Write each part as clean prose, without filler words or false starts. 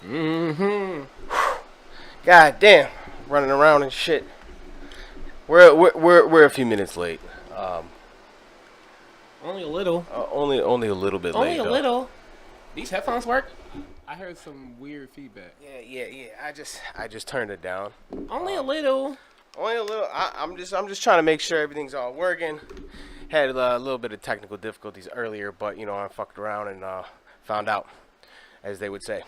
Mm-hmm. God damn, running around and shit. We're a few minutes late. Um, Only a little. only a little bit Only late a though. little. These headphones work? I heard some weird feedback. Yeah. I just turned it down. Only a little. Only a little. I'm just trying to make sure everything's all working. Had a little bit of technical difficulties earlier, but I fucked around and found out, as they would say.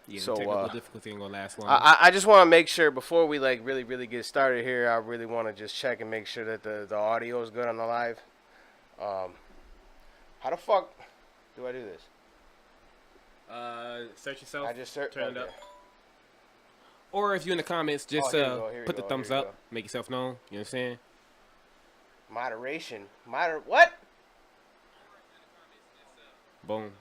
Yeah, So, the technical difficulty ain't gonna last long. I just want to make sure before we like really get started here. I really want to just check and make sure that the audio is good on the live. How the fuck do I do this? Search yourself. I just search. Turn it Okay. up. Or if you're in the comments, just Here we go, here we put the go, thumbs here we up. Make yourself known. You know what I'm saying? Moderation. What? Boom.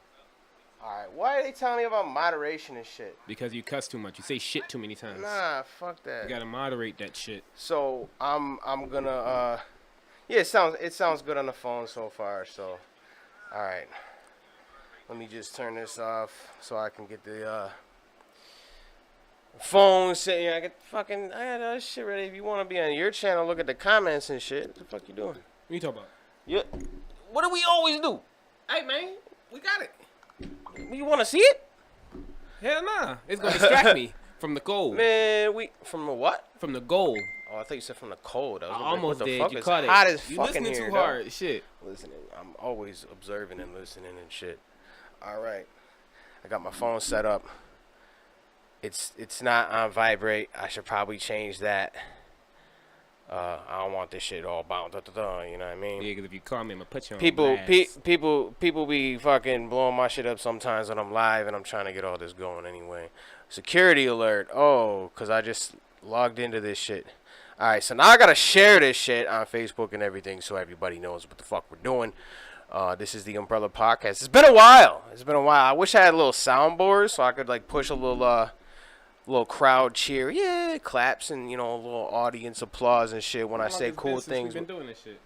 All right. Why are they telling me about moderation and shit? Because you cuss too much. You say shit too many times. Nah, fuck that. You gotta moderate that shit. So I'm gonna yeah, it sounds good on the phone so far. So all right. Let me just turn this off so I can get the phone set. Yeah, I got that shit ready. If you want to be on your channel, look at the comments and shit. What the fuck you doing? What you talking about? Yeah. What do we always do? Hey man, we got it. You want to see it? Hell nah. It's gonna distract me from the goal. Man, from the what? From the goal. Oh, I thought you said from the cold. I was I like, almost what the did. fuck? You It's caught it. hot as You fucking listening here, too dog. hard. Shit. Listening. I'm always observing and listening and shit. All right. I got my phone set up. It's not on vibrate. I should probably change that. I don't want this shit all bound. You know what I mean? Yeah, because if you call me, I'm gonna put you on People, blast. people be fucking blowing my shit up sometimes when I'm live and I'm trying to get all this going anyway. Security alert. Oh, because I just logged into this shit. All right, so now I gotta share this shit on Facebook and everything so everybody knows what the fuck we're doing. This is the Umbrella Podcast. It's been a while. I wish I had a little soundboard so I could like push a little crowd cheer, yeah, claps and a little audience applause and shit when I say cool things. We've been doing this shit.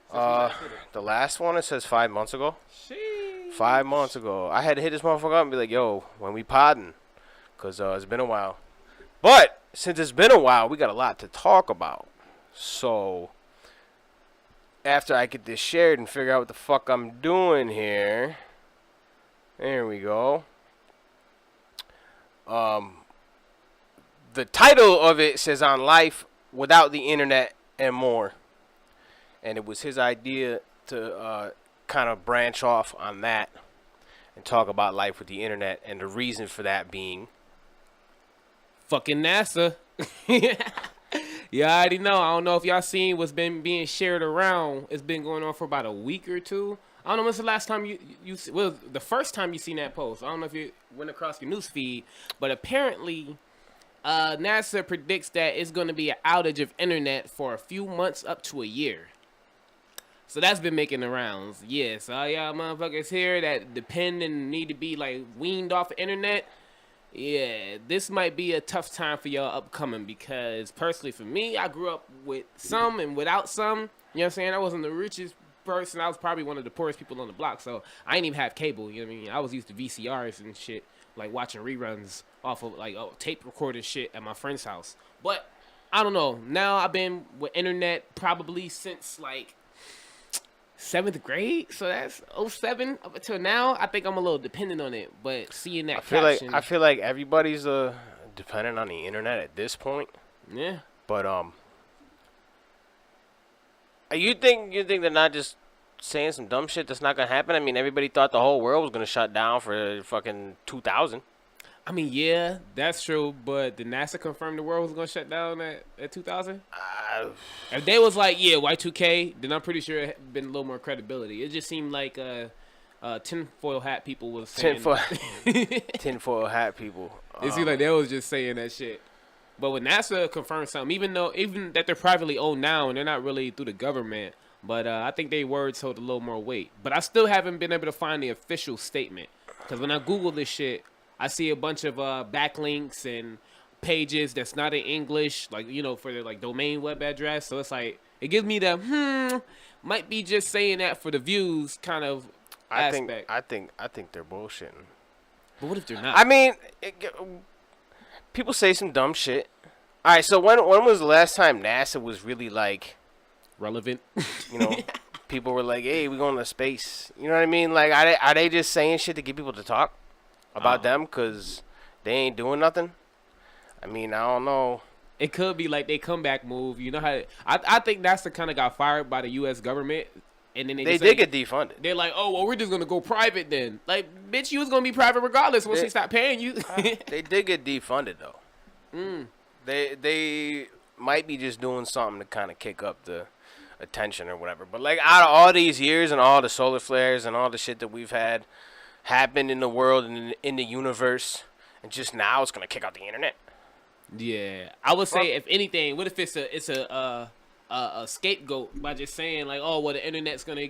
The last one, it says 5 months ago. Sheesh. 5 months ago. I had to hit this motherfucker up and be like, yo, when we podding? Because it's been a while. But since it's been a while, we got a lot to talk about. So after I get this shared and figure out what the fuck I'm doing here, there we go. The title of it says On Life Without the Internet and More. And it was his idea to kind of branch off on that and talk about life with the internet, and the reason for that being Fucking NASA. You already know. I don't know if y'all seen what's been being shared around. It's been going on for about a week or two. I don't know when's the last time well, the first time you seen that post. I don't know if you went across your news feed, but apparently NASA predicts that it's going to be an outage of internet for a few months up to a year. So that's been making the rounds. Yeah, so all y'all motherfuckers here that depend and need to be like weaned off the internet, yeah, this might be a tough time for y'all upcoming, because personally for me, I grew up with some and without some. You know what I'm saying? I wasn't the richest person. I was probably one of the poorest people on the block, so I didn't even have cable. You know what I mean? I was used to VCRs and shit, like watching reruns off of like tape recorded shit at my friend's house. But I don't know. Now I've been with internet probably since like 7th grade, so that's 07 up until now. I think I'm a little dependent on it, but seeing that caption, I feel like everybody's dependent on the internet at this point. yeah. But you think they're not just saying some dumb shit that's not gonna happen? I mean, everybody thought the whole world was gonna shut down for fucking 2000. I mean, yeah, that's true, but did NASA confirm the world was gonna shut down at 2000? If they was like, yeah, Y2K, then I'm pretty sure it had been a little more credibility. It just seemed like tinfoil hat people was saying. Tinfoil hat people. It seemed like they was just saying that shit. But when NASA confirmed something, even that they're privately owned now and they're not really through the government, but I think their words hold a little more weight. But I still haven't been able to find the official statement, because when I Google this shit, I see a bunch of backlinks and pages that's not in English, like, for their like domain web address. So it's like, it gives me the might be just saying that for the views kind of aspect. I think they're bullshitting. But what if they're not? I mean, people say some dumb shit. All right, so when was the last time NASA was really like relevant. You know, people were like, "Hey, we're going to space." You know what I mean? Like, are they just saying shit to get people to talk about them because they ain't doing nothing? I mean, I don't know. It could be like they comeback move. You know how I think NASA kind of got fired by the U.S. government, and then they did get defunded. They're like, "Oh, well, we're just gonna go private then." Like, bitch, you was gonna be private regardless once they stopped paying you. They did get defunded though. They might be just doing something to kind of kick up the attention or whatever. But like out of all these years and all the solar flares and all the shit that we've had happen in the world and in the universe, and just now it's gonna kick out the internet. Yeah, I would say if anything, what if it's a scapegoat by just saying like, oh, well, the internet's gonna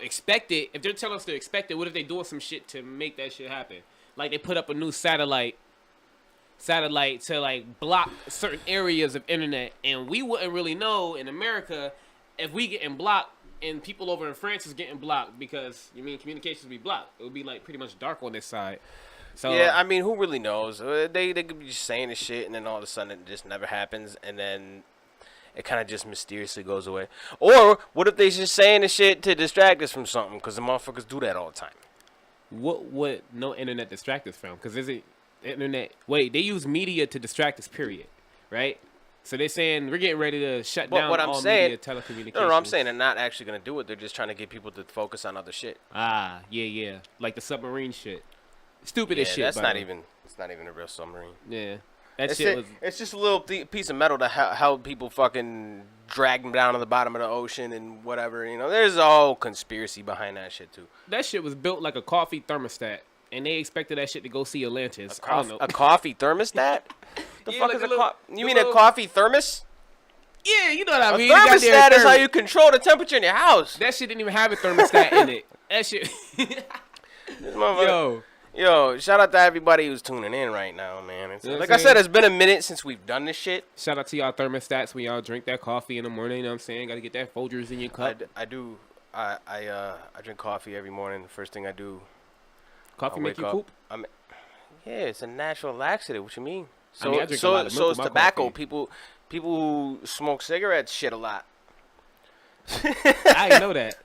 expect it. If they're telling us to expect it, what if they doing some shit to make that shit happen? Like they put up a new satellite to like block certain areas of internet, and we wouldn't really know in America if we getting blocked and people over in France is getting blocked because communications would be blocked. It would be like pretty much dark on this side. So yeah, I mean, who really knows? They could be just saying this shit, and then all of a sudden it just never happens, and then it kind of just mysteriously goes away. Or what if they just saying this shit to distract us from something? Because the motherfuckers do that all the time. What would no internet distract us from? Because is it internet? Wait, they use media to distract us. Period. Right. So they're saying we're getting ready to shut down all media telecommunications. No, I'm saying they're not actually gonna do it. They're just trying to get people to focus on other shit. Ah, yeah, like the submarine shit. Stupid as shit. That's not even. It's not even a real submarine. Yeah, it's just a little piece of metal to help people fucking drag them down to the bottom of the ocean and whatever. You know, there's a whole conspiracy behind that shit too. That shit was built like a coffee thermostat, and they expected that shit to go see Atlantis. A coffee thermostat? The fuck is you mean a coffee thermos? Yeah, you know what I mean. A thermostat is how you control the temperature in your house. That shit didn't even have a thermostat in it. That shit. Yo, shout out to everybody who's tuning in right now, man. Like I said, it's been a minute since we've done this shit. Shout out to y'all thermostats when y'all drink that coffee in the morning. You know what I'm saying? Got to get that Folgers in your cup. I do. I drink coffee every morning. The first thing I do. Coffee make you poop? Yeah, it's a natural laxative. What you mean? So, I drink a lot of milk it's tobacco. Coffee. People who smoke cigarettes shit a lot. I didn't know that.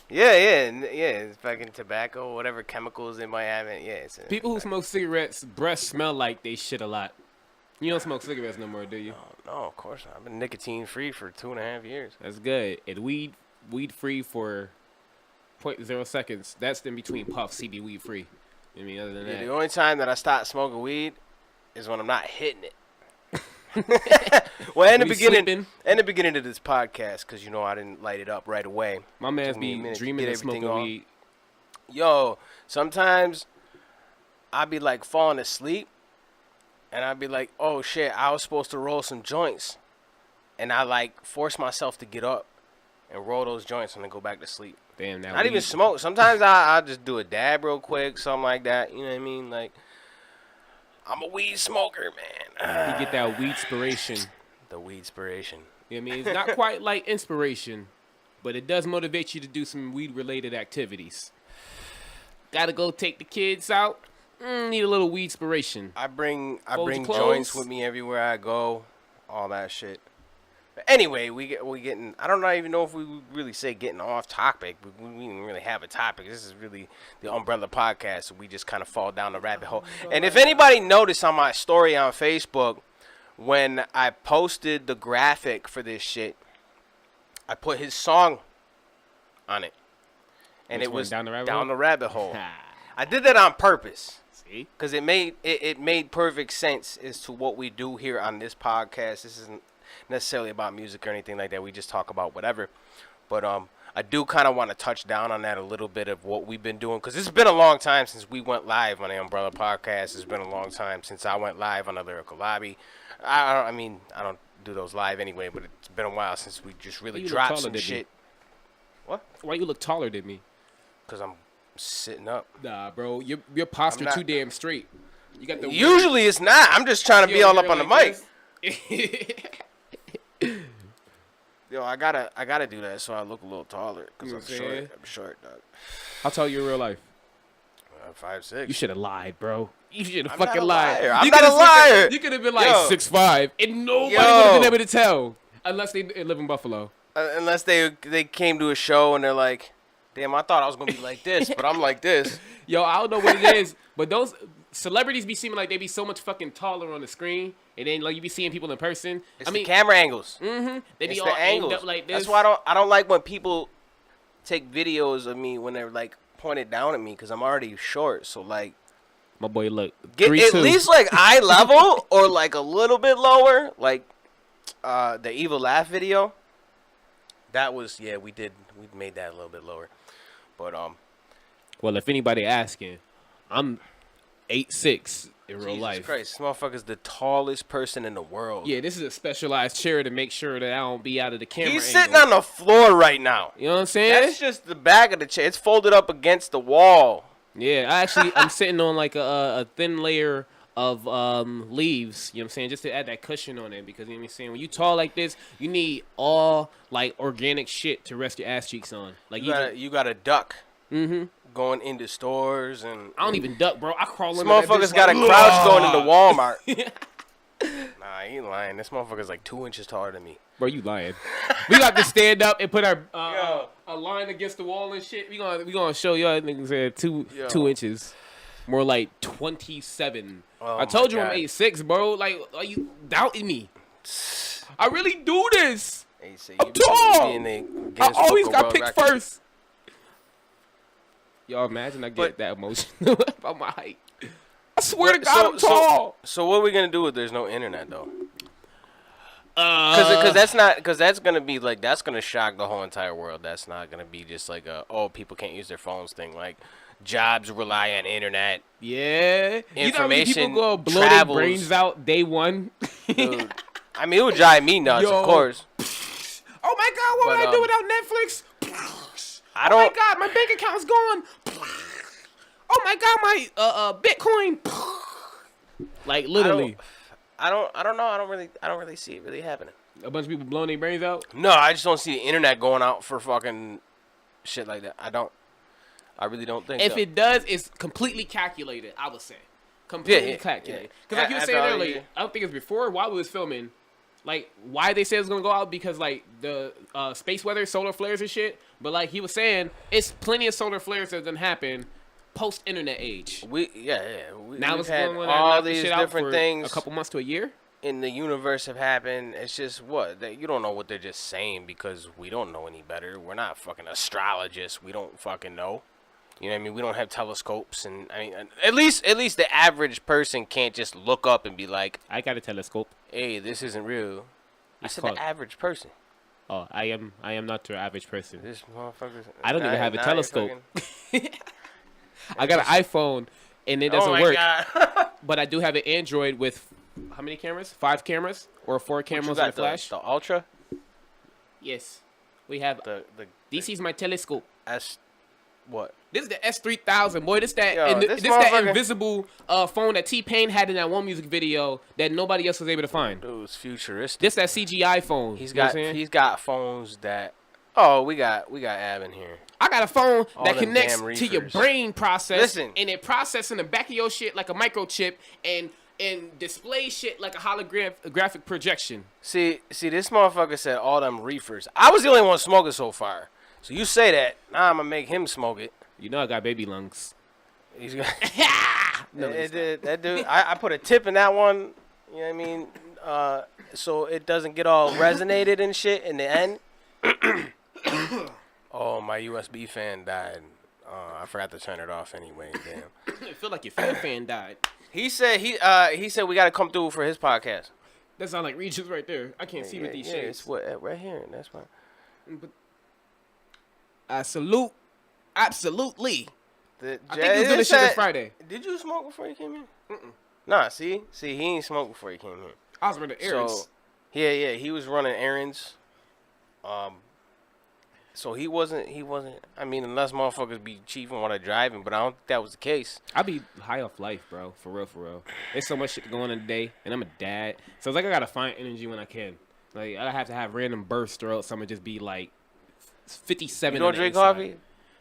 Yeah. It's fucking tobacco, whatever chemicals they might have in it. Yeah, people who smoke cigarettes, breath smell like they shit a lot. You don't smoke cigarettes no more, do you? No, of course not. I've been nicotine free for 2.5 years. That's good. And weed free for 0.0 seconds. That's in between puffs. CB weed free. I mean, other than that, the only time that I stop smoking weed is when I'm not hitting it. Well, in the beginning of this podcast, because I didn't light it up right away. My man's be dreaming of smoking weed. Yo, sometimes I'd be like falling asleep, and I'd be like, "Oh shit, I was supposed to roll some joints," and I like force myself to get up and roll those joints and then go back to sleep. Damn, now not even smoke. Sometimes I just do a dab real quick, something like that. You know what I mean? Like, I'm a weed smoker, man. You get that weed inspiration. The weed inspiration. You know what I mean? It's not quite like inspiration, but it does motivate you to do some weed-related activities. Gotta go take the kids out. Need a little weed inspiration. I bring joints with me everywhere I go. All that shit. But anyway, we getting. I don't even know if we really say getting off topic. We didn't really have a topic. This is really the Umbrella Podcast. So we just kind of fall down the rabbit hole. And if anybody noticed on my story on Facebook, when I posted the graphic for this shit, I put his song on it, and it was down the rabbit hole. I did that on purpose. See, because it made perfect sense as to what we do here on this podcast. This isn't necessarily about music or anything like that. We just talk about whatever. But I do kind of want to touch down on that a little bit of what we've been doing, because it's been a long time since we went live on the Umbrella Podcast. It's been a long time since I went live on the Lyrical Lobby. I mean, I don't do those live anyway, but it's been a while since we just really dropped some shit. What? Why you look taller than me? Because I'm sitting up. Nah, bro, your posture too damn straight. You got the usually it's not. I'm just trying to be all up on the mic. Yo, I gotta do that so I look a little taller, because I'm short. I'm short, dog. How tall are you in real life? 5'6". You should have lied, bro. You should have I'm not fucking a lied. liar. I'm You not coulda a liar. You could have been like Yo. 6'5", and nobody would Yo. have been able to tell unless they live in Buffalo. Unless they came to a show and they're like, damn, I thought I was gonna be like this, but I'm like this. Yo, I don't know what it is, but those celebrities be seeming like they be so much fucking taller on the screen, and then like you be seeing people in person. It's the camera angles. They It's be the all angles. angles. Up like this. That's why I don't like when people take videos of me when they're like pointed down at me because I'm already short. So like, My boy, look, get 3'2". at least like eye level or like a little bit lower. Like the Evil Laugh video. That was we made that a little bit lower, but Well, if anybody asking, I'm 8'6" in real Jesus life. Christ, this motherfucker's the tallest person in the world. Yeah, this is a specialized chair to make sure that I don't be out of the camera. He's angle. sitting on the floor right now. You know what I'm saying? That's just the back of the chair. It's folded up against the wall. Yeah, I'm sitting on like a thin layer of leaves, you know what I'm saying, just to add that cushion on it, because you know what I'm saying, when you tall like this, you need all like organic shit to rest your ass cheeks on. Like You got a duck going into stores and I don't even duck, bro. I crawl this into that motherfucker's bitch got like, a crouch going into "Ugh." Walmart. Nah, he ain't lying. This motherfucker's like 2 inches taller than me. Bro, you lying. We got to stand up and put our Yo. a line against the wall and shit. We gonna show y'all niggas at Yo. 2 inches. More like 27. Oh I told you my I'm God. 8'6", bro. Like, are you doubting me? I really do this. Hey, so I'm you tall. be in the I Guinness always Book of got World picked Records. first. Y'all imagine I get But- that emotional about my height. I swear to God, I'm So tall. what are we gonna do if there's no internet though? Uh, Because that's gonna be like that's gonna shock the whole entire world. That's not gonna be just like people can't use their phones thing. Like jobs rely on internet. yeah. You know how many people Information go blow travels. their brains out day one? Dude, I mean, it would drive me nuts, Yo. of course. Oh my God, what would But, I do without Netflix? I Oh my don't. God, my bank account's gone. Oh my God, my Bitcoin. Like literally, I don't know. I don't really see it really happening. a bunch of people blowing their brains out. No, I just don't see the internet going out for fucking shit like that. I really don't think. If so. it does, it's completely calculated, I would say. Completely Yeah. calculated. Because like you were After saying all, earlier, yeah. I don't think it's before, while we was filming, like, why they said it was going to go out, because, like, the space weather, solar flares and shit. But, like, he was saying, it's plenty of solar flares that done happen post-internet age. We Now we've it's had going to all knock this these shit out different for things a couple months to a year. in the universe have happened. It's just that you don't know what they're just saying because we don't know any better. We're not fucking astrologists. We don't fucking know. You know what I mean? We don't have telescopes, and I mean, at least the average person can't just look up and be like, I got a telescope. "Hey, this isn't real." You said called- the average person. Oh, I am not your average person. This motherfucker. I don't even have a now you're telescope. fucking- I got an iPhone, and it doesn't oh my work. God. But I do have an Android with how many cameras? 5 cameras or 4 You cameras got and a flash? The Ultra, Yes, we have. the This is my telescope. S, what? This is the S3000, boy. This that Yo, this this that motherfucker- invisible phone that T-Pain had in that one music video that nobody else was able to find. Dude's futuristic. This that CGI phone. He's you know what got I'm saying? he's got phones that. Oh, we got Ab in here. I got a phone All that them connects damn to your reefers. brain process, Listen. and it processes in the back of your shit like a microchip, and display shit like a holographic projection. See, this motherfucker said all them reefers. I was the only one smoking so far. So you say that, now I'm gonna make him smoke it. You know I got baby lungs. He's gonna. No, it's that dude. I put a tip in that one. You know what I mean? So it doesn't get all resonated and shit in the end. Oh, my USB fan died. I forgot to turn it off anyway. Damn. I feel like your fan died. He said we gotta come through for his podcast. That sound like Regis right there. I can't see with these shades. It's what right here. That's fine. But I salute, absolutely. I I think he was doing this shit this Friday. Did you smoke before you came here? Nah, see, he ain't smoked before he came here. I was running errands. So, yeah, he was running errands. So he wasn't. I mean, unless motherfuckers be chiefing while they're driving, but I don't think that was the case. I be high off life, bro. For real. There's so much shit going on in the day, and I'm a dad, so it's like I gotta find energy when I can. Like I have to have random bursts, or else I'm gonna just be like 57. You don't on the drink inside. coffee?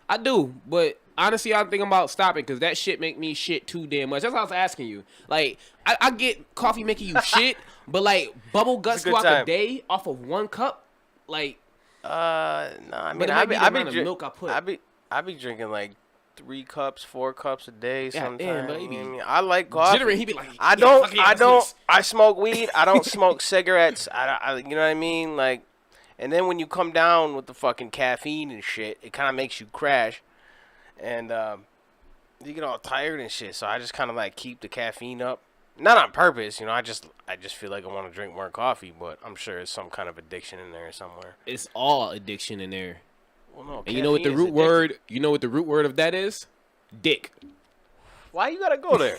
I do, but honestly, I'm thinking about stopping because that shit make me shit too damn much. That's why I was asking you. Like, I get coffee making you shit, but like bubble guts throughout the day off of one cup, like. No, I mean, milk I put. I be drinking like 3 cups, 4 cups a day sometimes. Damn, baby. I mean, I like coffee. Jittering, he be like, I smoke weed. I don't smoke cigarettes. You know what I mean? Like, and then when you come down with the fucking caffeine and shit, it kind of makes you crash, and you get all tired and shit. So I just kind of like keep the caffeine up. Not on purpose, you know. I just feel like I want to drink more coffee, but I'm sure it's some kind of addiction in there somewhere. It's all addiction in there. Well, no, and you know what the root word? You know what the root word of that is? Dick. Why you gotta go there?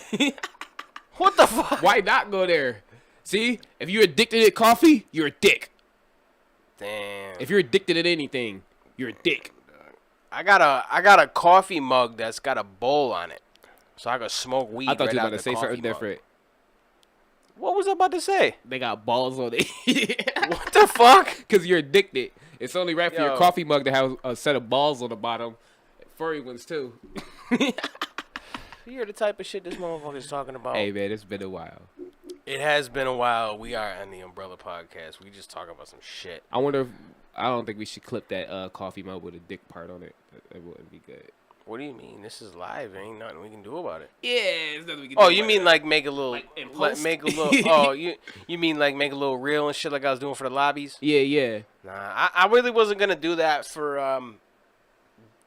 What the fuck? Why not go there? See, if you're addicted to coffee, you're a dick. Damn. If you're addicted to anything, you're a dick. I got a coffee mug that's got a bowl on it, so I can smoke weed. I thought you were about to say something different. What was I about to say? They got balls on it. What the fuck? Because you're addicted. It's only right for your coffee mug to have a set of balls on the bottom. Furry ones, too. You're the type of shit this motherfucker's talking about. Hey, man, it's been a while. It has been a while. We are on the Umbrella Podcast. We just talk about some shit. I wonder if... I don't think we should clip that coffee mug with a dick part on it. That wouldn't be good. What do you mean? This is live. There ain't nothing we can do about it. Yeah, there's nothing we can do. Oh, you mean like make a little, like make a little? Oh, you mean like make a little reel and shit like I was doing for the lobbies? Yeah. Nah, I really wasn't gonna do that for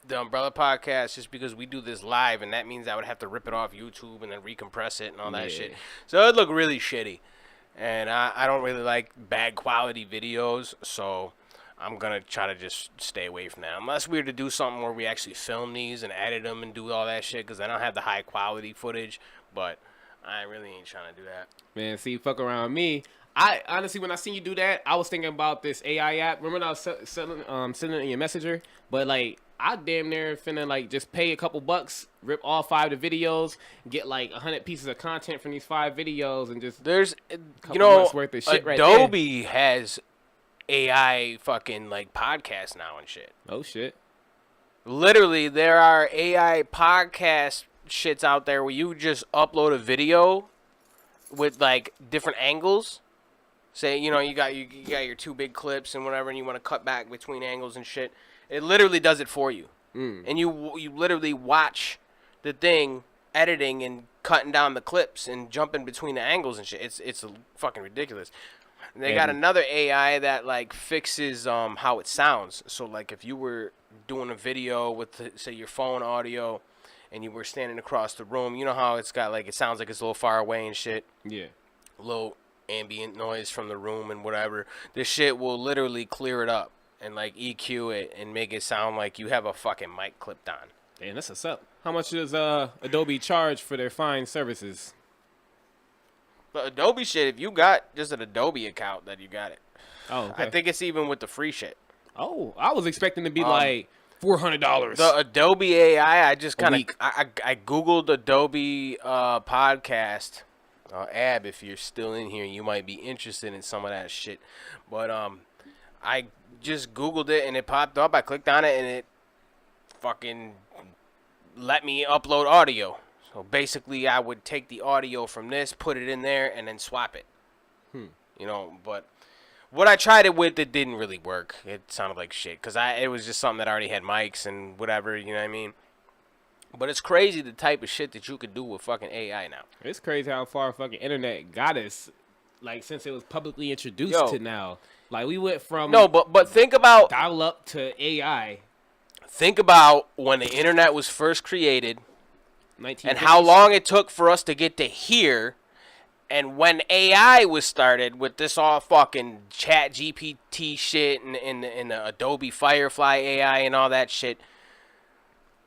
the Umbrella Podcast just because we do this live, and that means I would have to rip it off YouTube and then recompress it and all that shit. So it'd look really shitty, and I don't really like bad quality videos, so I'm going to try to just stay away from that. Unless we were to do something where we actually film these and edit them and do all that shit, because I don't have the high quality footage. But I really ain't trying to do that. Man, see, fuck around me. I honestly, when I seen you do that, I was thinking about this AI app. Remember when I was sending it in your messenger? But, like, I damn near finna, like, just pay a couple bucks, rip all 5 of the videos, get, like, 100 pieces of content from these 5 videos, and just... There's, months worth of shit Adobe has AI fucking like podcasts now and shit. Oh shit. Literally, there are AI podcast shits out there where you just upload a video with like different angles. Say, you know, you got your 2 big clips and whatever, and you want to cut back between angles and shit. It literally does it for you. And you literally watch the thing editing and cutting down the clips and jumping between the angles and shit. It's fucking ridiculous. And they got another AI that like fixes how it sounds. So like if you were doing a video with say your phone audio and you were standing across the room, you know how it's got like it sounds like it's a little far away and shit. Yeah. A little ambient noise from the room and whatever. This shit will literally clear it up and like EQ it and make it sound like you have a fucking mic clipped on. Damn, that's what's up. How much does Adobe charge for their fine services? But Adobe shit, if you got just an Adobe account, then you got it. Oh, okay. I think it's even with the free shit. Oh, I was expecting to be like $400. The Adobe AI, I just kind of I googled Adobe podcast. Ab, if you're still in here, you might be interested in some of that shit. But I just googled it and it popped up. I clicked on it and it fucking let me upload audio. So basically, I would take the audio from this, put it in there, and then swap it. You know, but what I tried it with, it didn't really work. It sounded like shit because it was just something that already had mics and whatever. You know what I mean? But it's crazy the type of shit that you could do with fucking AI now. It's crazy how far fucking internet got us. Like since it was publicly introduced to now, like we went from but think about dial up to AI. Think about when the internet was first created. 1950s. And how long it took for us to get to here, and when AI was started with this all fucking Chat GPT shit and the Adobe Firefly AI and all that shit,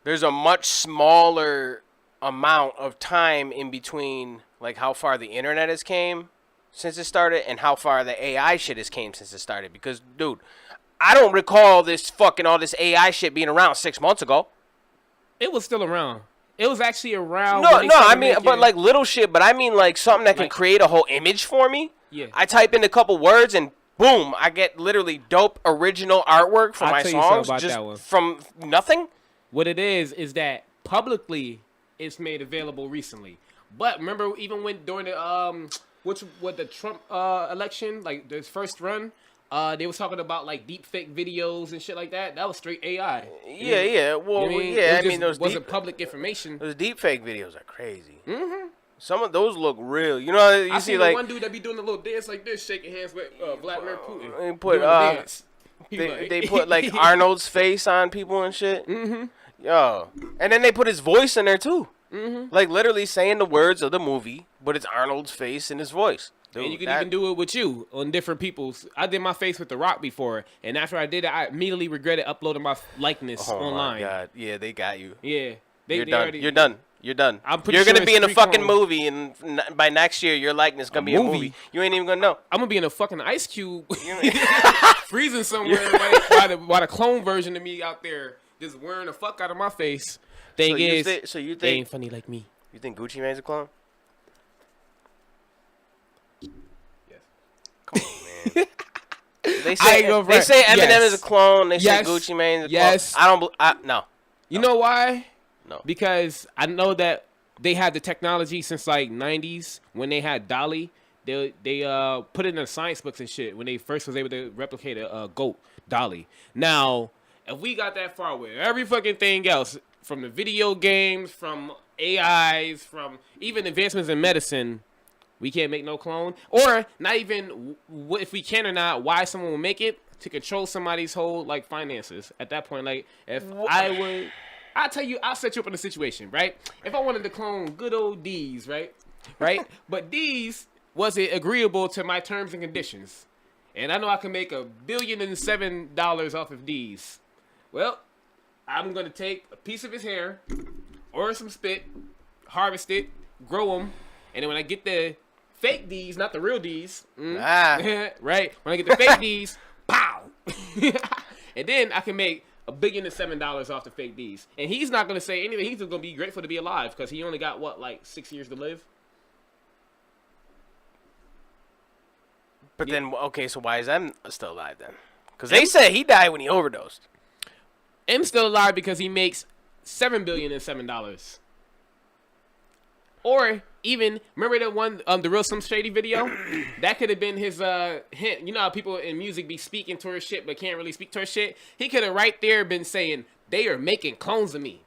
there's a much smaller amount of time in between, like how far the internet has came since it started and how far the AI shit has came since it started. Because, dude, I don't recall this fucking all this AI shit being around 6 months ago. It was still around. It was actually around. No, I mean, but like little shit. But I mean, like something that can create a whole image for me. Yeah. I type in a couple words and boom, I get literally dope original artwork for my songs just from nothing. what it is that publicly it's made available recently. But remember, even when during the what the Trump election, like this first run, they was talking about like deep fake videos and shit like that. That was straight AI. Yeah. Well, You know what I mean? yeah. It I mean, those wasn't public information. those deep fake videos are crazy. Some of those look real. You know, you I see seen like one dude that be doing a little dance like this, shaking hands with Vladimir Putin. they put doing the dance. He they put like Arnold's face on people and shit. Yo, and then they put his voice in there too. Like literally saying the words of the movie, but it's Arnold's face and his voice. Dude, And you can even do it with you on different people's. I did my face with The Rock before, and after I did it, I immediately regretted uploading my likeness Oh online. my god, yeah, they got you. Yeah, You're done. You're done. You're done. I'm pretty You're sure gonna be it's in a 3 fucking clones. movie, and by next year, your likeness gonna be a movie. You ain't even gonna know. I'm gonna be in a fucking ice cube, freezing somewhere while the clone version of me out there just wearing the fuck out of my face. Thing is, so you they think ain't funny like me. you think Gucci Mane's a clone? Yes. Come on, man. They I say ain't gonna they front. say Eminem Yes. is a clone. They Yes. say Gucci Mane's a Yes. clone. No. You know why? No. Because I know that they had the technology since like '90s when they had Dolly. They put it in the science books and shit when they first was able to replicate a goat Dolly. Now, if we got that far with every fucking thing else, from the video games, from AIs, from even advancements in medicine, we can't make no clone. Or not even if we can or not, why someone will make it to control somebody's whole like finances. At that point, like if I'll tell you, I'll set you up in a situation, right? If I wanted to clone good old D's, right? But D's wasn't agreeable to my terms and conditions. And I know I can make $1,007,000,000 off of D's. Well, I'm going to take a piece of his hair or some spit, harvest it, grow them, and then when I get the fake D's, not the real D's, right? When I get the fake D's, pow! And then I can make $1,007,000,000 off the fake D's. And he's not going to say anything. He's just going to be grateful to be alive because he only got, what, like 6 years to live? But then, okay, so why is M still alive then? Because they said he died when he overdosed. M's still alive because he makes $7,007,000,007. Or even remember that one, the real Slim Shady video? That could have been his hint. You know how people in music be speaking towards shit but can't really speak towards shit? He could have right there been saying, they are making clones of me.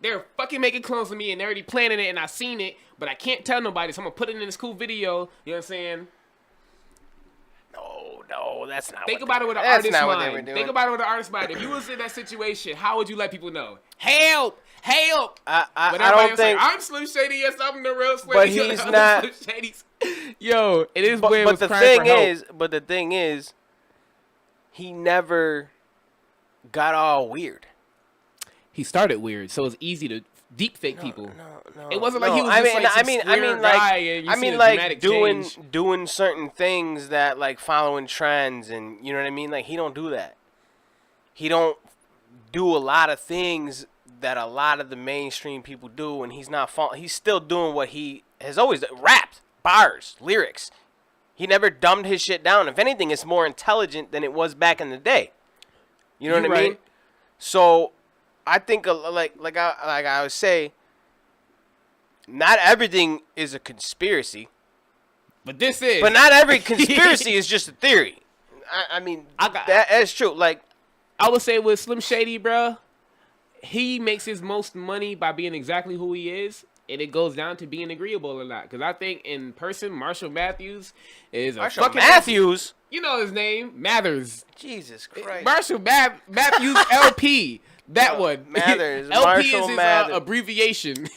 They're fucking making clones of me and they're already planning it and I seen it, but I can't tell nobody, so I'm gonna put it in this cool video. You know what I'm saying? No, that's not. Think about it with an artist's mind. Think about it with an artist's mind. If you was in that situation, how would you let people know? Help! Help! I don't think. I'm Slim Shady. Yes, I'm the real Slim. But he's not. Slim Shady's. Yo, it is weird. But the thing is, he never got all weird. He started weird, so it's easy to deep fake people. No, it wasn't like he was just like some square guy and you see a dramatic change. doing certain things that like following trends and you know what I mean. Like he don't do that. He don't do a lot of things that a lot of the mainstream people do, and he's not. He's still doing what he has always done. Rapped, bars, lyrics. He never dumbed his shit down. If anything, it's more intelligent than it was back in the day. You know what I mean? So I think like I would say, not everything is a conspiracy. But this is. But not every conspiracy is just a theory. I mean, that's true. Like I would say with Slim Shady, bro, he makes his most money by being exactly who he is, and it goes down to being agreeable or not. Because I think in person, Marshall Mathers is a fucking Matthews. You know his name, Mathers. Jesus Christ. Marshall Matthews LP. That one. Mathers. LP Marshall is his Mathers. Abbreviation.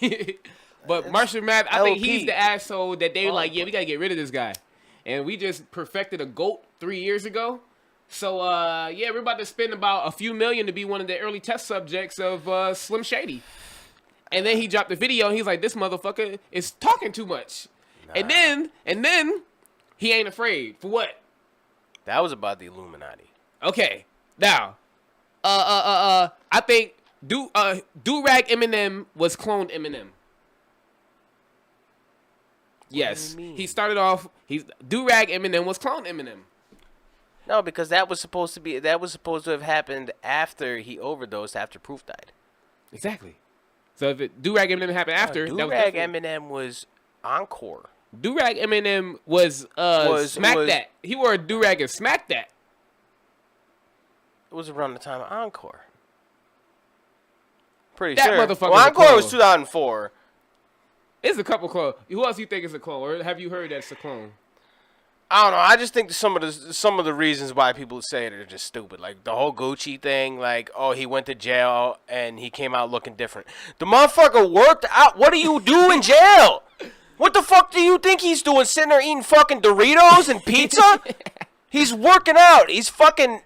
But Marshall Mathers, I think he's the asshole that they were like, yeah, we gotta get rid of this guy. And we just perfected a GOAT 3 years ago. So, yeah, we're about to spend about a few million to be one of the early test subjects of Slim Shady. And then he dropped the video, and he's like, this motherfucker is talking too much. Nah. And then he ain't afraid. For what? That was about the Illuminati. Okay. Now, I think Do-Rag Eminem was cloned Eminem. Yes. He started off, Do-Rag Eminem was cloned Eminem. No, because that was supposed to have happened after he overdosed, after Proof died. Exactly. So if Do-Rag Eminem happened after, that was Do-Rag different. Eminem was Encore. Do-Rag Eminem was Smack was- That. He wore a do-rag and Smack That. It was around the time of Encore. Pretty That sure. motherfucker's Well, a Encore was clone. 2004. It's a couple clones. Who else you think is a clone? Or have you heard that's a clone? I don't know. I just think that some of the reasons why people say it are just stupid. Like the whole Gucci thing. Like, oh, he went to jail and he came out looking different. The motherfucker worked out. What do you do in jail? What the fuck do you think he's doing? Sitting there eating fucking Doritos and pizza? He's working out. He's fucking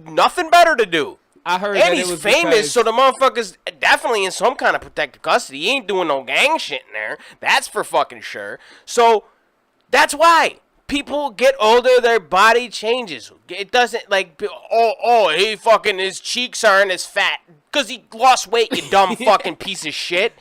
nothing better to do. I heard And that he's it was famous, because- so the motherfucker's definitely in some kind of protected custody. He ain't doing no gang shit in there. That's for fucking sure. So that's why people get older, their body changes. It doesn't like, he fucking, his cheeks aren't as fat because he lost weight, you dumb fucking piece of shit.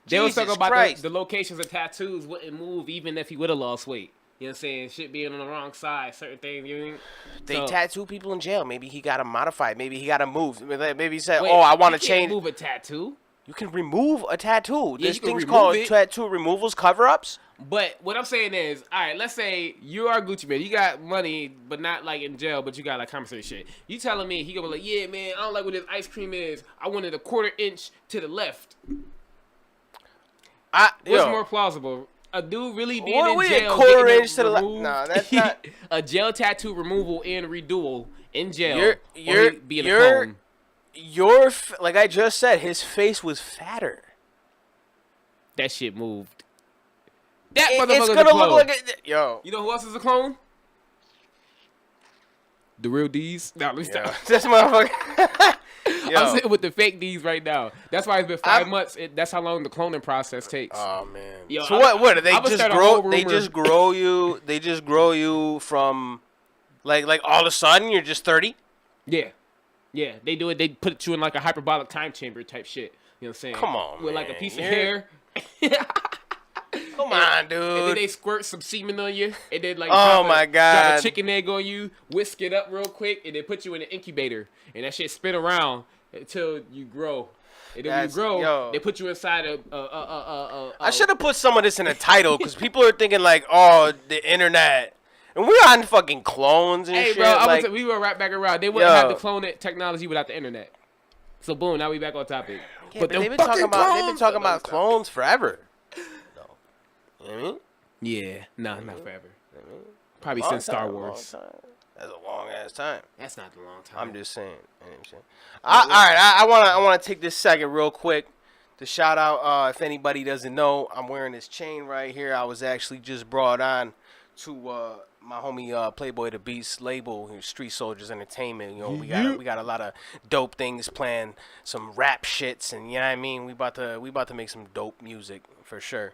They was Jesus talking about Christ. the locations of tattoos wouldn't move even if he would have lost weight. You know what I'm saying? Shit being on the wrong side, certain things. You know what I mean? They So- tattoo people in jail. Maybe he got to modify. Maybe he got to move. Maybe he said, Wait, I want to you can't change. move a tattoo. You can remove a tattoo. Yeah, There's you can things remove called it. tattoo removals, cover-ups. But what I'm saying is, all right, let's say you are Gucci man. You got money, but not like in jail, but you got like compensation shit. You telling me he gonna be like, yeah, man, I don't like what this ice cream is. I wanted a 1/4 inch to the left. What's more plausible? A dude really being What in we a jail, 1/4 getting inch to the left? removed- Nah, that's not- a jail tattoo removal and redual in jail. You're- or he being a you're- clone. Like I just said, his face was fatter. That shit moved. That It's motherfucker's a gonna clone. look like yo. You know who else is a clone? The real D's. No, let me stop. This motherfucker. Yo. I'm sitting with the fake D's right now. That's why it's been 5 I'm- months. That's how long the cloning process takes. Oh man. Yo, so I- what? They I'ma just start a whole grow? They rumor. just grow you. They just grow you from, like all of a sudden you're just 30. Yeah. They do it. They put you in like a hyperbolic time chamber type shit. You know what I'm saying? Come on, With like a man. piece of You're- hair. Come on, And then dude. they squirt some semen on you, and then like Oh drop my drop God. a chicken egg on you, whisk it up real quick, and then put you in an incubator, and that shit spin around until you grow. And then when you That's- grow, yo. they put you inside I should have put some of this in a title because people are thinking like, oh, the internet, and we're on fucking clones and Hey, shit. bro, like, we will wrap back around. They wouldn't Yo. have the clone technology without the internet. So boom, now we back on topic. yeah, but them they've been fucking talking clones- about clones forever. No, you know what I mean? Yeah, no, not forever. Probably Long since Star time, Wars. long time. That's a long ass time. That's not a long time. I'm just saying. You know what I'm saying? All right, I wanna take this second real quick to shout out. If anybody doesn't know, I'm wearing this chain right here. I was actually just brought on to my homie Playboy the Beast label, Street Soldiers Entertainment. You know, we got a lot of dope things planned, some rap shits, and you know what I mean. We about to make some dope music for sure.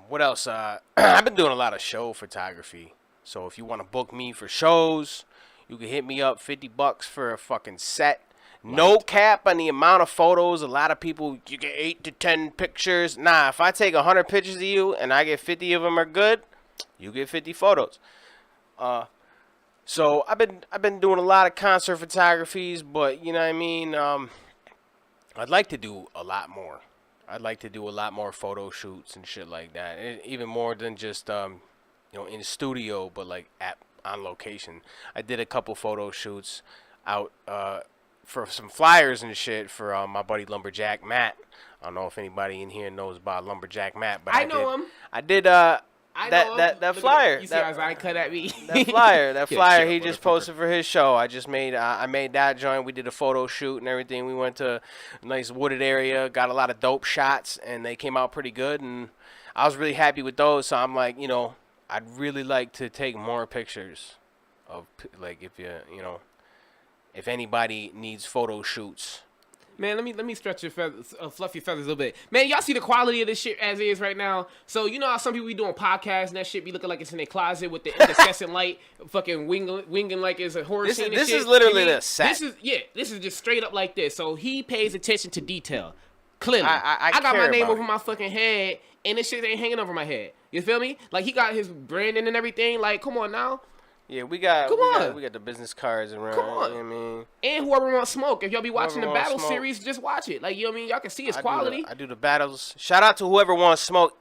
What else? I've been doing a lot of show photography. So if you want to book me for shows, you can hit me up. $50 for a fucking set. No cap on the amount of photos. A lot of people, you get 8 to 10 pictures. Nah, if I take 100 pictures of you and I get 50 of them are good, you get 50 photos. So I've been doing a lot of concert photographies, but you know what I mean. I'd like to do a lot more. I'd like to do a lot more photo shoots and shit like that. And even more than just in the studio, but like on location. I did a couple photo shoots out for some flyers and shit for my buddy Lumberjack Matt. I don't know if anybody in here knows about Lumberjack Matt, but I know him. I did I know him. that Look at flyer. You see how his eye cut at me? That flyer, Yeah, flyer shut he up, just motherfucker. posted for his show. I made that joint. We did a photo shoot and everything. We went to a nice wooded area, got a lot of dope shots, and they came out pretty good. And I was really happy with those. So I'm like, I'd really like to take more pictures of like if anybody needs photo shoots. Man, let me stretch your feathers, fluff your feathers a little bit. Man, y'all see the quality of this shit as is right now. So you know how some people be doing podcasts and that shit be looking like it's in their closet with the incandescent light, fucking winging like it's a horror scene. This and is shit. literally You mean, the set. This is just straight up like this. So he pays attention to detail. Clearly, I got care my name about over it. my fucking head, and this shit ain't hanging over my head. You feel me? Like he got his branding and everything. Like, come on now. Yeah, we got Come on. we got the business cards around. Come on. You know what I mean? And whoever wants smoke, if y'all be watching Whoever the wants battle smoke. series, just watch it. Like, you know what I mean? Y'all can see its quality. I do the battles. Shout out to whoever wants smoke.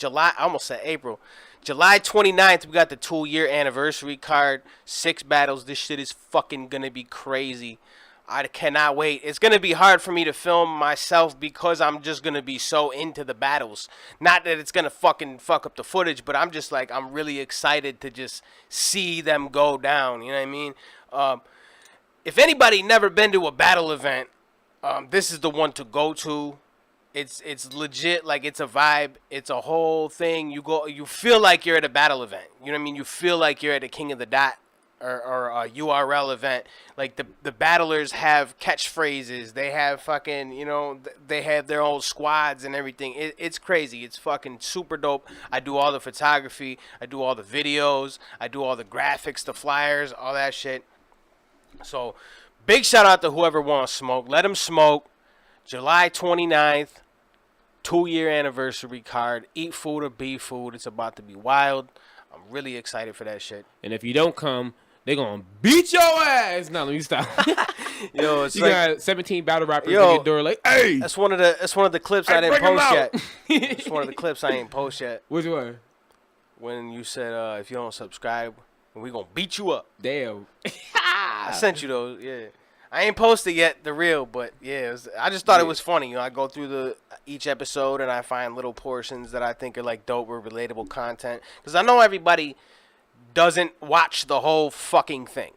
I almost said April. July 29th, we got the 2-year anniversary card. 6 battles. This shit is fucking gonna be crazy. I cannot wait. It's going to be hard for me to film myself because I'm just going to be so into the battles. Not that it's going to fucking fuck up the footage, but I'm just like, I'm really excited to just see them go down. You know what I mean? If anybody never been to a battle event, this is the one to go to. It's legit, like it's a vibe. It's a whole thing. You feel like you're at a battle event. You know what I mean? You feel like you're at a King of the Dot or a URL event. Like the battlers have catchphrases. They have fucking, you know, they have their own squads and everything. It's crazy. It's fucking super dope. I do all the photography. I do all the videos. I do all the graphics, the flyers, all that shit. So big shout out to whoever wants smoke. Let them smoke. July 29th, 2-year anniversary card. Eat food or be food. It's about to be wild. I'm really excited for that shit. And if you don't come, they gonna beat your ass. No, let me stop. Yo, it's you like, got 17 battle rappers yo, at your door like, hey. That's one of the clips I didn't bring 'em post out. yet. It's one of the clips I ain't post yet. Which one? When you said if you don't subscribe, we gonna beat you up. Damn. I sent you those. Yeah, I ain't posted yet the reel, but yeah, I just thought it was funny. You know, I go through each episode and I find little portions that I think are like dope or relatable content, because I know everybody doesn't watch the whole fucking thing.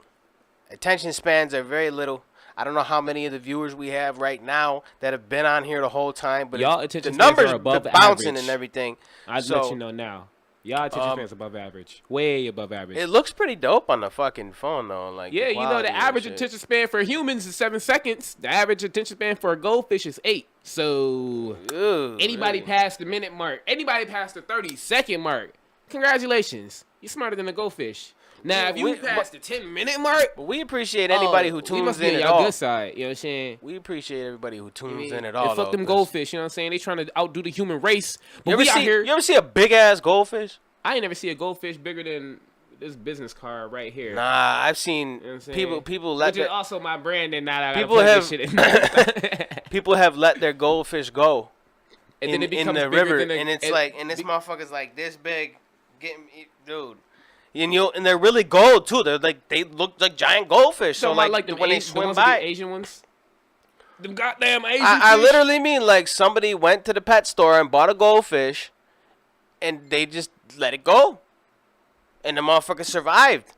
Attention spans are very little. I don't know how many of the viewers we have right now that have been on here the whole time, but y'all attention the spans numbers are above bouncing average. and everything. I'll let you know now. Y'all attention spans above average. Way above average. It looks pretty dope on the fucking phone though. Like, yeah, you know, the average shit. attention span for humans is 7 seconds. The average attention span for a goldfish is 8. So Ew, anybody really? past the minute mark, anybody past the 30-second mark, congratulations. You're smarter than a goldfish. Now, if you pass the 10-minute mark, But we appreciate anybody who we tunes must be in on at y'all all. good side. You know what I'm saying? We appreciate everybody who tunes in at And all. fuck them goldfish. You know what I'm saying? They trying to outdo the human race. But You we out here. ever see a big ass goldfish? I ain't never see a goldfish bigger than this business card right here. Nah, I've seen You know what I'm saying? people let Which is their, also my brand, and now that I people gotta plug have this shit in. people have let their goldfish go And in, then it in becomes the bigger river, than and it's like, and this motherfucker's like this big, dude. And they're really gold too. They look like giant goldfish. So like them when they Asian, swim the ones with by, the Asian ones. Them goddamn Asian I fish. literally mean like somebody went to the pet store and bought a goldfish, and they just let it go, and the motherfucker survived.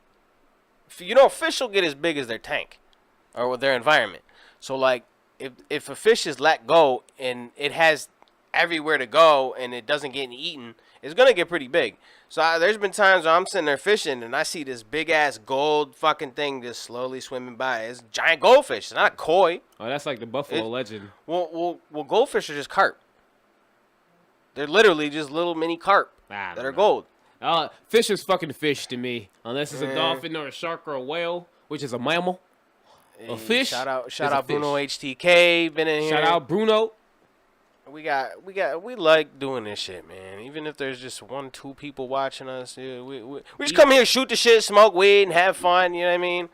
You know, fish will get as big as their tank, or with their environment. So like, if a fish is let go and it has everywhere to go and it doesn't get eaten, it's gonna get pretty big. So there's been times where I'm sitting there fishing and I see this big ass gold fucking thing just slowly swimming by. It's a giant goldfish. It's not a koi. Oh, that's like the Buffalo legend. Well, goldfish are just carp. They're literally just little mini carp that are gold. Fish is fucking fish to me, unless it's a dolphin or a shark or a whale, which is a mammal. A fish. Shout out is a fish. Bruno HTK been in here. Shout out Bruno. We like doing this shit, man. Even if there's just 1-2 people watching us, yeah, we just come here, shoot the shit, smoke weed, and have fun. You know what I mean?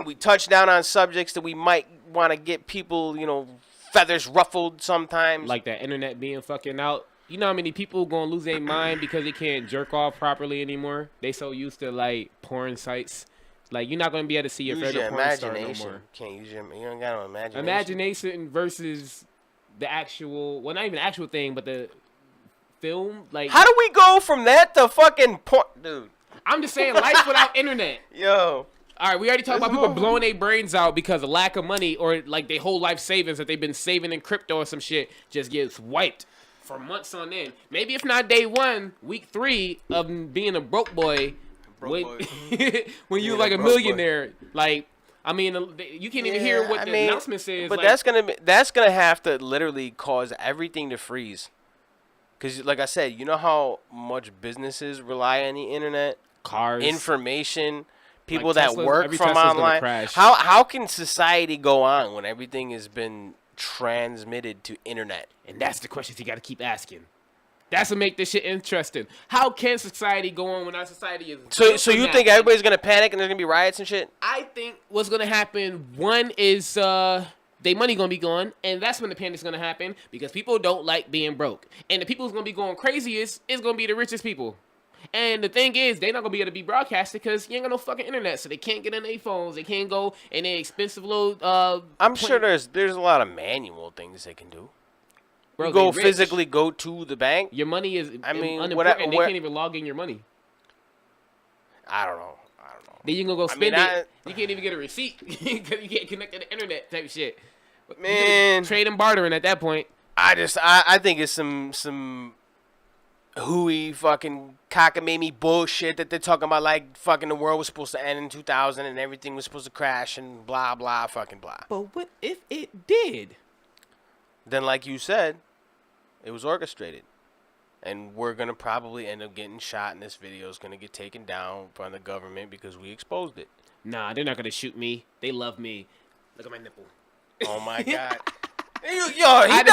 We touch down on subjects that we might want to get people, you know, feathers ruffled sometimes. Like that internet being fucking out. You know how many people gonna lose their mind because they can't jerk off properly anymore? They so used to like porn sites. Like, you're not gonna be able to see your favorite porn star no more. Can't use you don't got no imagination. Imagination versus the actual, well, not even the actual thing, but the film. Like, how do we go from that to fucking porn, dude? I'm just saying, life without internet. Yo. All right, we already talked about people blowing their brains out because of lack of money, or like their whole life savings that they've been saving in crypto or some shit just gets wiped for months on end. Maybe if not day 1, week 3 of being a broke boy, when you like a millionaire, boy. Like, I mean, you can't even hear what the announcement says. But like, that's gonna have to literally cause everything to freeze. Cause like I said, you know how much businesses rely on the internet, cars, information, people like that Tesla, work from online. Crash. How can society go on when everything has been transmitted to internet? And that's the questions you got to keep asking. That's what make this shit interesting. How can society go on when our society is... So you think everybody's going to panic and there's going to be riots and shit? I think what's going to happen, one is their money going to be gone, and that's when the panic's going to happen because people don't like being broke. And the people who's going to be going craziest is going to be the richest people. And the thing is, they're not going to be able to be broadcasted because you ain't got no fucking internet, so they can't get on their phones. They can't go in their expensive little... I'm sure there's a lot of manual things they can do. Bro, you go physically go to the bank. Your money is unimportant. They can't even log in your money. I don't know. Then you can go spend it. You can't even get a receipt because you can't connect to the internet type shit. Man, trade and bartering at that point. I think it's some hooey fucking cockamamie bullshit that they're talking about, like fucking the world was supposed to end in 2000 and everything was supposed to crash and blah blah fucking blah. But what if it did? Then, like you said, it was orchestrated. And we're going to probably end up getting shot, and this video is going to get taken down from the government because we exposed it. Nah, they're not going to shoot me. They love me. Look at my nipple. Oh, my God. Yo, he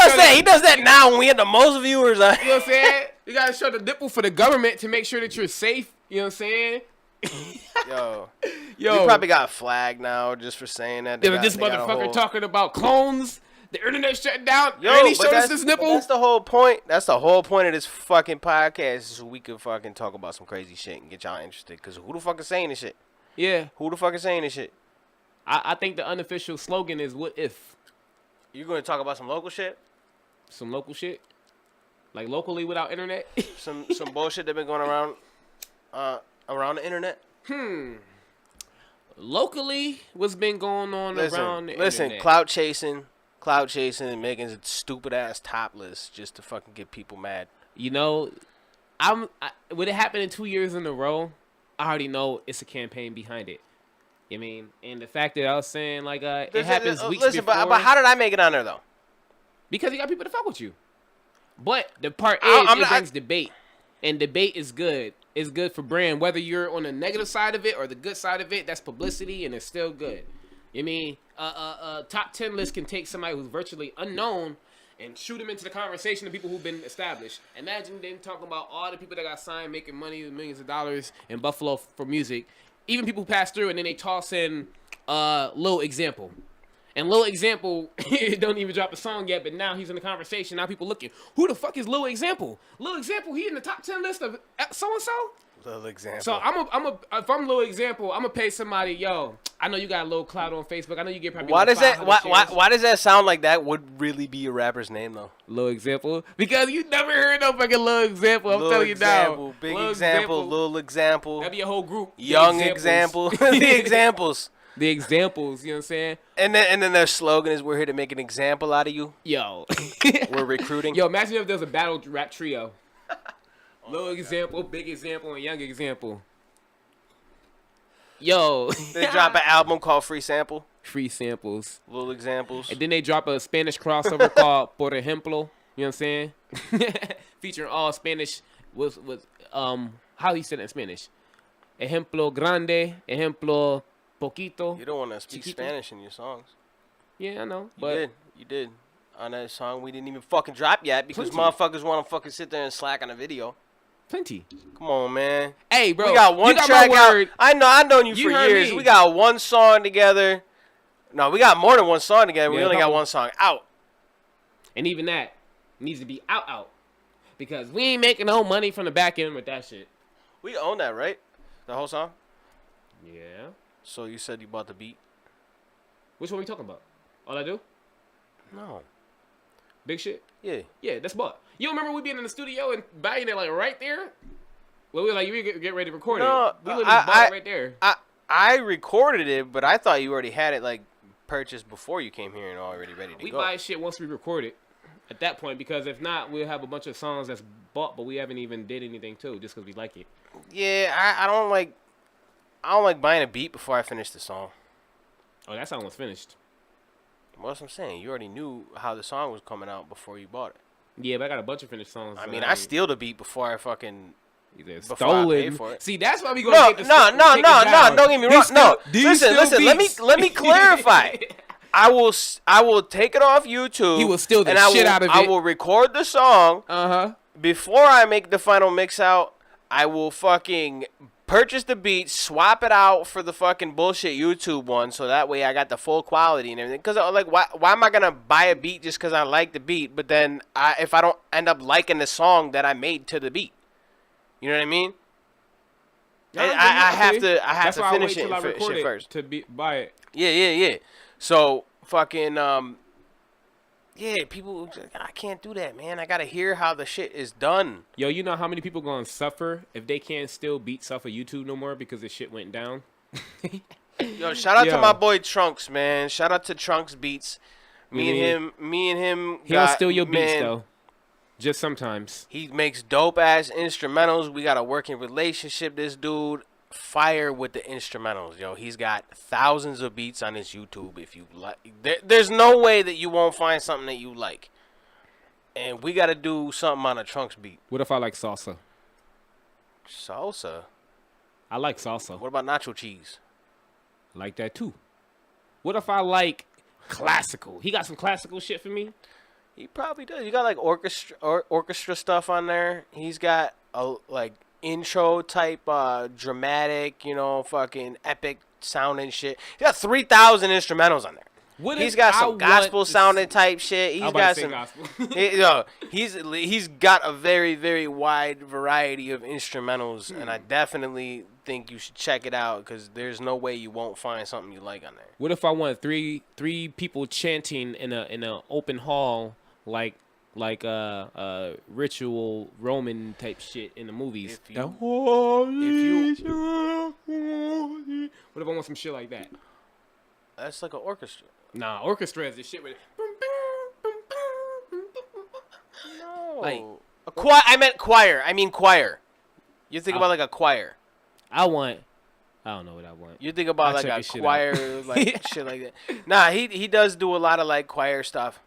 does that now when we have the most viewers. You know what I'm saying? You got to show the nipple for the government to make sure that you're safe. You know what I'm saying? Yo. We probably got flagged now just for saying that. This motherfucker talking about clones. The internet shut down. Yo, and he showed us this nipple. That's the whole point. That's the whole point of this fucking podcast, so we can fucking talk about some crazy shit and get y'all interested. Because who the fuck is saying this shit? Yeah. Who the fuck is saying this shit? I think the unofficial slogan is "What if?" You going to talk about some local shit? Some local shit, like locally without internet. some bullshit that been going around the internet. Locally, what's been going on around the internet? Listen, clout chasing and making stupid ass topless just to fucking get people mad. You know, with it happening 2 years in a row, I already know it's a campaign behind it. I mean, and the fact that I was saying like it happens weeks before. But how did I make it on there though? Because you got people to fuck with you. But the part is it brings debate, and debate is good. It's good for brand, whether you're on the negative side of it or the good side of it. That's publicity, and it's still good. I mean, top 10 list can take somebody who's virtually unknown and shoot them into the conversation of people who've been established. Imagine them talking about all the people that got signed, making money, millions of dollars in Buffalo for music. Even people who pass through, and then they toss in Lil Example. And Lil Example don't even drop a song yet, but now he's in the conversation. Now people looking, who the fuck is Lil Example? Lil Example, he in the top 10 list of so-and-so? Lil Example. So if I'm Lil Example, I'm gonna pay somebody, yo, I know you got a little clout on Facebook. I know you get probably why does that sound like that would really be a rapper's name though? Lil Example? Because you never heard no fucking Lil Example. I'm telling you now. Big Example, Lil Example. That'd be a whole group. Young Example. The Examples. The Examples, you know what I'm saying? And then their slogan is, we're here to make an example out of you. Yo. We're recruiting. Yo, imagine if there's a battle rap trio. Lil Example, Big Example, and Young Example. Yo. They drop an album called Free Sample. Free Samples. Lil Examples. And then they drop a Spanish crossover called Por Ejemplo. You know what I'm saying? Featuring all Spanish with how he said it in Spanish. Ejemplo grande, ejemplo poquito. You don't want to speak chiquito. Spanish in your songs. Yeah, I know. But You did. On that song we didn't even fucking drop yet because motherfuckers want to fucking sit there and slack on a video. Plenty. Come on, man. Hey, bro. We got one track out. I've known you for years. Me. We got one song together. No, we got more than one song together. We only got one song out. And even that needs to be out. Because we ain't making no money from the back end with that shit. We own that, right? The whole song? Yeah. So you said you bought the beat? Which one we talking about? All I Do? No. Big Shit? Yeah. Yeah, that's bought. You remember we being in the studio and buying it like right there? Well, we were like, we get ready to record it. We literally bought it right there. I recorded it, but I thought you already had it like purchased before you came here and already ready to go. We buy shit once we record it at that point, because if not, we'll have a bunch of songs that's bought, but we haven't even did anything to just because we like it. Yeah, I don't like buying a beat before I finish the song. Oh, that song was finished. What's I'm saying? You already knew how the song was coming out before you bought it. Yeah, but I got a bunch of finished songs. I mean, I steal the beat before I fucking stolen. I pay for it. See, that's why we go. No. Don't get me wrong. No, listen. Let me clarify. I will take it off YouTube. He will steal the shit out of it. I will record the song. before I make the final mix out, I will fucking purchase the beat, swap it out for the fucking bullshit YouTube one, so that way I got the full quality and everything. Cause like, why am I gonna buy a beat just cause I like the beat, but then if I don't end up liking the song that I made to the beat, you know what I mean? And I have to finish it first to buy it. Yeah. So fucking yeah, people, I can't do that, man. I gotta hear how the shit is done. Yo, you know how many people gonna suffer if they can't still beat suffer YouTube no more because the shit went down? Yo, shout out to my boy Trunks, man. Shout out to Trunks Beats. Me and him. He'll steal your beats though. Just sometimes. He makes dope ass instrumentals. We got a working relationship. This dude, fire with the instrumentals, yo. He's got thousands of beats on his YouTube. If you like, there's no way that you won't find something that you like. And we got to do something on a Trunks beat. What if I like salsa? Salsa. I like salsa. What about nacho cheese? I like that too. What if I like classical? He got some classical shit for me. He probably does. You got like orchestra stuff on there. He's got a like intro type dramatic, you know, fucking epic sounding shit. He got 3,000 instrumentals on there. He's got some gospel sounding type shit. He's got some he's got a very, very wide variety of instrumentals, and I definitely think you should check it out because there's no way you won't find something you like on there. What if I want three people chanting in a open hall like ritual Roman type shit in the movies? What if I want some shit like that? That's like an orchestra. Nah, orchestra is the shit with it. No. Like a choir. I meant choir. I mean choir. You think about like a choir. I don't know what I want. You think about like a choir, like shit like that. Nah, he does do a lot of like choir stuff.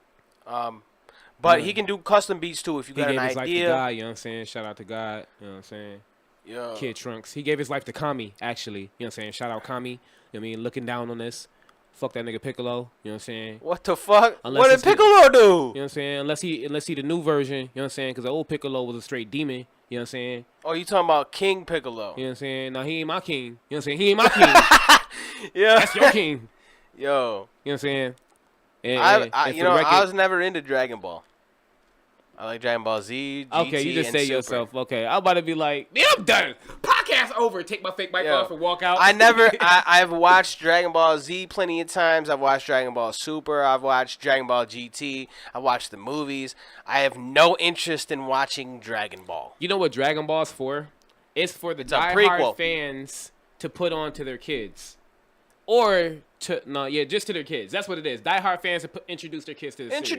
But he can do custom beats too if you got an idea. He gave his life to God, you know what I'm saying? Shout out to God, you know what I'm saying? Yeah. Kid Trunks. He gave his life to Kami, actually. You know what I'm saying? Shout out Kami. You know what I mean? Looking down on this. Fuck that nigga Piccolo. You know what I'm saying? What the fuck? What did Piccolo do? You know what I'm saying? Unless he the new version. You know what I'm saying? Because the old Piccolo was a straight demon. You know what I'm saying? Oh, you talking about King Piccolo? You know what I'm saying? No, he ain't my king. You know what I'm saying? He ain't my king. Yeah. That's your king. Yo. You know what I'm saying? And I was never into Dragon Ball. I like Dragon Ball Z, GT, okay, you just and say Super. yourself. Okay, I'm about to be like, yeah, I'm done. Podcast over. Take my fake mic off and walk out. I've watched Dragon Ball Z plenty of times. I've watched Dragon Ball Super. I've watched Dragon Ball GT. I've watched the movies. I have no interest in watching Dragon Ball. You know what Dragon Ball's for? It's for the diehard fans to put on to their kids. Or just to their kids. That's what it is. Diehard fans to introduce their kids to the series.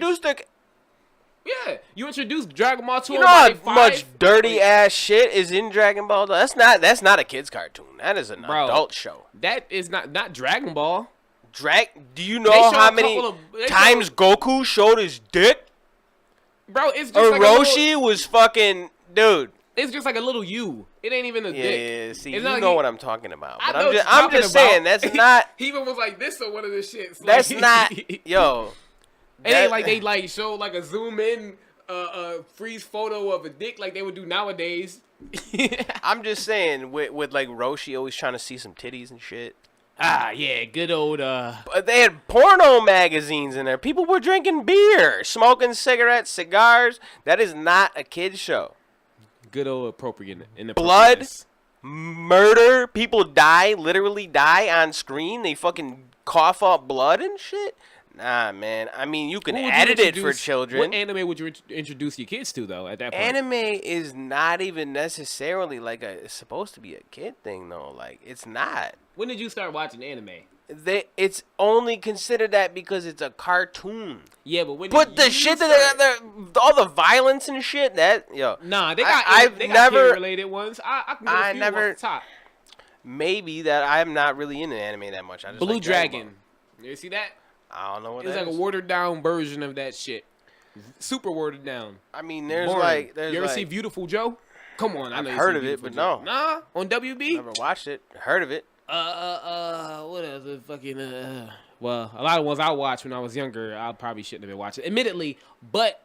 Yeah, you introduced Dragon Ball to them. You know how much dirty ass shit is in Dragon Ball? That's not a kid's cartoon. That is an adult show. That is not Dragon Ball. Do you know how many times Goku showed his dick? Bro, it's just Orochi was fucking dude. It's just like a little U. It ain't even a dick. Yeah, see, you know what I'm talking about. But I'm just saying that's not. He even was like this or one of the shits. That's not. Yo. It ain't like they show like a zoom in freeze photo of a dick like they would do nowadays. I'm just saying with like Roshi always trying to see some titties and shit. Ah, yeah, good old But they had porno magazines in there. People were drinking beer, smoking cigarettes, cigars. That is not a kid's show. Good old appropriate in the blood, murder, people literally die on screen. They fucking cough up blood and shit. Nah, man. I mean, you can edit it for children. What anime would you introduce your kids to, though, at that point? Anime is not even necessarily like it's supposed to be a kid thing, though. Like, it's not. When did you start watching anime? It's only considered that because it's a cartoon. Yeah, but when the shit that all the violence and shit Nah, they got kid-related ones. I can get a few off the top. Maybe that I'm not really into anime that much. I just Blue like Dragon. You see that? I don't know what it's like a watered down version of that shit. Super watered down. I mean, there's you ever see Beautiful Joe? Come on, I know I've heard of it, but no. Nah, on WB. Never watched it. Heard of it. What else? Fucking well, a lot of ones I watched when I was younger, I probably shouldn't have been watching. Admittedly, but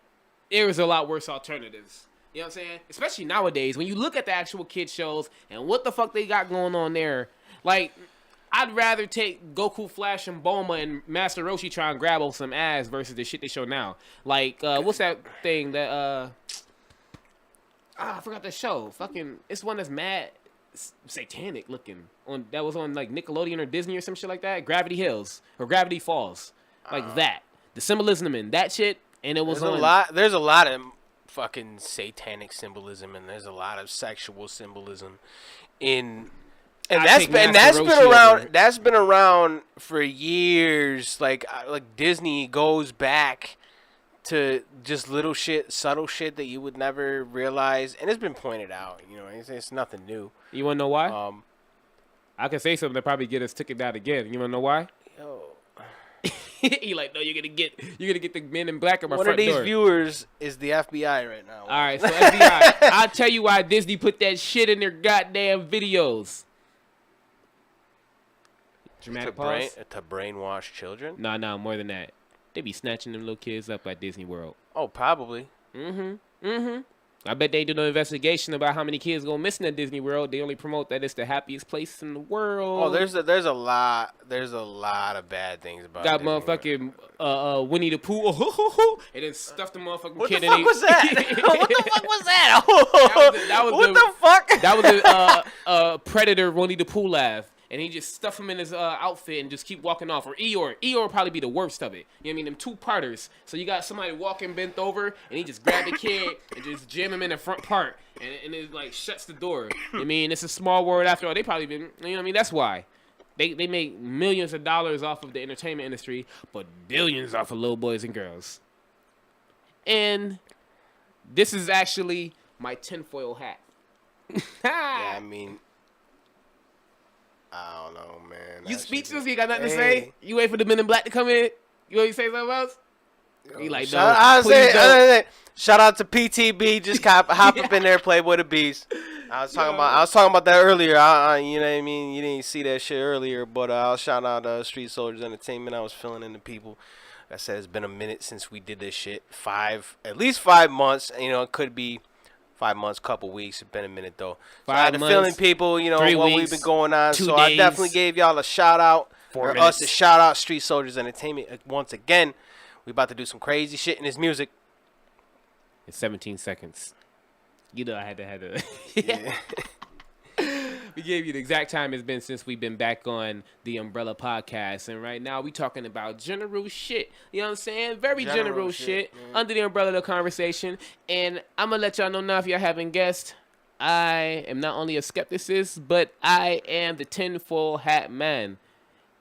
there was a lot worse alternatives. You know what I'm saying? Especially nowadays, when you look at the actual kid shows and what the fuck they got going on there, like, I'd rather take Goku, Flash, and Bulma and Master Roshi try and grab on some ass versus the shit they show now. Like, what's that thing that, I forgot the show. Fucking, it's one that's mad satanic looking. That was on, like, Nickelodeon or Disney or some shit like that. Gravity Hills or Gravity Falls. Like that. The symbolism in that shit, and it was there's a lot of fucking satanic symbolism, and there's a lot of sexual symbolism in... And that's been around for years. Like Disney goes back to just little shit, subtle shit that you would never realize, and it's been pointed out. You know, it's nothing new. You wanna know why? I can say something that probably get us took it out again. You wanna know why? Yo, he like, no, you're gonna get the Men in Black at my one front door. One of these viewers is the FBI right now. All right, so FBI, I'll tell you why Disney put that shit in their goddamn videos. Dramatic pause. To brainwash children? Nah, more than that. They be snatching them little kids up at Disney World. Oh, probably. I bet they do no investigation about how many kids go missing at Disney World. They only promote that it's the happiest place in the world. Oh, there's a lot of bad things about it. Got Disney motherfucking Winnie the Pooh, and then stuffed the motherfucking what kid the in. Fuck was that? What the fuck was that? What the fuck? That was a Predator Winnie the Pooh laugh. And he just stuff him in his outfit and just keep walking off. Or Eeyore would probably be the worst of it. You know what I mean? Them two-parters. So you got somebody walking bent over, and he just grab the kid and just jam him in the front part. And it, like, shuts the door. You know what I mean? It's a small world after all. They probably been, you know what I mean? That's why. They make millions of dollars off of the entertainment industry, but billions off of little boys and girls. And this is actually my tinfoil hat. Yeah, I mean... I don't know, man. You speechless? You got nothing to say? You wait for the Men in Black to come in? You want to say something else? You like, no, shout out to PTB. Just hop up in there, Playboy the Beast. I was talking about that earlier. You know what I mean? You didn't see that shit earlier, but I'll shout out Street Soldiers Entertainment. I was filling in the people. Like I said, it's been a minute since we did this shit. At least 5 months. You know, it could be 5 months, couple weeks. It's been a minute though. So I had to fill in people, you know, what we've been going on. So I definitely gave y'all a shout out. For us to shout out Street Soldiers Entertainment once again. We about to do some crazy shit in this music. It's 17 seconds. You know I had to. Yeah. We gave you the exact time it's been since we've been back on the Umbrella Podcast. And right now we talking about general shit. You know what I'm saying? Very general shit under the umbrella of the conversation. And I'm going to let y'all know now if y'all haven't guessed, I am not only a skepticist, but I am the tinfoil hat man.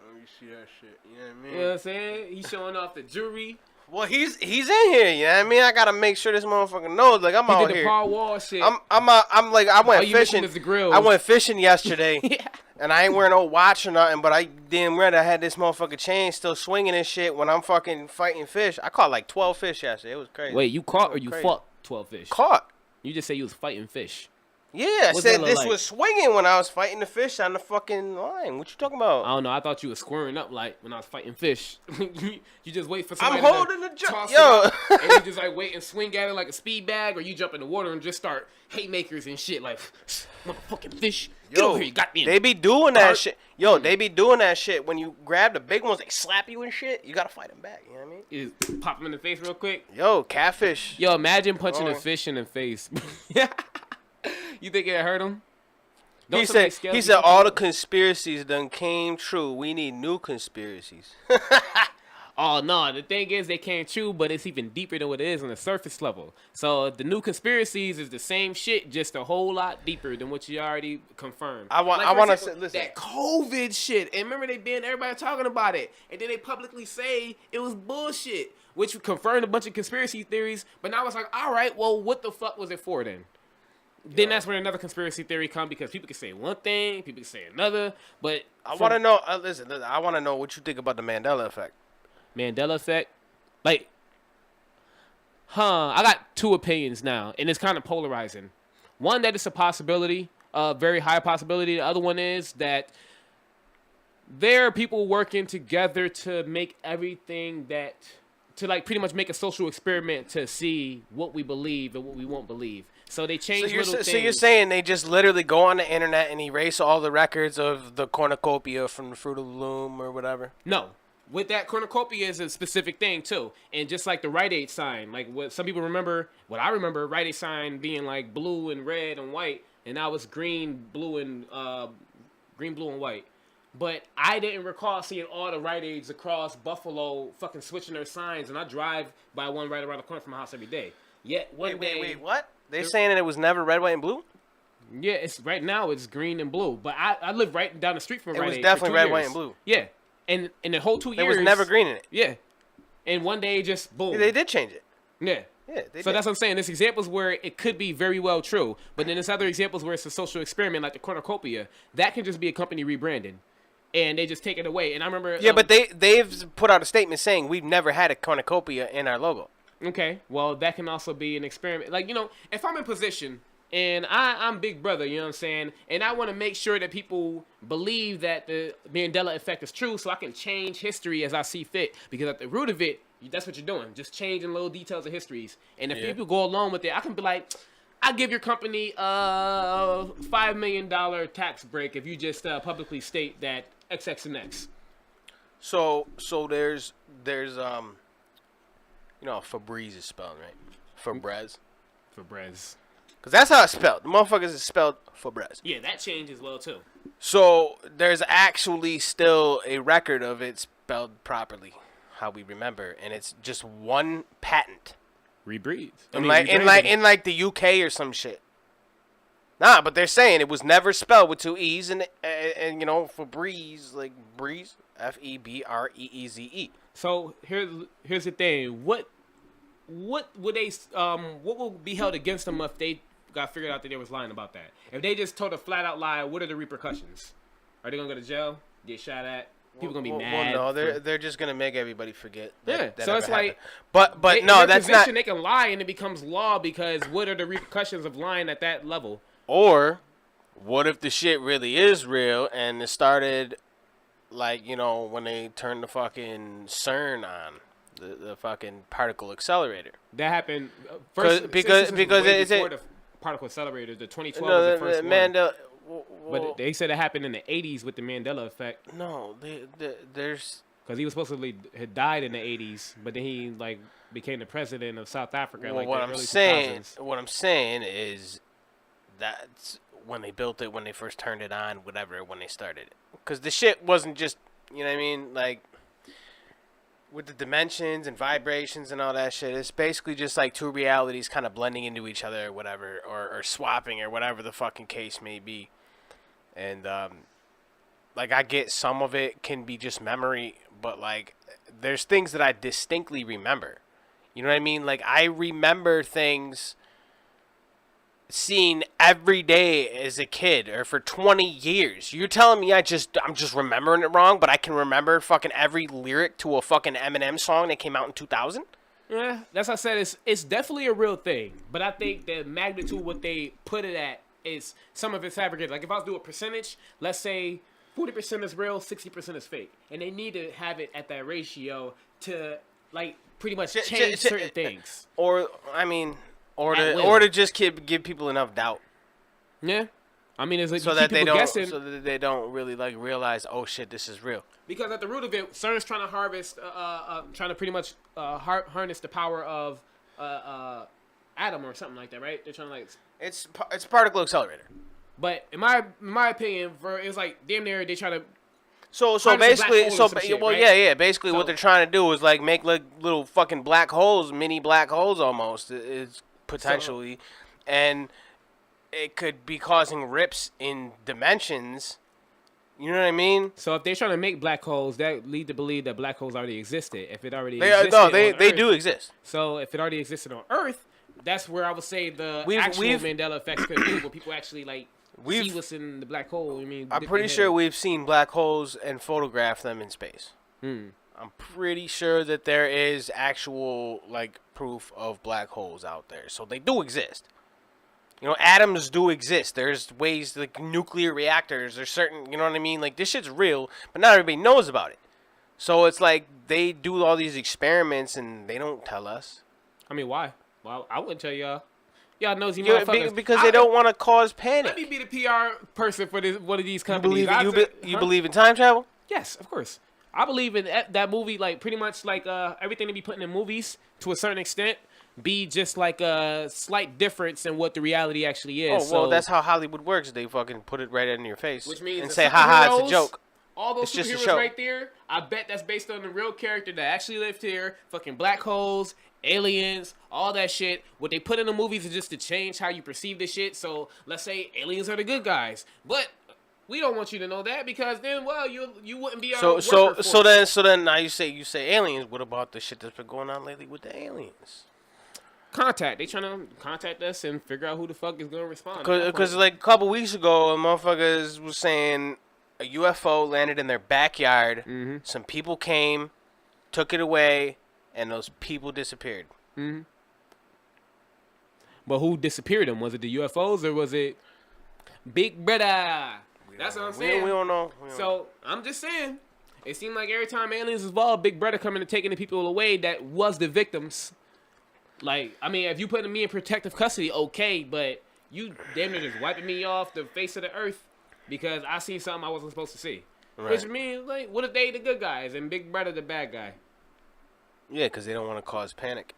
Let me see that shit. You know what I mean? You know what I'm saying? He's showing off the jewelry. Well, he's in here, you know what I mean? I gotta make sure this motherfucker knows, like, I'm out here. He did the Paul Wall shit. I'm like, I went fishing. I went fishing yesterday, yeah. And I ain't wearing no watch or nothing, but I damn right I had this motherfucking chain still swinging and shit when I'm fucking fighting fish. I caught like 12 fish yesterday. It was crazy. Wait, you caught or you fought 12 fish? Caught. You just say you was fighting fish. Yeah, I said this was swinging when I was fighting the fish on the fucking line. What you talking about? I don't know. I thought you was squaring up like when I was fighting fish. you just wait for somebody I'm holding the toss yo. It out, and you just like wait and swing at it like a speed bag, or you jump in the water and just start haymakers and shit like motherfucking fish. Get over here, you got me. They be doing that shit. Yo, they be doing that shit. When you grab the big ones, they slap you and shit. You gotta fight them back. You know what I mean? You just pop them in the face real quick. Yo, catfish. Yo, imagine punching a fish in the face. You think it hurt him? He said all the conspiracies done came true. We need new conspiracies. Oh, no. The thing is, they came true, but it's even deeper than what it is on the surface level. So the new conspiracies is the same shit, just a whole lot deeper than what you already confirmed. I want to say, listen. That COVID shit. And remember, everybody talking about it. And then they publicly say it was bullshit, which confirmed a bunch of conspiracy theories. But now it's like, all right, well, what the fuck was it for then? Then that's where another conspiracy theory comes, because people can say one thing, people can say another, but... I want to know, listen, I want to know what you think about the Mandela effect. Mandela effect? Like, I got two opinions now, and it's kind of polarizing. One, that it's a possibility, a very high possibility. The other one is that there are people working together to make everything that... to, like, pretty much make a social experiment to see what we believe and what we won't believe. So they changed little things. So you're saying they just literally go on the internet and erase all the records of the cornucopia from the Fruit of the Loom or whatever? No. With that, cornucopia is a specific thing too, and just like the Rite Aid sign, like what some people remember, what I remember, Rite Aid sign being like blue and red and white, and now it's green, blue and white. But I didn't recall seeing all the Rite Aids across Buffalo fucking switching their signs, and I drive by one right around the corner from my house every day. Yet one day, wait, what? They're saying that it was never red, white, and blue? Yeah, it's right now it's green and blue, but I live right down the street from Rite Aid. It was definitely red, years. white, and blue. Yeah. And in the whole 2 years, there was never green in it. Yeah, and one day just boom. Yeah, they did change it. Yeah. Yeah, they so did. that's what I'm saying. There's examples where it could be very well true, but then there's other examples where it's a social experiment, like the cornucopia. That can just be a company rebranding, and they just take it away. And I remember. Yeah, but they've put out a statement saying we've never had a cornucopia in our logo. Okay, well that can also be an experiment. Like if I'm in position. And I'm Big Brother, you know what I'm saying? And I want to make sure that people believe that the Mandela effect is true so I can change history as I see fit. Because at the root of it, that's what you're doing. Just changing little details of histories. And if people go along with it, I can be like, I give your company a $5 million tax break if you just publicly state that XX and X. So there's Febreze is spelled, right? Febreze. Febreze. Because that's how it's spelled. The motherfuckers is spelled Febreze. Yeah, that changed as well, too. So there's actually still a record of it spelled properly, how we remember, and it's just one patent. Rebreathe. In like the UK or some shit. Nah, but they're saying it was never spelled with two E's and Febreze, like breeze, Febreeze. So here's the thing. What would they what will be held against them if they got figured out that they was lying about that? If they just told a flat out lie, what are the repercussions? Are they gonna go to jail? Get shot at? People gonna be mad? Well, no, they're just gonna make everybody forget. That so it's like, but no, that's not. They can lie and it becomes law because what are the repercussions of lying at that level? Or what if the shit really is real and it started like when they turned the fucking CERN on? The fucking particle accelerator. That happened first because it's before the particle accelerator. The 2012 was the first one. But they said it happened in the 80s with the Mandela effect. No, there's because he was supposed to had died in the 80s, but then he became the president of South Africa. Well, what I'm saying is that's when they built it, when they first turned it on, whatever, when they started. Because the shit wasn't just like. With the dimensions and vibrations and all that shit, it's basically just like two realities kind of blending into each other or whatever, or swapping or whatever the fucking case may be. And, I get some of it can be just memory, but, there's things that I distinctly remember. You know what I mean? I remember things seen every day as a kid or for 20 years. You're telling me I'm just remembering it wrong, but I can remember fucking every lyric to a fucking Eminem song that came out in 2000? Yeah, that's what I said. It's definitely a real thing, but I think the magnitude what they put it at is some of it's fabricated. Like if I was to do a percentage, let's say 40% is real, 60% is fake, and they need to have it at that ratio to pretty much change certain things. Or to just give people enough doubt. Yeah, I mean, it's so that they don't really realize, oh shit, this is real. Because at the root of it, CERN's trying to harvest, trying to pretty much harness the power of atom or something like that, right? They're trying to it's a particle accelerator. But in my opinion, it's damn near they try to. So basically, right? basically what they're trying to do is make little fucking black holes, mini black holes almost. It's potentially, and it could be causing rips in dimensions. You know what I mean? So if they're trying to make black holes, that lead to believe that black holes already existed. If it already they do exist. So if it already existed on Earth, that's where I would say the actual Mandela effects could be, where people actually see what's in the black hole. I'm pretty sure we've seen black holes and photographed them in space. I'm pretty sure that there is actual proof of black holes out there, so they do exist. Atoms do exist. There's ways nuclear reactors. There's certain, you know what I mean? This shit's real, but not everybody knows about it. So it's they do all these experiments and they don't tell us. I mean, why? Well, I wouldn't tell y'all. Y'all nosy Yeah, motherfuckers. because they don't want to cause Let panic. me be the PR person for this one of these You companies. believe you believe in time travel? Yes, of course. I believe in that movie, like pretty much like everything to be put in movies to a certain extent be just like a slight difference in what the reality actually is. Oh, well, So, that's how Hollywood works. They fucking put it right in your face which means and the say, haha, it's a superheroes, joke. all those It's just a superheroes show. right there, I bet that's based on the real character that actually lived here. Fucking black holes, aliens, all that shit. What they put in the movies is just to change how you perceive this shit. So let's say aliens are the good guys, but we don't want you to know that because then, well, you wouldn't be our worker force. So then now you say aliens. What about the shit that's been going on lately with the aliens? Contact. They trying to contact us and figure out who the fuck is gonna respond. Because like a couple weeks ago, a motherfuckers was saying a UFO landed in their backyard. Mm-hmm. Some people came, took it away, and those people disappeared. Mm-hmm. But who disappeared them? Was it the UFOs or was it Big Brother? That's what I'm saying. We don't know. So I'm just saying, it seemed like every time aliens involved, Big Brother coming and taking the people away that was the victims. Like, I mean, if you putting me in protective custody, okay, but you damn near just wiping me off the face of the earth because I seen something I wasn't supposed to see. Right. Which means, like, what if they the good guys and Big Brother the bad guy? Yeah, because they don't want to cause panic.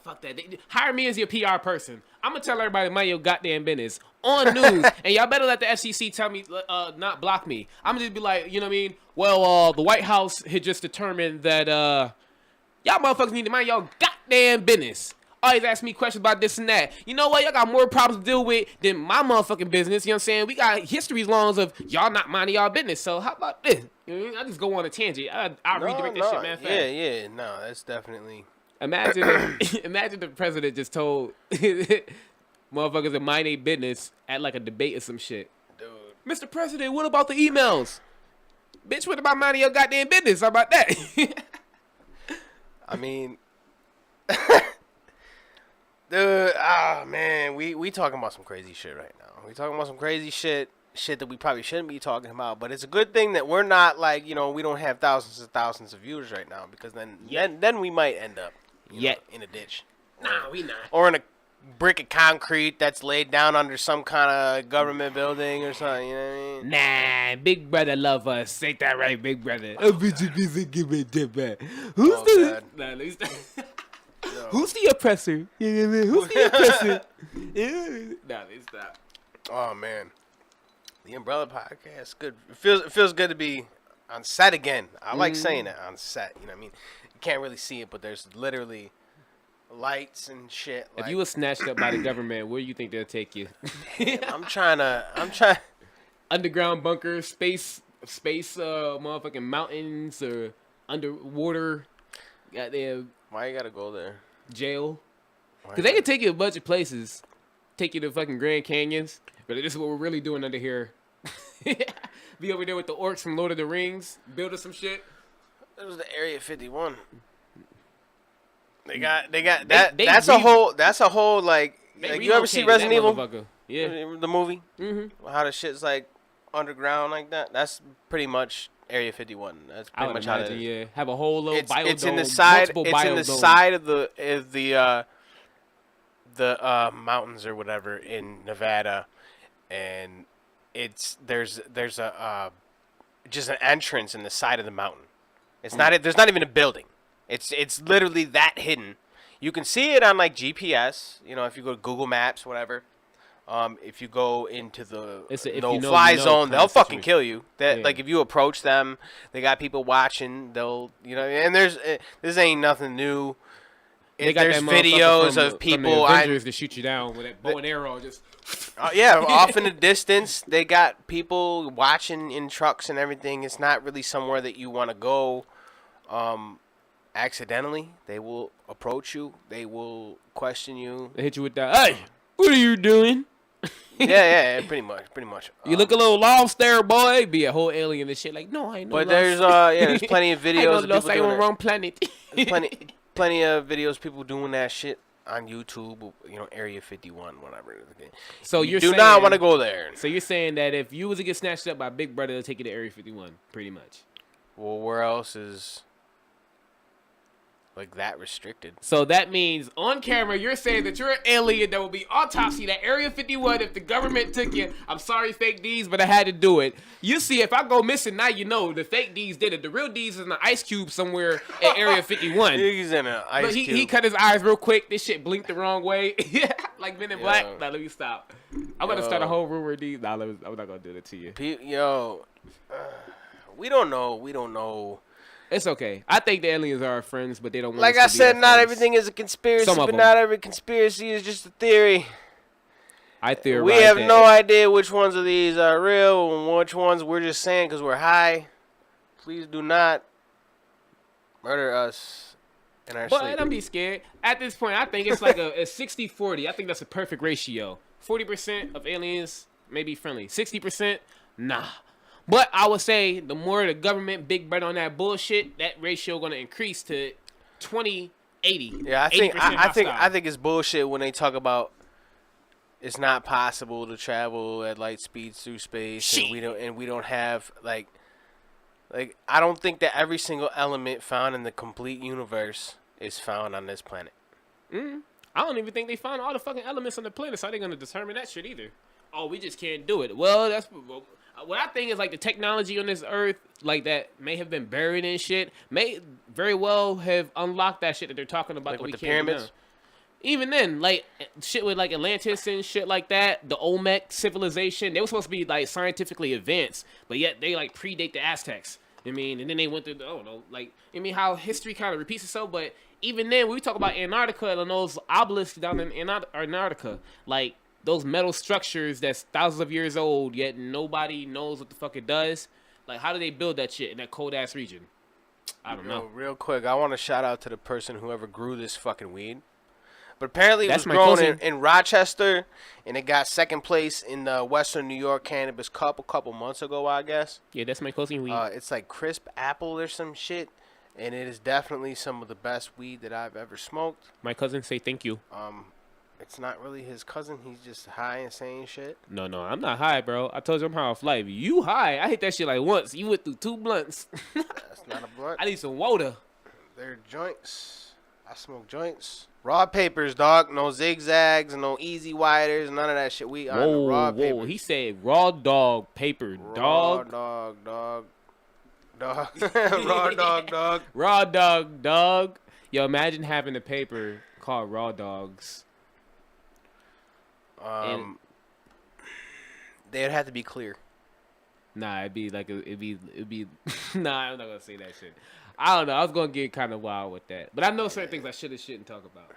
Fuck that. Hire me as your PR person. I'm going to tell everybody to mind your goddamn business on news. And y'all better let the FCC tell me, not block me. I'm going to just be like, you know what I mean? Well, the White House had just determined that y'all motherfuckers need to mind your goddamn business. Always ask me questions about this and that. You know what? Y'all got more problems to deal with than my motherfucking business. You know what I'm saying? We got histories longs of y'all not minding y'all business. So how about this? You know what I mean? I just go on a tangent. I'll redirect this shit, man. Fast. Yeah. No, that's definitely... Imagine imagine the president just told motherfuckers to mind their business at like a debate or some shit. Dude. Mr. President, what about the emails? Bitch, what about minding your goddamn business? How about that? I mean... Dude, man, we talking about some crazy shit right now. We talking about some crazy shit that we probably shouldn't be talking about. But it's a good thing that we're not like, you know, we don't have thousands and thousands of viewers right now because then we might end up in a ditch. Nah, we not. Or in a brick of concrete that's laid down under some kind of government building or something. You know what I mean? Nah, Big Brother love us. Ain't that right, Big Brother? Who's the? Nah, let me stop. No. Who's the oppressor? Who's the oppressor? Nah, let's stop. Oh man, the Umbrella Podcast, good. It feels good to be on set again. I like saying that, on set. You know what I mean? You can't really see it, but there's literally lights and shit. If you were snatched up by the government, where do you think they'll take you? I'm trying. Underground bunker, space, motherfucking mountains or underwater. Goddamn. Why you gotta go there? Jail. Because they can take you a bunch of places. Take you to fucking Grand Canyons. But this is what we're really doing under here. Be over there with the orcs from Lord of the Rings. Building some shit. That was the Area 51. They got that. That's a whole like you ever see Resident Evil? Yeah. The movie? Mm-hmm. How the shit's like underground like that? That's pretty much Area 51. That's pretty much how it is. Yeah, have a whole little biodome. It's in the side. It's in the side of the mountains or whatever in Nevada, and there's a just an entrance in the side of the mountain. It's not. There's not even a building. It's literally that hidden. You can see it on like GPS. You know, if you go to Google Maps, whatever. If you go into the no-fly zone, they'll fucking kill you. Like if you approach them, they got people watching. They'll, and this ain't nothing new. There's videos of people. Avengers to shoot you down with that bow and arrow. Just off in the distance, they got people watching in trucks and everything. It's not really somewhere that you want to go. Accidentally, they will approach you. They will question you. They hit you with that. Hey, what are you doing? yeah, pretty much. You look a little lost there, boy. Be a whole alien and shit. Like, no, I know. But there's plenty of videos of people doing on the wrong planet. There's plenty of videos people doing that shit on YouTube. Area 51, whatever. So you do not want to go there. So you're saying that if you was to get snatched up by Big Brother, they'll take you to Area 51, pretty much. Well, where else is? Like that restricted. So that means on camera you're saying that you're an alien that will be autopsied at Area 51 if the government took you. I'm sorry, fake D's, but I had to do it. You see, if I go missing, now you know the fake D's did it. The real D's is in the ice cube somewhere at Area 51. He's in an ice But cube. he cut his eyes real quick. This shit blinked the wrong way. Like Men in Black. Yo. Nah, let me stop. I'm going to start a whole rumor of these. Nah, I'm not going to do that to you. We don't know. It's okay. I think the aliens are our friends, but they don't want Like us I to be said, our not friends. everything is a conspiracy, Some of but them. not every conspiracy is just a theory. I theorize We have that. no idea which ones of these are real and which ones we're just saying because we're high. Please do not murder us in our But sleep. don't be scared. At this point, I think it's like a 60-40. I think that's a perfect ratio. 40% of aliens may be friendly. 60%, nah. But I would say the more the government big bet on that bullshit, that ratio going to increase to 20-80. Yeah, 80% hostile. I think it's bullshit when they talk about it's not possible to travel at light speeds through space, Shit. and we don't have like I don't think that every single element found in the complete universe is found on this planet. I don't even think they found all the fucking elements on the planet, so how they going to determine that shit either? Oh, we just can't do it. Well, that's what I think is like the technology on this earth, like that may have been buried in shit, may very well have unlocked that shit that they're talking about. Like that with we the can't do pyramids? now. Even then, like shit with like Atlantis and shit like that, the Olmec civilization, they were supposed to be like scientifically advanced, but yet they like predate the Aztecs. I mean, and then they went through, I don't know, like, I mean, how history kind of repeats itself, but even then, when we talk about Antarctica and those obelisks down in Antarctica, like, those metal structures that's thousands of years old, yet nobody knows what the fuck it does. Like, how do they build that shit in that cold-ass region? I don't know. Real quick, I want to shout out to the person whoever grew this fucking weed. But apparently it That's was my grown cousin. in Rochester, and it got second place in the Western New York Cannabis Cup a couple months ago, I guess. Yeah, that's my cousin weed. It's like crisp apple or some shit, and it is definitely some of the best weed that I've ever smoked. My cousin say thank you. It's not really his cousin. He's just high and saying shit. No, I'm not high, bro. I told you I'm high off life. You high. I hit that shit like once. You went through 2 blunts. That's not a blunt. I need some water. They're joints. I smoke joints. Raw papers, dog. No zigzags, no easy widers, none of that shit. We on the raw papers. He said raw dog paper, dog. Raw dog. Raw dog. Raw dog. Yo, imagine having a paper called Raw Dogs. They'd have to be clear. Nah, it'd be. Nah, I'm not gonna say that shit. I don't know. I was gonna get kind of wild with that, but I know certain things I shouldn't talk about.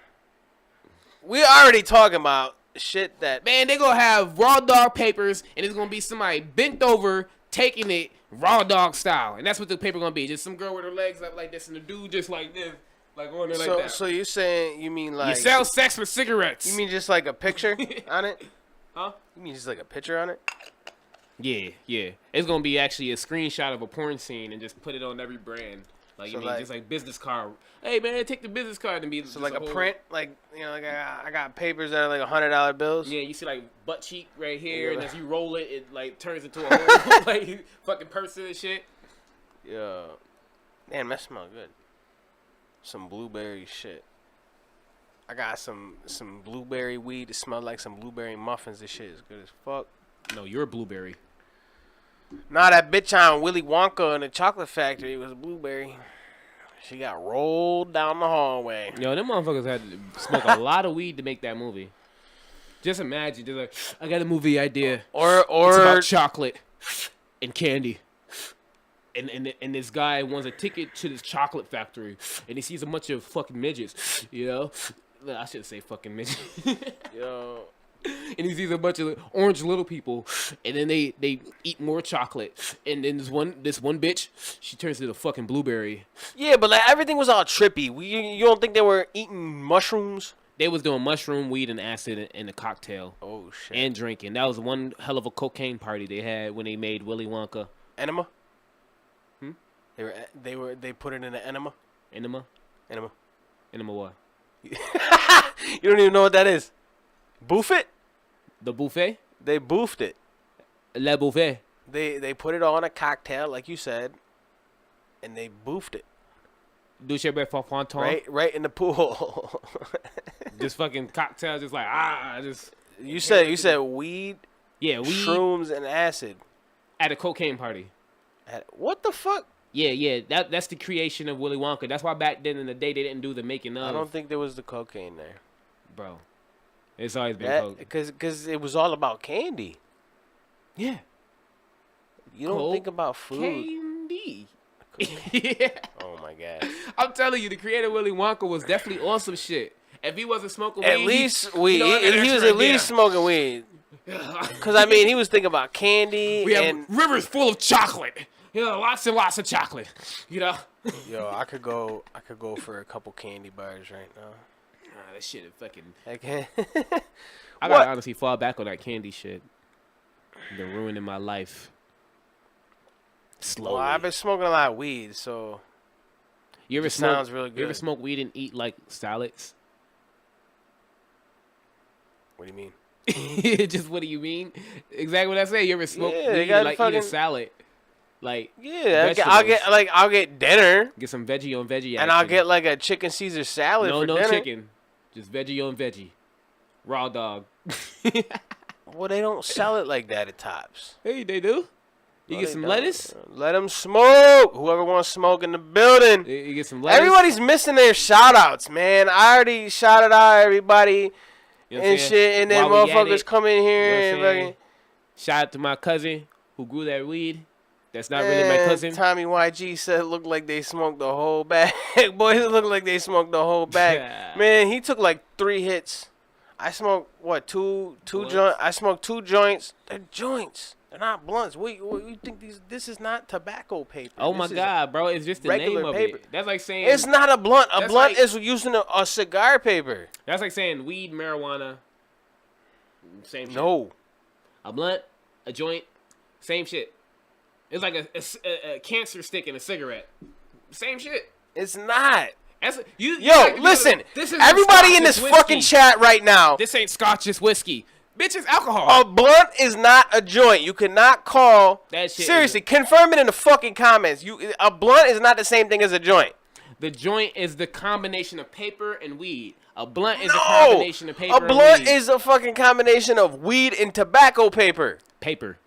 We already talking about shit that Man, they gonna have raw dog papers, and it's gonna be somebody bent over taking it raw dog style, and that's what the paper gonna be. Just some girl with her legs up like this, and the dude just like this, like on there like that. So you saying you mean You like sell sex for cigarettes. you mean just like a picture on it? Huh? You mean just like a picture on it? Yeah. It's gonna be actually a screenshot of a porn scene and just put it on every brand. Like, So you mean, like- just like business card. Hey man, take the business card and be So just like a whole- print, like like I got papers that are like $100 bills. Yeah, you see like butt cheek right here, Yeah. and as you roll it, it like turns into a whole like fucking person and shit. Yeah. Damn, that smell good. Some blueberry shit. I got some blueberry weed that smell like some blueberry muffins. This shit is good as fuck. No, you're a blueberry. Nah, that bitch on Willy Wonka in the chocolate factory was a blueberry. She got rolled down the hallway. Yo, them motherfuckers had to smoke a lot of weed to make that movie. Just imagine, just like, I got a movie idea. It's Or about chocolate and candy. And this guy wants a ticket to this chocolate factory, and he sees a bunch of fucking midgets, you know? I shouldn't say fucking midgets. yo, And he sees a bunch of orange little people, and then they eat more chocolate. And then this one bitch, she turns into a fucking blueberry. yeah, but like everything was all trippy. You don't think they were eating mushrooms? They was doing mushroom, weed, and acid in a cocktail. Oh shit. And drinking. That was one hell of a cocaine party they had when they made Willy Wonka. Enema? They put it in an enema? Enema? Enema. Enema what? You don't even know what that is. Boof it? The buffet? They boofed it. Le buffet. They put it all in a cocktail, like you said, and they boofed it. Douche Ponton. Right in the pool. Just fucking cocktails, just like just. You said weed, Yeah, weed shrooms, and acid. at a cocaine party. What the fuck? Yeah. That's the creation of Willy Wonka. That's why back then in the day they didn't do the making of. I don't think there was the cocaine there. Bro, it's always been coke. Because it was all about candy. Yeah. You don't think about food. Candy. Yeah. Oh my god. I'm telling you, the creator Willy Wonka was definitely on some shit. If he wasn't smoking At weed, least weed. He was at least smoking weed. Because, I mean, he was thinking about candy. We and have rivers full of chocolate. Lots and lots of chocolate. Yo, I could go for a couple candy bars right now. Nah, that shit is fucking. Okay. I gotta honestly fall back on that candy shit. They're ruining my life. Slowly. Well, I've been smoking a lot of weed, so. You ever sounds really good. You ever smoke weed and eat like salads? What do you mean? Just what do you mean? Exactly what I say. You ever smoke weed and like eat a salad? Like I'll get dinner. Get some veggie on veggie. And I'll get like a chicken Caesar salad for dinner. No chicken. Just veggie on veggie. Raw dog. Well, they don't sell it like that at Tops. Hey, they do. You get some lettuce? Let them smoke. Whoever wants smoke in the building. You get some lettuce? Everybody's missing their shout-outs, man. I already shouted out everybody and shit, and then motherfuckers come in here and shout out to my cousin who grew that weed. That's not really my cousin. Tommy YG said it looked like they smoked the whole bag. Boys, it looked like they smoked the whole bag. Man, he took like 3 hits. I smoked, what, two joints? I smoked 2 joints. They're joints. They're not blunts. What you think this is not tobacco paper? Oh my god, bro! It's just the name of it. That's like saying it's not a blunt. A blunt is using a cigar paper. That's like saying weed, marijuana. Same shit. No. A blunt, a joint, same shit. It's like a cancer stick and a cigarette. Same shit. It's not. Listen. Everybody in this fucking chat right now. This ain't scotch, it's whiskey. Bitch, it's alcohol. A blunt is not a joint. You cannot call that shit. Seriously, confirm it in the fucking comments. A blunt is not the same thing as a joint. The joint is the combination of paper and weed. A blunt is a combination of paper and weed. A blunt is a fucking combination of weed and tobacco paper. Paper.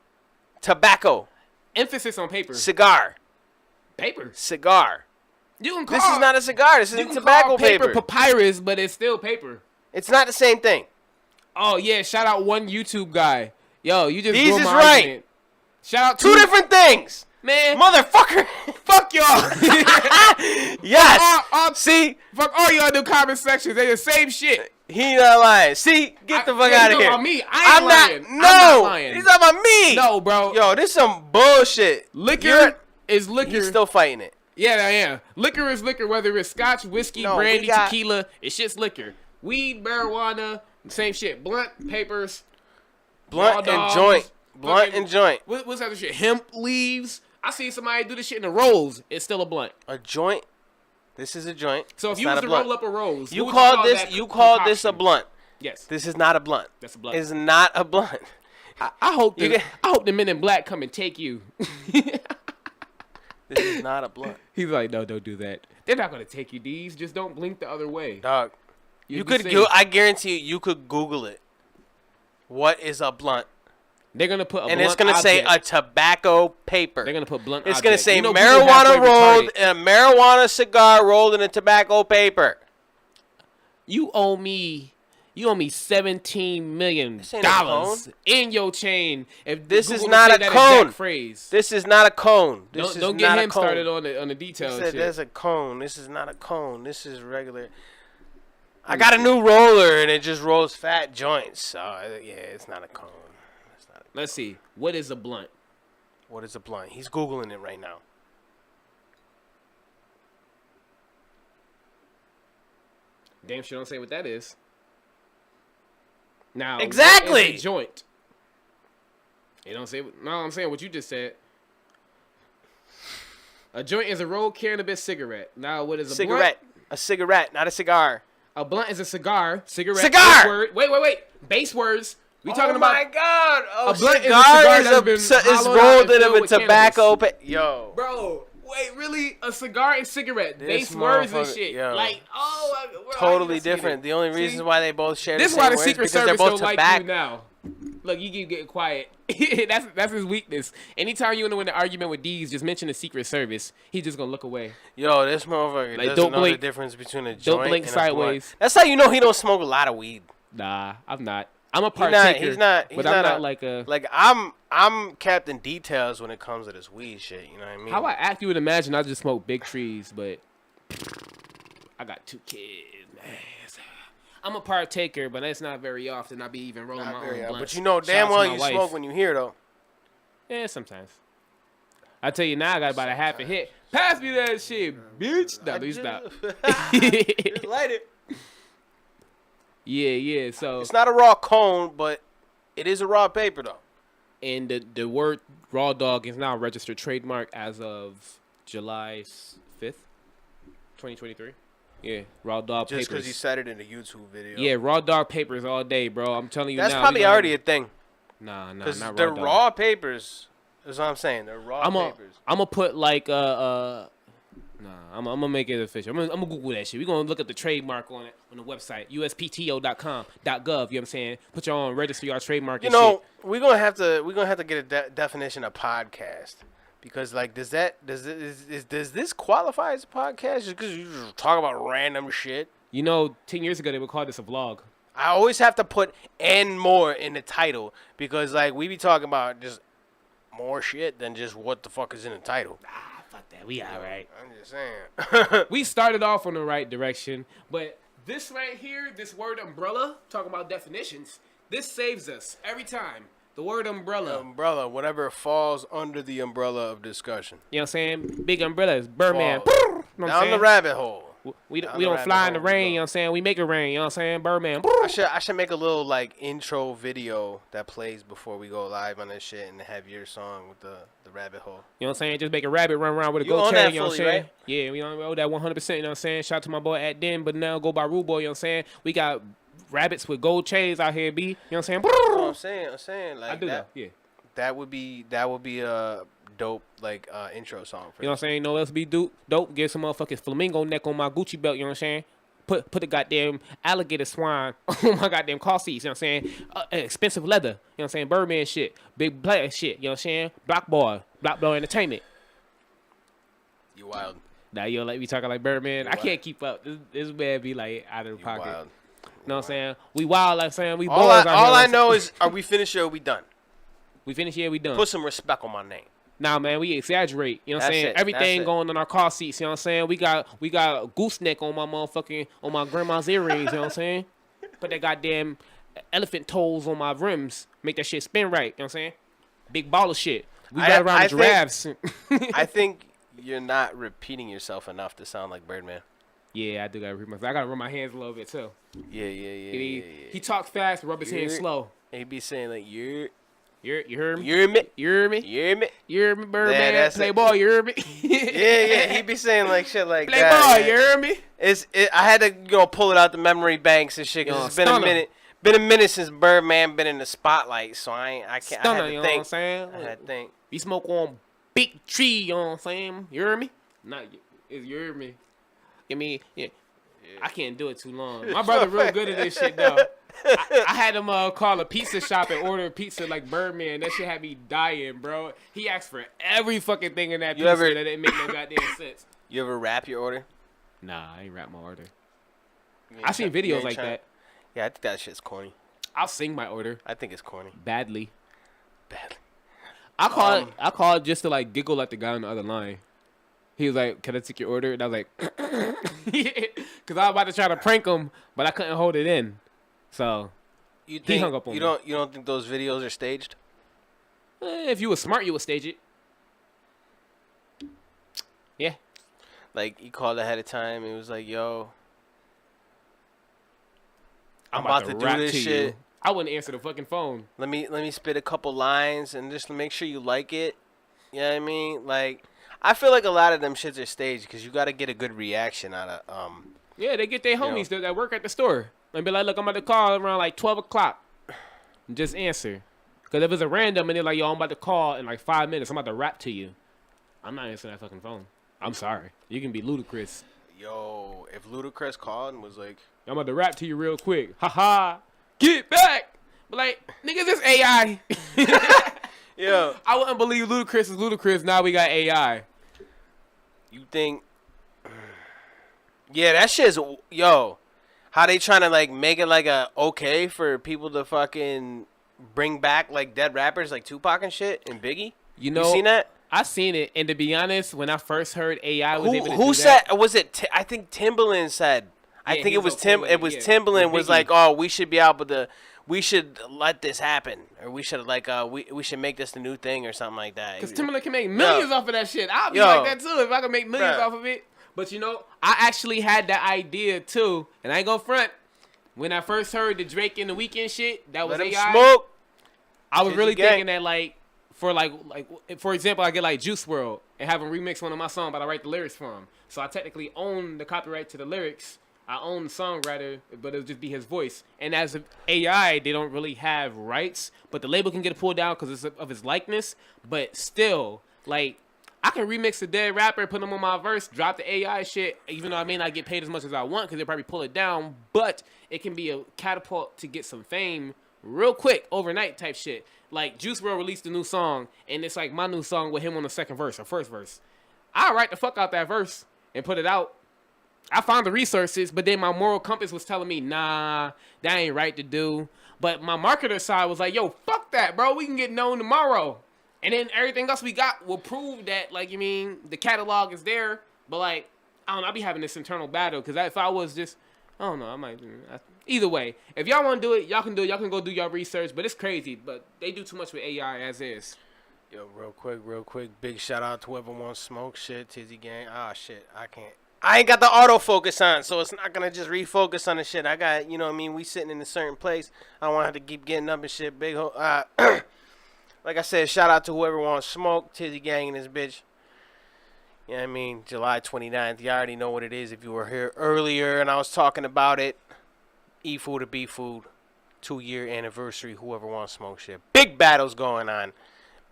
Tobacco. Emphasis on paper. Cigar. Paper. Cigar. You can call this is not a cigar. This is tobacco paper. Papyrus, but it's still paper. It's not the same thing. Oh yeah! Shout out one YouTube guy. Yo, you just These blew is my right. argument. Shout out two different things, man. Motherfucker. Fuck y'all. Yes. See, fuck all y'all do comment sections. They the same shit. He not lying. See, get the fuck out of here. About me. I'm lying. No, I'm not lying. He's talking about me. No, bro. Yo, this some bullshit. Liquor is liquor. You're still fighting it. Yeah, I am. Liquor is liquor, whether it's scotch, whiskey, brandy, tequila. It's shit's liquor. Weed, marijuana, same shit. Blunt, papers, blunt and joint. Blunt and joint. What's that shit? Hemp leaves. I see somebody do this shit in the rolls. It's still a blunt. A joint. This is a joint. So if you was to roll up a rose, you call this a blunt. Yes. This is not a blunt. That's a blunt. It's not a blunt. I hope the men in black come and take you. This is not a blunt. He's like, no, don't do that. They're not gonna take you, D's. Just don't blink the other way. Dog. I guarantee you could Google it. What is a blunt? They're gonna put a and it's gonna say a tobacco paper. They're gonna put blunt. It's gonna say marijuana rolled, a marijuana cigar rolled in a tobacco paper. You owe me $17 million in your chain. If this is not a cone, phrase. This is not a cone. Don't get him started on the details. There's a cone. This is not a cone. This is regular. I got a new roller and it just rolls fat joints. So yeah, it's not a cone. Let's see. What is a blunt? What is a blunt? He's Googling it right now. Damn sure don't say what that is. Now, exactly. What is a joint? They don't say. No, I'm saying what you just said. A joint is a rolled cannabis cigarette. Now, what is a cigarette? Blunt? A cigarette, not a cigar. A blunt is a cigar. Cigarette. Cigar. Word. Wait. Base words. We talking about? Oh my God! A blunt is rolled in a tobacco. Yo, bro, Wait, really? A cigar and cigarette, This base words and motherfucker- shit. yo. Like, oh, how Totally you gonna see different. it? The only See? reason why they both share This the is why same the words Secret because they're Service both don't like tobacco. you now. Look, you keep getting quiet. that's his weakness. Anytime you want to win an argument with D's, just mention the Secret Service. He's just gonna look away. Yo, this motherfucker Like, doesn't don't know blink- the difference between a don't joint blink and sideways. a blunt. That's how you know he don't smoke a lot of weed. Nah, I'm not. I'm a He's partaker. He's not. but I'm not like a. Like I'm Captain Details when it comes to this weed shit. You know what I mean? How I act, you would imagine I just smoke big trees, but I got 2 kids, man. I'm a partaker, but that's not very often. I be even rolling Not my very own out, blunts. but you know Shout damn out to well my you wife. smoke when you hear though. Yeah, sometimes. I tell you now, I got about a half a hit. Pass me that shit, bitch. No, please stop. Just light it. Yeah. So, It's not a raw cone, but it is a raw paper though. and the word raw dog is now a registered trademark as of July 5th, 2023. Yeah, raw dog Just because papers. you said it in a YouTube video. Yeah, raw dog papers all day, bro. I'm telling you That's now. probably already a thing. Nah, Because not the raw dog. raw papers is what I'm saying. They're raw I'm papers. gonna put like nah, I'm gonna make it official. I'm gonna Google that shit. We're gonna look at the trademark on it on the website, uspto.com.gov. You know what I'm saying? Put your own, register your trademark. You And know, shit. we're gonna have to get a definition of podcast. Because like, does this qualify as a podcast? Just because you just talk about random shit. You know, 10 years ago they would call this a vlog. I always have to put "and more" in the title because like we be talking about just more shit than just what the fuck is in the title. Ah, fuck that. We all right. I'm just saying. We started off on the right direction, but this right here, this word umbrella, talking about definitions, this saves us every time. The word umbrella. Umbrella, whatever falls under the umbrella of discussion. You know what I'm saying? Big umbrellas, Birdman. Falls. You know what I'm Down saying? the rabbit hole. We Down don't the fly rabbit in the hole, rain, bro. you know what I'm saying? We make it rain, you know what I'm saying? Birdman. I should make a little like intro video that plays before we go live on this shit and have your song with the rabbit hole. You know what I'm saying? Just make a rabbit run around with a You gold own chain, that you know what I'm fully, saying? right? Yeah, we own that 100%, you know what I'm saying? Shout out to my boy at Den, but now go by Rude Boy, you know what I'm saying? We got rabbits with gold chains out here, B. You know what I'm saying? You know what I'm saying like I do that. that, yeah. That would be a dope like intro song for You know what I'm saying? No else be dope. Get some motherfucking flamingo neck on my Gucci belt, you know what I'm saying? Put the goddamn alligator swine on my goddamn car seats, you know what I'm saying? Expensive leather, you know what I'm saying? Birdman shit. Big player shit, you know what I'm saying? Block Boy Entertainment. You wild. Now you like we talking like Birdman. I wild. can't keep up. This man be like out of the You pocket. wild. You know what I'm saying? We wild, like I'm saying. We All balls out here, I like- know is, are we finished or are we done? we finished. Yeah, we done. Put some respect on my name. Nah, man, we exaggerate. You know what I'm That's saying? it, Everything that's it. going on our car seats. You know what I'm saying? We got gooseneck on my motherfucking on my grandma's earrings. You know what I'm saying? Put that goddamn elephant toes on my rims. Make that shit spin right. You know what I'm saying? Big ball of shit. We I- got around I the think- giraffes. I think you're not repeating yourself enough to sound like Birdman. Yeah, I do gotta read myself. I gotta rub my hands a little bit too. Yeah. He talks fast, rub his hands Yeah. slow. He be saying like you You heard me? hear me, You heard me? you hear me. You heard me, Birdman? that's it. Playboy, you heard me? Yeah. He be saying like shit like Playboy, that. you heard me? I had to pull it out the memory banks and shit Yo, because it's been a stunner. minute. Been a minute since Birdman been in the spotlight, so I can't. Stunner, I had you to know what I'm think. saying? I had to think. We smoke on big tree, you know what I'm saying? You heard me? Not you heard me. I mean, yeah. I can't do it too long. My brother real good at this shit though. I had him call a pizza shop and order pizza like Birdman. That shit had me dying, bro. He asked for every fucking thing in that You pizza ever- that didn't make no goddamn sense. You ever rap your order? Nah, I ain't rap my order. You ain't I seen try- you videos ain't like try- that. Yeah, I think that shit's corny. I'll sing my order I think it's corny. badly. Badly. I called just to like giggle at the guy on the other line. He was like, "Can I take your order?" And I was like, "Cause I was about to try to prank him, but I couldn't hold it in." So You He think hung up on you me. don't think those videos are staged? if you were smart, you would stage it. Yeah, Like he called ahead of time. It was like, "Yo, I'm about about to rap do this to shit. you. I wouldn't answer the fucking phone. Let me spit a couple lines and just make sure you like it." You know what I mean? Like, I feel like a lot of them shits are staged because you got to get a good reaction out of Yeah, they get their know. homies that work at the store and be like, "Look, I'm about to call around like 12 o'clock." And just answer. Because if it's a random and they're like, "Yo, I'm about to call in like 5 minutes. I'm about to rap to you." I'm not answering that fucking phone. I'm sorry. You can be Ludacris. Yo, if Ludacris called and was like, I'm about to rap to you real quick. Ha ha. Get back. But like, nigga, this AI. yo, I wouldn't believe Ludacris is Ludacris. Now we got AI. you think, yeah, that shit's, yo, how they trying to like make it like a okay for people to fucking bring back like dead rappers like Tupac and shit and Biggie? You know, seen that? I seen it, and to be honest, when I first heard AI was able to Who do said? that, Was it? I think Timbaland said. I Yeah, think he it was was okay Tim. with It it, was yeah. Timbaland With was Biggie. like, oh, we should be able to. We should let this happen, or we should like we should make this the new thing or something like that. because Timberlake can make millions off of that shit. I'll be like that too if I can make millions off of it. But you know, I actually had that idea too, and I ain't gonna front. When I first heard the Drake and the Weeknd shit, that was Let him AI. smoke. I was Dizzy really gang. thinking that like for example, I get like Juice World and have him remix one of my songs, but I write the lyrics for him. So I technically own the copyright to the lyrics. I own the songwriter, but it'll just be his voice. And as an AI, they don't really have rights, but the label can get it pulled down because it's of his likeness. But still, like, I can remix a dead rapper, put him on my verse, drop the AI shit, even though I may not get paid as much as I want because they'll probably pull it down. But it can be a catapult to get some fame real quick, overnight type shit. Like, Juice WRLD released a new song, and it's like my new song with him on the second verse or first verse. I'll write the fuck out that verse and put it out. I found the resources, but then my moral compass was telling me, nah, that ain't right to do. But my marketer side was like, yo, fuck that, bro. We can get known tomorrow. And then everything else we got will prove that, like, you mean, the catalog is there. But, like, I don't know, I'll be having this internal battle. Because if I was just, I don't know, I might. Either way, if y'all want to do it, y'all can do it. Y'all can go do your research. But it's crazy. But they do too much with AI as is. Yo, real quick, big shout out to whoever wants smoke shit, Tizzy Gang. Ah, shit, I ain't got the autofocus on, so it's not gonna just refocus on the shit. I got, you know what I mean, we sitting in a certain place. I don't want to have to keep getting up and shit. Like I said, shout out to whoever wants smoke, Tizzy Gang and this bitch. You know what I mean? July 29th, you already know what it is if you were here earlier and I was talking about it. E-Food or B-Food, 2-year anniversary, whoever wants smoke shit. Big battles going on.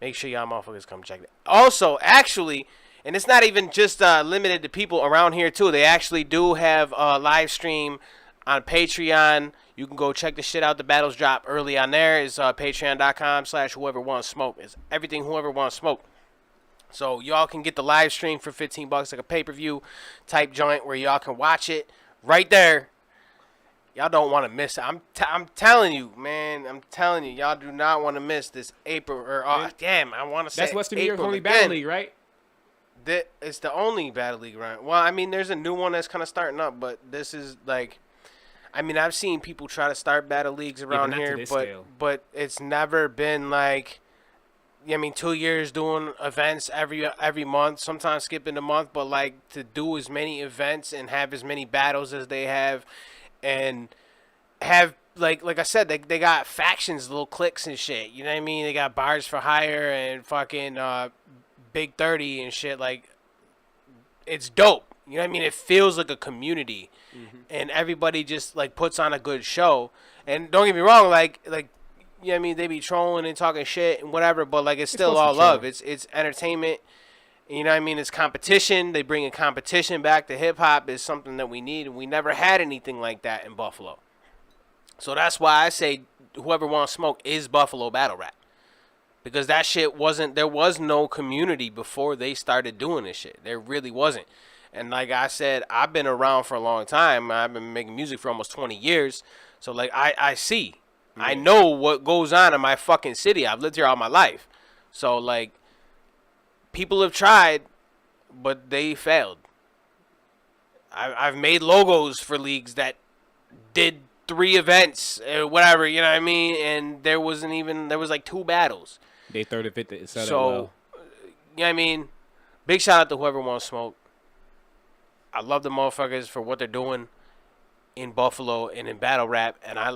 Make sure y'all motherfuckers come check that. Also, actually, and it's not even just limited to people around here, too. They actually do have a live stream on Patreon. You can go check the shit out. The battles drop early on there. It's patreon.com/whoever wants smoke. It's everything whoever wants smoke. So y'all can get the live stream for $15 like a pay-per-view type joint where y'all can watch it right there. Y'all don't want to miss it. I'm telling you, man. I'm telling you, y'all do not want to miss this April. Damn, I want to say That's Western New York's April only again. battle league, right? It's the only battle league round. Well, I mean, there's a new one that's kind of starting up, but this is like, I mean, I've seen people try to start battle leagues around not to here, this scale. but it's never been like, I mean, 2 years doing events every month, sometimes skipping a month, but like to do as many events and have as many battles as they have, and have like I said, they got factions, little cliques and shit. You know what I mean? They got Bars for Hire and fucking Big 30 and shit. Like, it's dope. You know what I mean? It feels like a community, and everybody just like puts on a good show. And don't get me wrong, like you know what I mean? They be trolling and talking shit and whatever, but like it's still supposed to all be love. trolling. It's entertainment. You know what I mean? It's competition. They bring a competition back to hip hop is something that we need, and we never had anything like that in Buffalo. So that's why I say whoever wants smoke is Buffalo battle rap. Because that shit there was no community before they started doing this shit. There really wasn't. And like I said, I've been around for a long time. I've been making music for almost 20 years. So like I see. Yeah. I know what goes on in my fucking city. I've lived here all my life. So like people have tried, but they failed. I've made logos for leagues that did 3 events or whatever, you know what I mean? And there was like 2 battles. They third and fifth. So, that well. You know what I mean? Big shout out to whoever wants smoke. I love the motherfuckers for what they're doing in Buffalo and in battle rap. And I've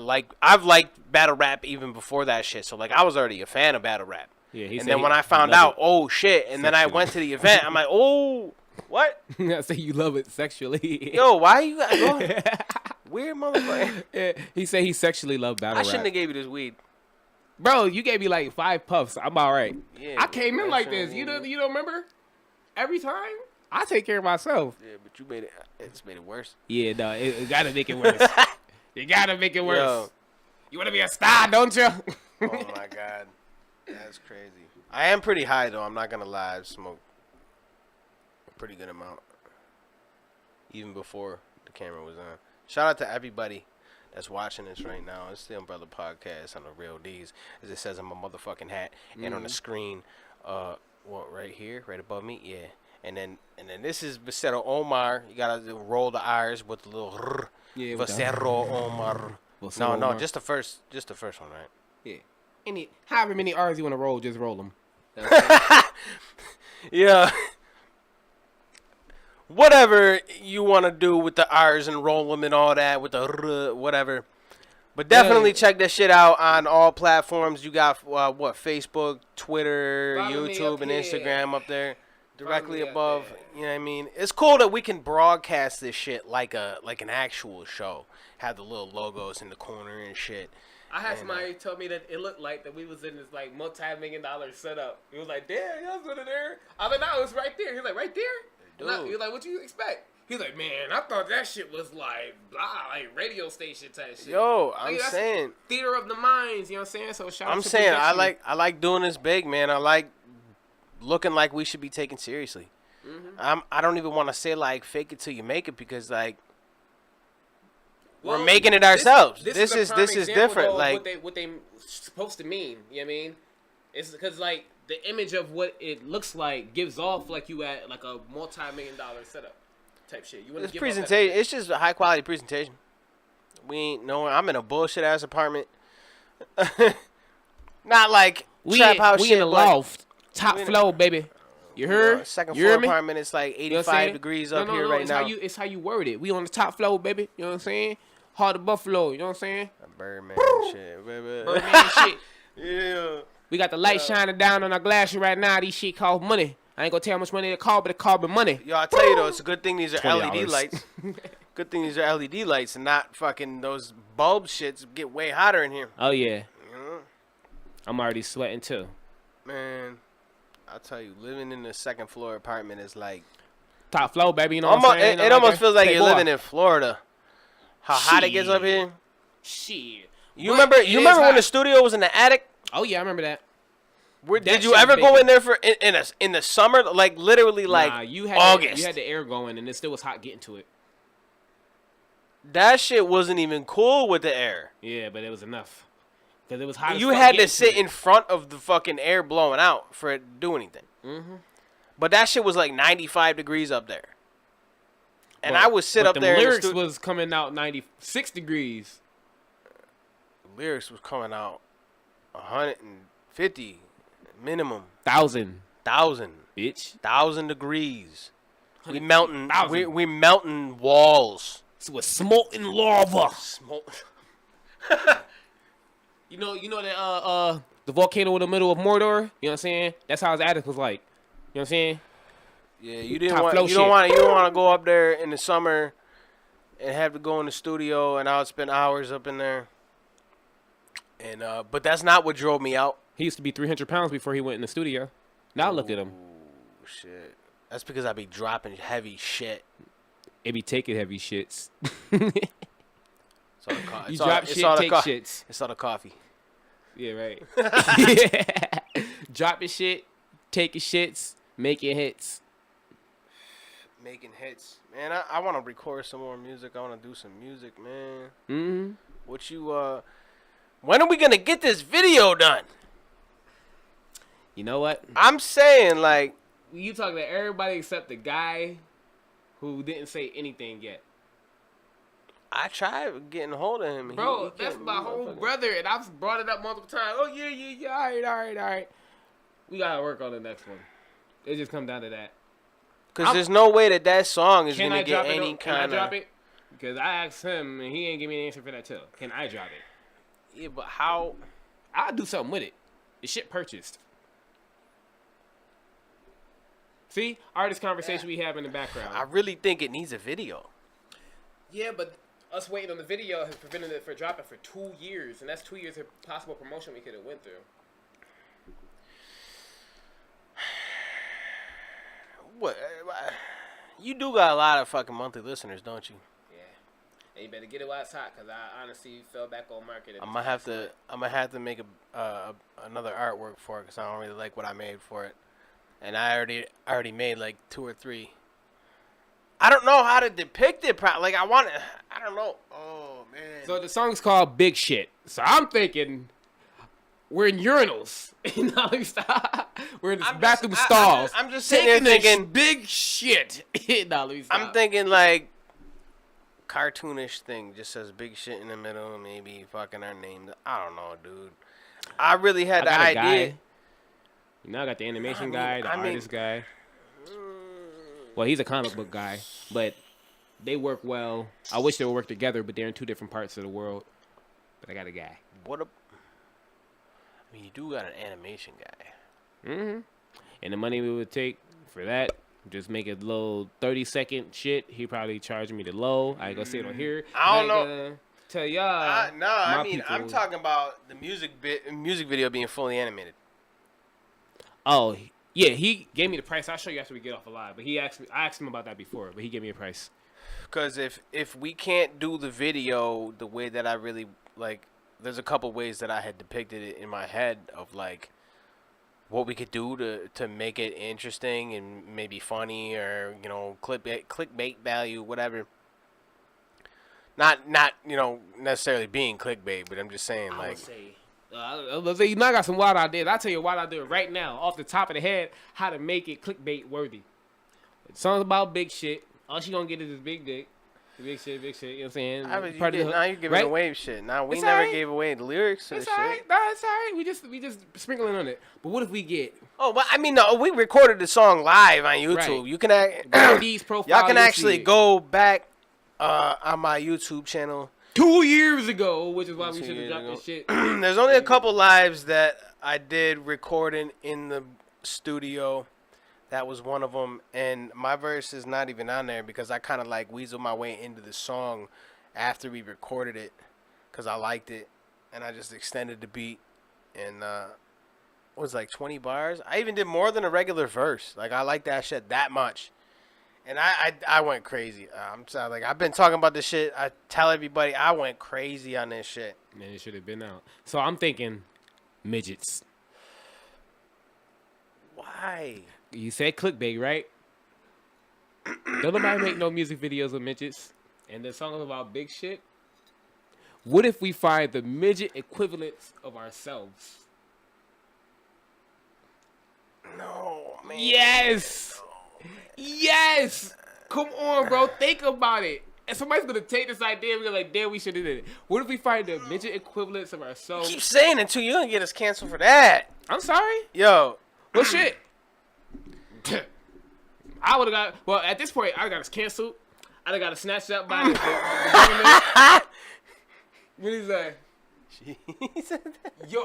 liked battle rap even before that shit. So like I was already a fan of battle rap. Yeah, and then when I found out, oh shit, and then I went to the event, I'm like, oh, what? I say you love it sexually. Yo, why you going? Weird motherfucker. Yeah, he said he sexually loved battle I rap. shouldn't have gave you this weed. Bro, you gave me like 5 puffs. I'm all right. Yeah, I came in like this. You don't remember? every time. I take care of myself. Yeah, but you made it. It's made it worse. Yeah, no, it gotta make it worse. You gotta make it worse. Yo. You wanna be a star, don't you? Oh my god, that's crazy. I am pretty high though. I'm not gonna lie. I smoke a pretty good amount, even before the camera was on. Shout out to everybody that's watching this right now. It's the Umbrella Podcast on the Real D's, as it says on my motherfucking hat and on the screen. What right here, right above me? Yeah. And then this is Becerro Omar. You gotta roll the R's with the little rrr. Yeah, Becerro Omar. No, Omar. just the first one, right? Yeah. However many R's you wanna roll, just roll them. Yeah. Whatever you want to do with the R's and roll them and all that with the whatever. But definitely check that shit out on all platforms. You got Facebook, Twitter, Follow YouTube, and here. Instagram up there. Directly up above. there. You know what I mean? It's cool that we can broadcast this shit like an actual show. Have the little logos in the corner and shit. I had somebody tell me that it looked like that we was in this like multi-million-dollar setup. It was like, damn, y'all was in there. I was like, no, it was right there. He was like, right there? Dude. He was like, what you expect? He's like, man, I thought that shit was like blah, like radio station type shit. Yo, I'm that's saying theater of the minds, you know what I'm saying? So shout out I'm to saying production. I like doing this big, man. I like looking like we should be taken seriously. I don't even want to say like fake it till you make it because like we're making it ourselves. This is different. Like what they supposed to mean. You know what I mean? It's because like the image of what it looks like gives off like you at like a multi-million-dollar setup type shit. You want it's to presentation. It's just a high quality presentation. We ain't knowing. I'm in a bullshit ass apartment. Not like trap house shit. We in the but loft, top floor, baby. You heard? Second You floor heard me? apartment. It's like You know what I'm 85 saying? degrees No, up here right it's now. It's how you word it. We on the top floor, baby. You know what I'm saying? Heart of Buffalo. You know what I'm saying? Birdman shit, baby. Birdman shit. Yeah. We got the light shining down on our glass right now. These shit cost money. I ain't gonna tell how much money it cost, but it cost me money. Yo, I tell you though, it's a good thing these are $20. LED lights. Good thing these are LED lights and not fucking those bulb shits get way hotter in here. Oh yeah. You I'm already sweating too. know? Man, I'll tell you, living in the second floor apartment is like Top floor, baby. You know almost, what I'm saying? it almost feels like you're Playboy. living in Florida. How hot it gets up here. Shit. You remember when the studio was in the attic? Oh yeah, I remember that. Did you ever go in there for in the summer? Like literally like Nah, you had August. You had the air going, and it still was hot getting to it. That shit wasn't even cool with the air. Yeah, but it was enough. Because it was hot. You had to sit in front of the fucking air blowing out for it to do anything. Mm-hmm. But that shit was like 95 degrees up there. And I would sit up there. The lyrics was coming out 96 degrees. Lyrics was coming out 150 minimum. 1,000. 1,000. Bitch. 1,000 degrees. We melting. 1,000. We melting walls. It was molten lava. Smoke. You know that the volcano in the middle of Mordor. You know what I'm saying? That's how his attic was like. You know what I'm saying? Yeah, you didn't Top want. flow You don't shit. want. You don't want to go up there in the summer and have to go in the studio, and I would spend hours up in there. And but that's not what drove me out. He used to be 300 pounds before he went in the studio. Now look at him. Ooh, shit. That's because I be dropping heavy shit. It be taking heavy shits. It's all the You drop shit, take shits. It's all the coffee. Yeah, right. Yeah. Dropping shit, taking shits, making hits. Making hits. Man, I want to record some more music. I want to do some music, man. Mm-hmm. What you, when are we going to get this video done? You know what? I'm saying, like. You talking to everybody except the guy who didn't say anything yet. I tried getting a hold of him. Bro, that's my whole brother, and I've brought it up multiple times. Oh, yeah, all right. We got to work on the next one. It just come down to that. Because there's no way that song is going to get any Can I kind drop of... it? Because I asked him, and he ain't give me an answer for that, too. Can I drop it? Yeah, but how... I'll do something with it. The shit purchased. See? All this conversation we have in the background. I really think it needs a video. Yeah, but us waiting on the video has prevented it from dropping for 2 years, and that's 2 years of possible promotion we could have went through. What? You do got a lot of fucking monthly listeners, don't you? Yeah. And you better get it while it's hot, because I honestly fell back on market. I'm gonna have to make another artwork for it because I don't really like what I made for it, and I already made like 2 or 3. I don't know how to depict it. Like I don't know. Oh man. So the song's called Big Shit. So I'm thinking we're in urinals. We're in bathroom stalls. I'm just sitting there thinking big shit. I'm thinking like cartoonish thing. Just says big shit in the middle. Maybe fucking our name. I don't know, dude. I really had the idea. Guy. You know, I got the animation guy, the artist guy. Well, he's a comic book guy, but they work well. I wish they would work together, but they're in 2 different parts of the world. But I got a guy. I mean, you do got an animation guy. Mm-hmm. And the money we would take for that, just make a little 30-second shit. He probably charged me the low. I ain't gonna say it on here. I don't know. Tell y'all. I mean, people. I'm talking about the music video being fully animated. Oh, yeah, he gave me the price. I'll show you after we get off the live. But I asked him about that before, but he gave me a price. Because if we can't do the video the way that I really like, there's a couple ways that I had depicted it in my head of like what we could do to make it interesting and maybe funny or clickbait value, whatever. Not necessarily being clickbait, but I'm just saying like. Let's say you know I got some wild ideas. I'll tell you what I'll do right now, off the top of the head, how to make it clickbait worthy. It's songs about big shit. All she gonna get is this big dick. Big shit, you know what I'm saying? Now you're giving away shit. Now we never gave away the lyrics. It's all right. No, it's all right. We just sprinkling on it. But what if we get? Oh, well, I mean, no, we recorded the song live on YouTube. Right. You can y'all can actually go back on my YouTube channel. 2 years ago, which is why we should have dropped this shit. There's only a couple lives that I did recording in the studio. That was one of them, and my verse is not even on there because I kind of like weaseled my way into the song after we recorded it because I liked it, and I just extended the beat, and it was like 20 bars. I even did more than a regular verse. Like I like that shit that much. And I went crazy. I'm sorry, like I've been talking about this shit. I tell everybody I went crazy on this shit. Man, it should have been out. So I'm thinking midgets. Why? You said clickbait, right? Don't nobody make no music videos of midgets. And the song is about big shit. What if we find the midget equivalents of ourselves? No, man. Yes. Yes! Come on, bro. Think about it. And somebody's gonna take this idea and be like, damn, we should have did it. What if we find the midget equivalents of ourselves? You keep saying it too. You're gonna get us canceled for that. I'm sorry. Yo. What shit? I would have got, well, at this point, I got us canceled. I'd have got us snatched up by the government. What is that? He said that. Yo!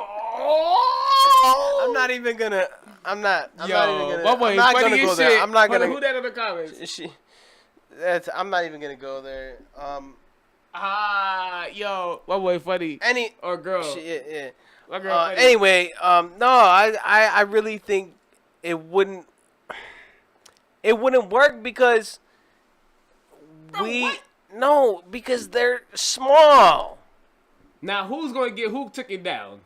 I'm not even gonna I'm not not gonna go there. I'm not gonna. Who that in the comments? I'm not even gonna go there. Yo, my boy funny. Or girl. Yeah. My girl funny. Anyway, no, I really think it wouldn't work because because they're small. Now, who's going to get who took it down?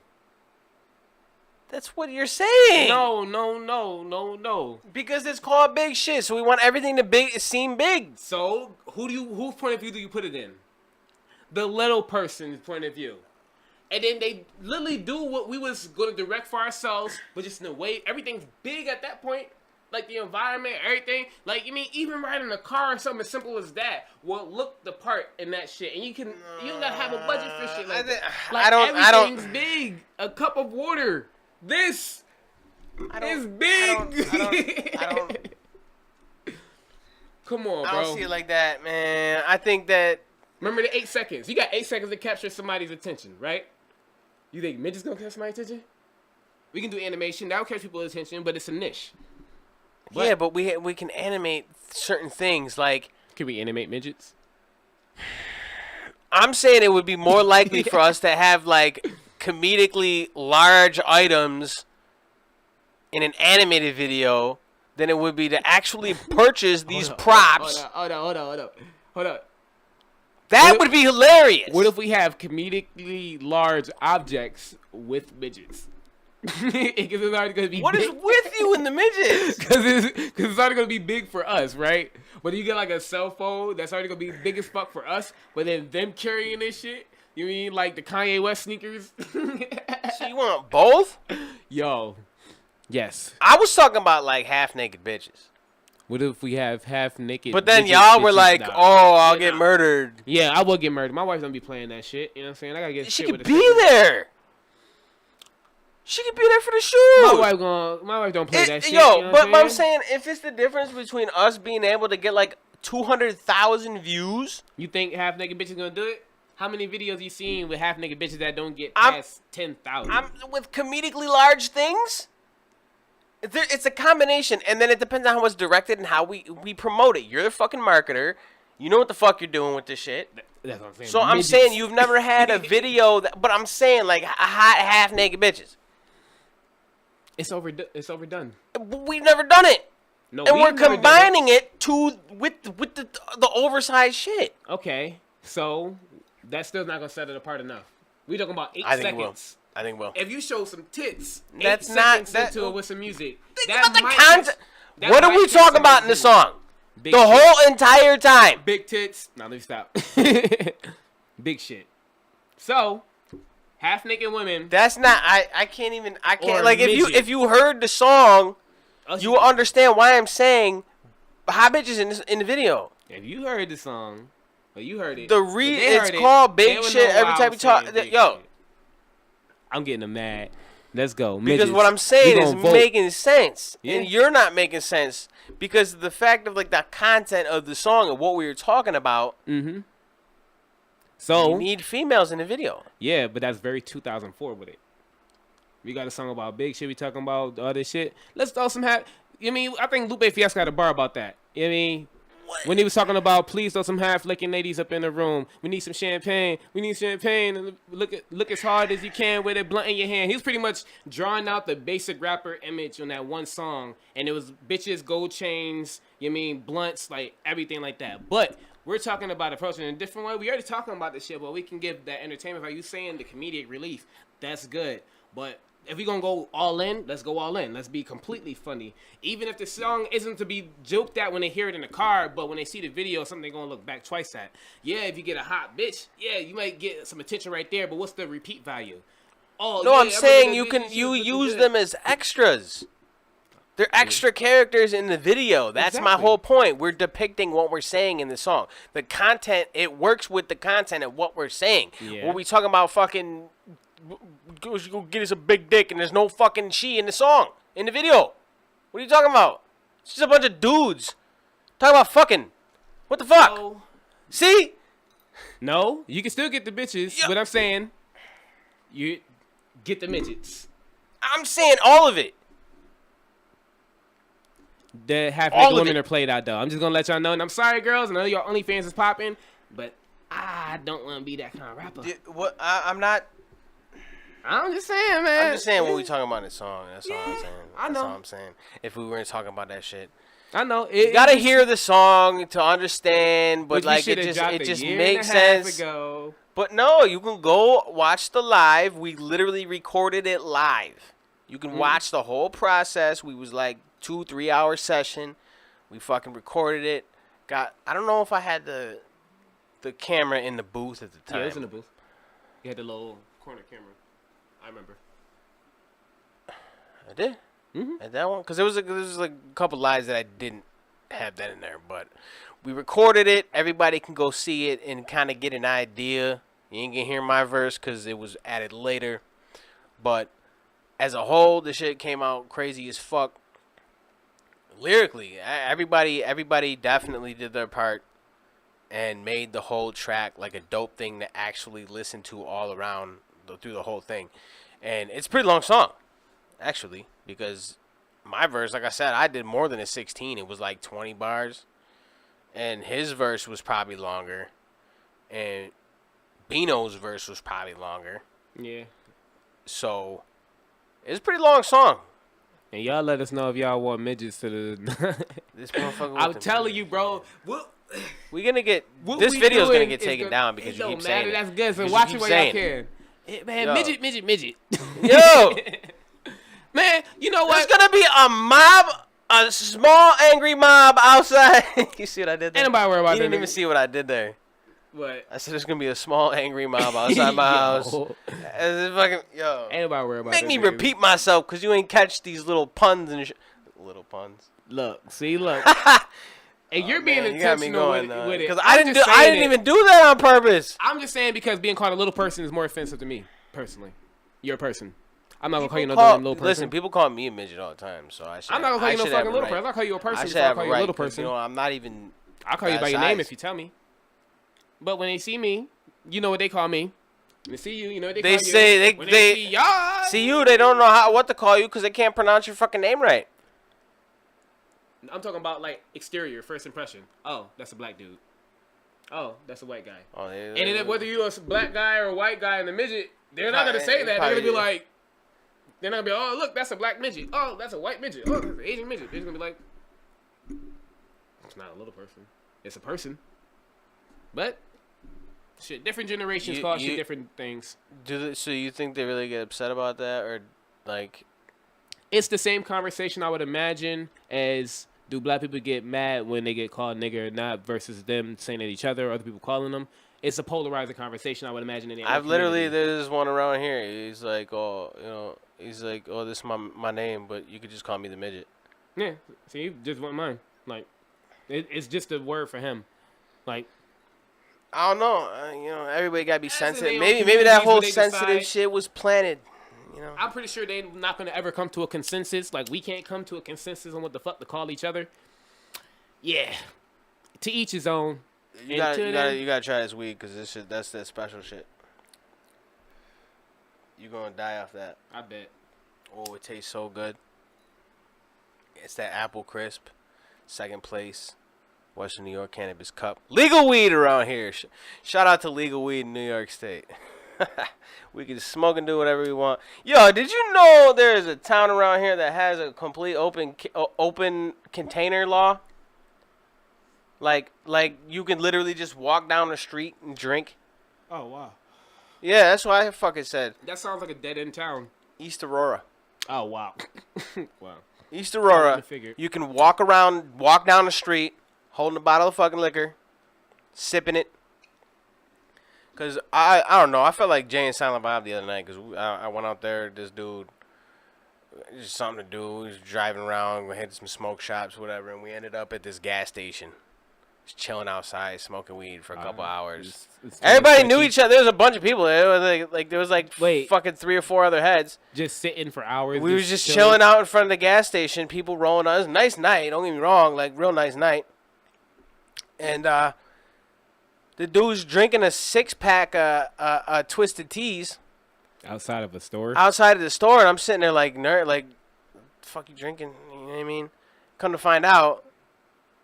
That's what you're saying. No. Because it's called big shit, so we want everything to seem big. So, whose point of view do you put it in? The little person's point of view. And then they literally do what we was going to direct for ourselves, but just in a way, everything's big at that point. Like the environment, everything. Like, you mean, even riding a car or something as simple as that will look the part in that shit. And you don't gotta have a budget for shit like that. Like, everything's big. A cup of water. This is big. I don't. Come on, bro. I don't see it like that, man. I think that. Remember the 8 seconds. You got 8 seconds to capture somebody's attention, right? You think midget's gonna catch somebody's attention? We can do animation. That'll catch people's attention, but it's a niche. Yeah, but we can animate certain things like. Can we animate midgets? I'm saying it would be more likely for us to have like comedically large items in an animated video than it would be to actually purchase these Hold props. on. That What would be hilarious. What if we have comedically large objects with midgets? Because it's already gonna be What is big. with you and the midgets? Because it's already gonna be big for us, right? But you get like a cell phone that's already gonna be big as fuck for us. But then them carrying this shit, you mean like the Kanye West sneakers? So you want both? Yo, yes. I was talking about like half naked bitches. What if we have half naked? But then midget y'all were bitches? like, Nah. "Oh, I'll Yeah, get nah. murdered." Yeah, I will get murdered. My wife don't be playing that shit. You know what I'm saying? I gotta get. She shit could with be a second. there. She could be there for the shoot. My wife don't play that shit. Yo, you know but what I'm saying, if it's the difference between us being able to get like 200,000 views, You think half naked bitches gonna do it? How many videos you seen with half naked bitches that don't get I'm- past 10,000? I'm with comedically large things. It's a combination, and then it depends on how it's directed and how we promote it. You're the fucking marketer. You know what the fuck you're doing with this shit. That's what I'm saying. So I'm Midgets. saying you've never had a video, but I'm saying like hot half naked bitches. It's overdone. We've never done it, No, and we've we're never done it. combining it with the oversized shit. Okay, so that still's not gonna set it apart enough. We talking about 8 I think it will. seconds. I think we'll. If you show some tits, That's 8 not- seconds that- into it with some music. Think that about the might content. catch- that What are might we catch talking about in the somebody's song? Big The shit. whole entire time. Big tits. Now let me stop. Big shit. So, half naked women. That's not. I can't even. I can't. Or Like midget. if you heard the song, Us- you will understand why I'm saying hot bitches in the video. If you heard the song, or you heard it, It's called Big Shit every time you talk. Yo, I'm getting them mad. Let's go. because Midgets. what I'm We saying is gonna vote. making sense, Yeah. and you're not making sense because the fact of like the content of the song and what we were talking about. Mm-hmm. You So need females in the video. yeah, but that's very 2004 with it. We got a song about big shit. We talking about the other shit. Let's throw some hat. I mean, I think Lupe Fiasco had a bar about that. You know what I mean? When he was talking about please throw some half licking ladies up in the room. We need some champagne. We need champagne. And look as hard as you can with it blunt in your hand. He was pretty much drawing out the basic rapper image on that one song. And it was bitches, gold chains, you know what I mean, blunts, like everything like that. But we're talking about approaching it in a different way. We already talking about this shit, but we can give that entertainment. Like you saying, the comedic relief. That's good. But if we gonna go all in, let's go all in. Let's be completely funny. Even if the song isn't to be joked at when they hear it in the car, but when they see the video, something they're gonna look back twice at. Yeah, if you get a hot bitch, yeah, you might get some attention right there, but what's the repeat value? Oh, No, yeah, I'm I saying remember that bitch, she you was looking use good. them as extras. They're extra characters in the video. That's my Exactly. whole point. We're depicting what we're saying in the song. The content, it works with the content of what we're saying. Yeah. When we talking about fucking, go get us a big dick and there's no fucking she in the song, in the video. What are you talking about? It's just a bunch of dudes talking about fucking. What the fuck? No, See? no, you can still get the bitches, Yeah. but I'm saying you get the midgets. I'm saying all of it. The half All naked of women it. are played out though. I'm just gonna let y'all know, and I'm sorry, girls. I know your OnlyFans is popping, but I don't want to be that kind of rapper. What? I'm not. I'm just saying, man. I'm just saying what we talking about in the song. That's all I'm Yeah, saying. I That's know. all I'm saying. If we weren't talking about that shit, I know. you gotta hear the song to understand. But like it just makes sense. Ago. But no, you can go watch the live. We literally recorded it live. You can watch the whole process. We was like 2-3 hour session. We fucking recorded it. I don't know if I had the camera in the booth at the time. Yeah, it was in the booth. You had the little corner camera. I remember. I did. At that one, because there was like a couple lives that I didn't have that in there, but we recorded it. Everybody can go see it and kind of get an idea. You ain't gonna hear my verse because it was added later, but as a whole, the shit came out crazy as fuck. Lyrically, everybody definitely did their part and made the whole track like a dope thing to actually listen to all around through the whole thing. And it's a pretty long song, actually, because my verse, like I said, I did more than a 16. It was like 20 bars. And his verse was probably longer. And Bino's verse was probably longer. Yeah. So, it's a pretty long song. And y'all let us know if y'all want midgets to the. This motherfucker. I'm telling you, bro. We're gonna get What this we video's gonna doing get is taken down because it you don't keep saying matter. it. That's good. So Because watch you it keep where y'all saying can. Man, Yo. midget. Yo, Man, you know there's what? gonna be a mob, a small angry mob outside. You see what I did there? Ain't nobody worry about You didn't that, even nigga. see what I did there. What? I said there's gonna be a small angry mob outside my house. Yo. And it's fucking yo. Ain't nobody worry about Make that, me nigga. repeat myself because you ain't catch these little puns and little puns. Look. And you're being Man, you got me intentional going with it. because I'm just I saying didn't it. even do that on purpose. I'm just saying because being called a little person is more offensive to me, personally. You're a person. I'm not gonna call you no damn little person. Listen, people call me a midget all the time, so I should. I'm not gonna call you no should have fucking a little right. person. I'll call you a person I should before I have call a you a right. little 'Cause, person. You know, I'm not even. I'll call you that by your name size. if you tell me. But when they see me, you know what they call me. When they see you, you know what they They call say you. When they see y'all. see you. They don't know what to call you because they can't pronounce your fucking name right. I'm talking about like exterior, first impression. Oh, that's a black dude. Oh, that's a white guy. Oh, And then whether you're a black guy or a white guy in the midget, they're not gonna say that. They're gonna be like, they're not gonna be, oh look, that's a black midget. Oh, that's a white midget. Oh, that's an Asian midget. They're just gonna be like, it's not a little person. It's a person. But shit, different generations call shit different things. So you think they really get upset about that, or like? It's the same conversation I would imagine as do black people get mad when they get called nigger or not versus them saying at each other or other people calling them. It's a polarizing conversation I would imagine in the I've literally community. there's one around here. He's like, oh, you know, he's like, oh, this is my name, but you could just call me the midget. Yeah, see, you just want mine. Like, it's just a word for him. Like, I don't know. You know, everybody gotta be That's in sensitive. their own Maybe that communities whole where they sensitive decide- shit was planted. You know. I'm pretty sure they're not going to ever come to a consensus. Like, we can't come to a consensus on what the fuck to call each other. Yeah. To each his own. You gotta try this weed because this shit, that's that special shit. You gonna die off that. I bet. Oh, it tastes so good. It's that apple crisp, second place, Western New York Cannabis Cup. Legal weed around here. Shout out to legal weed in New York State. We can smoke and do whatever we want. Yo, did you know there is a town around here that has a complete open container law? Like you can literally just walk down the street and drink. Oh, wow. Yeah, that's what I fucking said. That sounds like a dead-end town. East Aurora. Oh, wow. Wow. East Aurora. Figured. You can walk down the street, holding a bottle of fucking liquor, sipping it. Cause I don't know. I felt like Jay and Silent Bob the other night. Cause I went out there. This dude, just something to do. He was driving around. We had some smoke shops, whatever, and we ended up at this gas station, just chilling outside, smoking weed for a couple hours. It's Everybody sketchy. knew each other. There was a bunch of people. There was like Wait. fucking 3 or 4 other heads. Just sitting for hours. We was just chilling out in front of the gas station. People rolling on. It was a nice night. Don't get me wrong. Like real nice night. And the dude's drinking a 6-pack of Twisted Teas outside of a store. outside of the store, and I'm sitting there like nerd, like, the fuck you drinking? You know what I mean? Come to find out,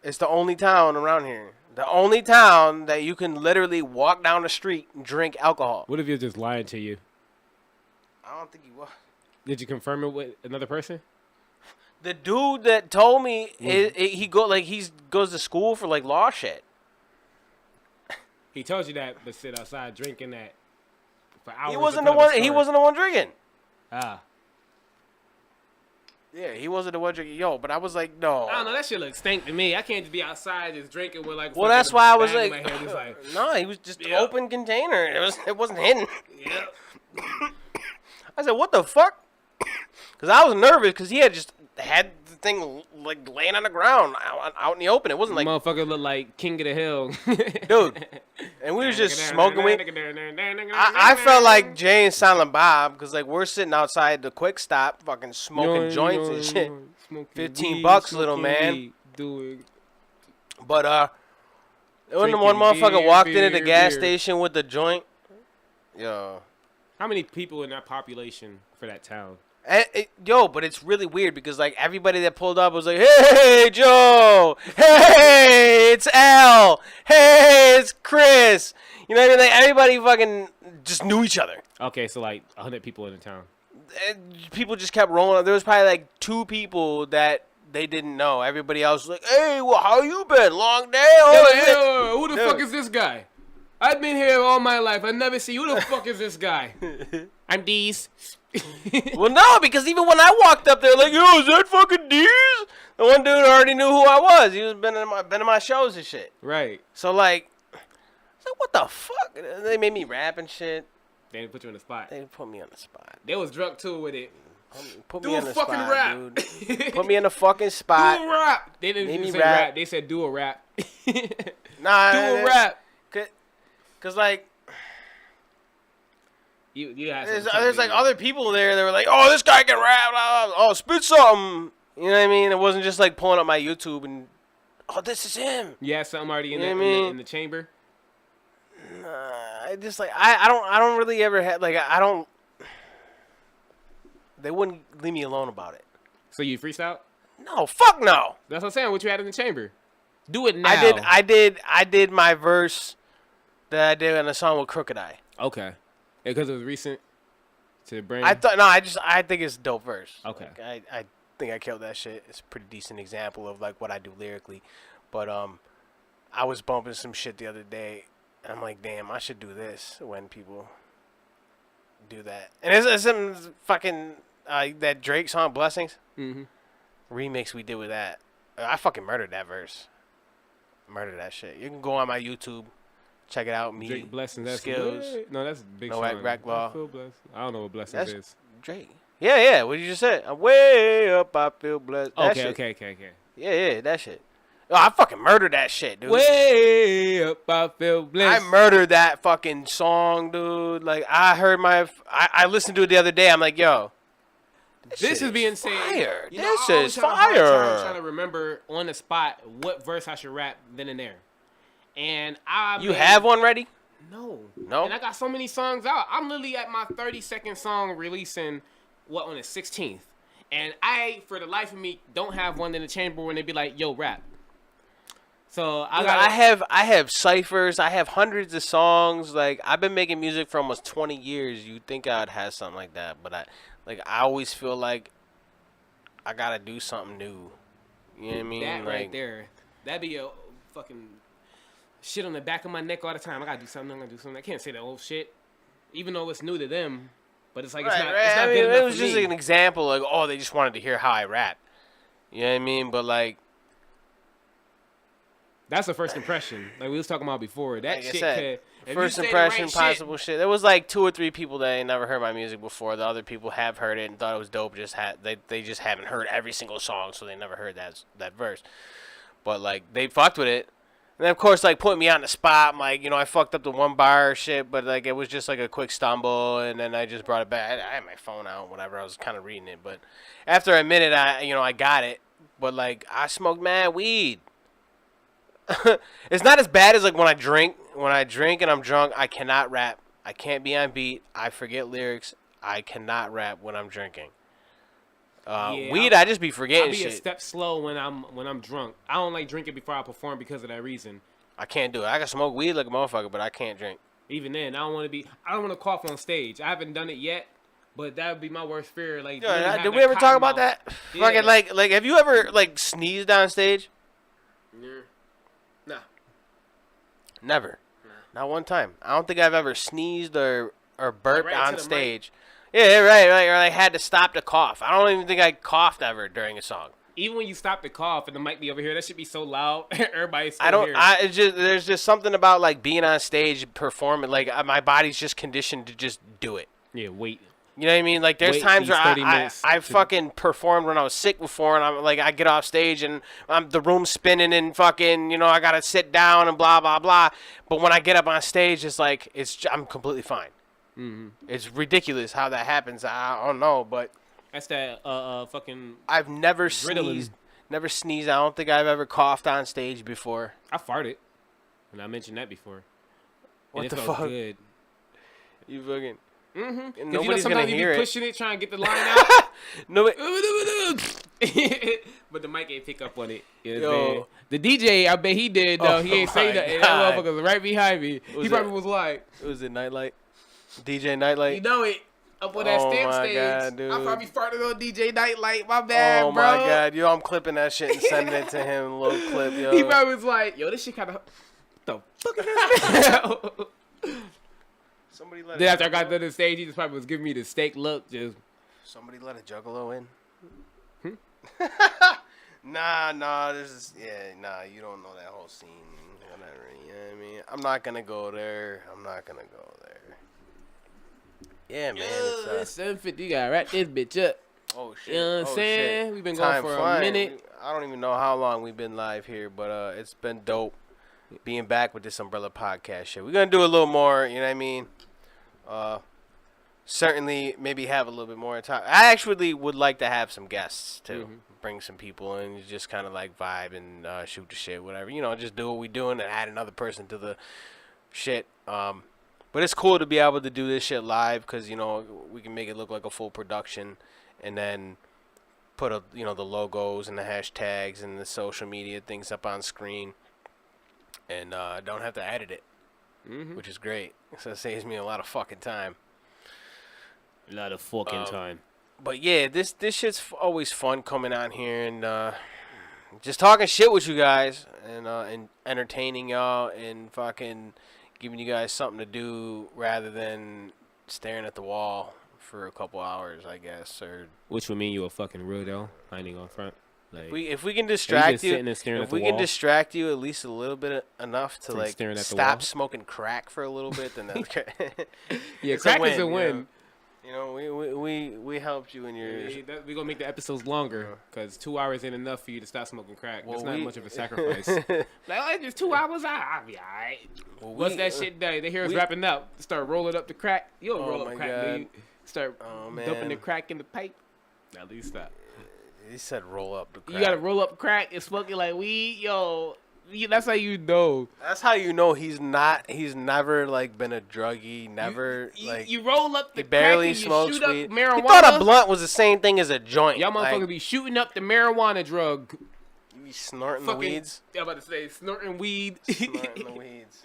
it's the only town around here. The only town that you can literally walk down the street and drink alcohol. What if you're just lying to you? I don't think he was. Did you confirm it with another person? The dude that told me he goes to school for like law shit. He told you that, but sit outside drinking that for hours. He wasn't the one drinking. Ah. Yeah, he wasn't the one drinking. Yo, but I was like, no. I don't know. That shit looks stink to me. I can't just be outside just drinking with like. Well, that's why I was bag in like, my head, just like, no, he was just Yeah. open container. It wasn't hidden. yeah. I said, what the fuck? Because I was nervous because he had just had the thing like laying on the ground out in the open. It wasn't like, Motherfucker look like King of the Hill. dude. And we was just smoking weed. I felt like Jay and Silent Bob because like we're sitting outside the Quick Stop, fucking smoking joints and shit. $15, little man. But when the one Drinking motherfucker beer, walked into the beer, gas beer. station with the joint, yo. How many people in that population for that town? But it's really weird because like everybody that pulled up was like, "Hey, Joe! Hey, it's Al! Hey, it's Chris!" You know what I mean? Like everybody fucking just knew each other. Okay, so like 100 people in the town. And people just kept rolling. There was probably like 2 people that they didn't know. Everybody else was like, "Hey, well, how you been? Long day." Who the fuck is this guy? I've been here all my life. I never see. Who the fuck is this guy? I'm Deez. Well, no, because even when I walked up there, like, "Yo, is that fucking Deez?" The one dude already knew who I was. He was been in my shows and shit. Right. So like, I was like, what the fuck? They made me rap and shit. They didn't put you on the spot. They put me on the spot. They was drunk too with it. Put Do me a on the fucking spot, rap. dude. Put me in the fucking spot. Do a rap. They didn't Made even me say rap. rap. They said do a rap. Nah, Do a rap. Cause like, You had there's like other people there that were like, "Oh, this guy can rap. Oh, spit something." You know what I mean? It wasn't just like pulling up my YouTube and, "Oh, this is him." You had something already in, You know the, what I mean? in the chamber. I just like I don't really ever have like I don't. They wouldn't leave me alone about it. So you freestyle? No, fuck no. That's what I'm saying. What you had in the chamber? Do it now. I did my verse that I did on a song with Crooked Eye. Okay. Because it was recent to the brain. I think it's a dope verse. Okay. Like, I think I killed that shit. It's a pretty decent example of like what I do lyrically. But I was bumping some shit the other day. And I'm like, damn, I should do this when people do that. And it's some fucking that Drake song Blessings remix we did with that. I fucking murdered that verse. Murdered that shit. You can go on my YouTube, check it out. Me, Drake Blessings. That's Skills. No, that's Big No Sean. Rack Law. I feel blessed. I don't know what Blessings is. Drake. Yeah. What you just said? I'm way up. I feel blessed. That shit. Okay. Yeah. That shit. Oh, I fucking murdered that shit, dude. Way up, I feel blessed. I murdered that fucking song, dude. Like, I listened to it the other day. I'm like, yo, This is being said. Fire. You know, This I always is have a hard fire. time trying to remember on the spot what verse I should rap then and there. And You have one ready? No. No? And I got so many songs out. I'm literally at my 30-second song releasing, on the 16th. And I, for the life of me, don't have one in the chamber when they be like, yo, rap. So I have ciphers. I have hundreds of songs. Like, I've been making music for almost 20 years. You'd think I'd have something like that, but I always feel like I gotta do something new. You know what I mean? That right there, that'd be a fucking shit on the back of my neck all the time. I gotta do something. I can't say that old shit, even though it's new to them. But it's like it's not I mean, good enough it was for just me. like an example. Like, oh, they just wanted to hear how I rap. You know what I mean? But like. That's the first impression. Like we was talking about before. That Like I shit said, could. first impression, possible shit. There was like 2 or 3 people that ain't never heard my music before. The other people have heard it and thought it was dope. They just haven't heard every single song, so they never heard that verse. But like they fucked with it. And then of course like putting me on the spot. I'm like, I fucked up the 1 bar shit, but like it was just like a quick stumble, and then I just brought it back. I had my phone out, whatever. I was kind of reading it, but after a minute, I got it. But like I smoked mad weed. It's not as bad as like when I drink. When I drink and I'm drunk, I cannot rap. I can't be on beat. I forget lyrics. I cannot rap when I'm drinking. Weed, I just be forgetting I'll be shit. a step slow when I'm drunk. I don't like drinking before I perform because of that reason. I can't do it. I can smoke weed like a motherfucker, but I can't drink. Even then, I don't want to cough on stage. I haven't done it yet, but that would be my worst fear. Like, Yeah, did we ever talk about that? Yeah. Fucking like, have you ever like sneezed on stage? Yeah. Nah. Never. Not one time. I don't think I've ever sneezed or burped Right on to the stage. Yeah, right. Or I had to stop to cough. I don't even think I coughed ever during a song. Even when you stop to cough and the mic be over here, that should be so loud. Everybody's still I don't. here. It's just there's just something about like being on stage performing. Like my body's just conditioned to just do it. Yeah, wait. You know what I mean? Like there's Wait times these where 30 I minutes fucking performed when I was sick before, and I'm like I get off stage and the room's spinning and fucking I gotta sit down and blah blah blah. But when I get up on stage, it's like I'm completely fine. Mm-hmm. It's ridiculous how that happens. I don't know, but That's that fucking. I've never Adrenaline. sneezed. Never sneezed. I don't think I've ever coughed on stage before. I farted, and I mentioned that before. What and the it felt fuck? Good. You fucking. Mm-hmm. Because Nobody's sometimes gonna you hear be it. pushing it, trying to get the line out. Nobody. But the mic ain't pick up on it. You know Yo. what I'm saying? The DJ, I bet he did though. Oh He ain't say my nothing. That God. motherfucker was right behind me. Was He probably it- was like, It was it Nightlight. DJ Nightlight. you know it. Up on that Oh stamp my stage. God, dude. I probably farted on DJ Nightlight. My bad, Oh bro. my God, yo, I'm clipping that shit and sending it to him. A little clip, yo. He probably was like, yo, this shit kind of. What the fuck is this? Somebody let Then a after I got juggalo- to the stage, he just probably was giving me the steak look. Just. Somebody let a juggalo in. Hmm? Nah. This is you don't know that whole scene. Whatever. You know what I mean? I'm not gonna go there. Yeah, man. It's 7:50. You gotta wrap this bitch up. Oh shit. You know what I'm saying? Shit. We've been going for a minute. I don't even know how long we've been live here, but it's been dope being back with this Umbrella Podcast shit. We're gonna do a little more. You know what I mean? Certainly, maybe have a little bit more time. I actually would like to have some guests too. Mhm. Bring some people in, just kind of like vibe and shoot the shit, whatever. You know, just do what we doing and add another person to the shit. But it's cool to be able to do this shit live because you know we can make it look like a full production, and then put the logos and the hashtags and the social media things up on screen, and don't have to edit it, which is great. So it saves me a lot of fucking time. A lot of fucking time. But yeah, this shit's always fun coming on here and just talking shit with you guys and entertaining y'all and fucking giving you guys something to do rather than staring at the wall for a couple hours, I guess. Or Which would mean you a fucking weirdo, hiding on front. Like, if we can distract you, sitting and staring if at the we can wall distract you at least a little bit enough to from like staring at the stop wall? smoking crack for a little bit, then that's great. Yeah, It's crack is a you know? win. You know, we helped you in your. We're gonna make the episodes longer because 2 hours ain't enough for you to stop smoking crack. Well, That's not we- much of a sacrifice. Like, oh, just 2 hours, I'll be alright. Well, Once that shit done, they hear us we- wrapping up, start rolling up the crack. You don't Oh roll my up crack, God. do you? Start Oh, dumping the man. crack in the pipe. Now, leave stop. He said roll up the crack. You gotta roll up crack and smoke it like weed, yo. That's how you know. That's how you know he's never like been a druggie, never like you roll up the he barely crack and you smokes shoot weed. up marijuana. He thought a blunt was the same thing as a joint. Y'all motherfuckers like, be shooting up the marijuana drug. you be snorting the weeds. I'm about to say snorting weed. Snorting the weeds.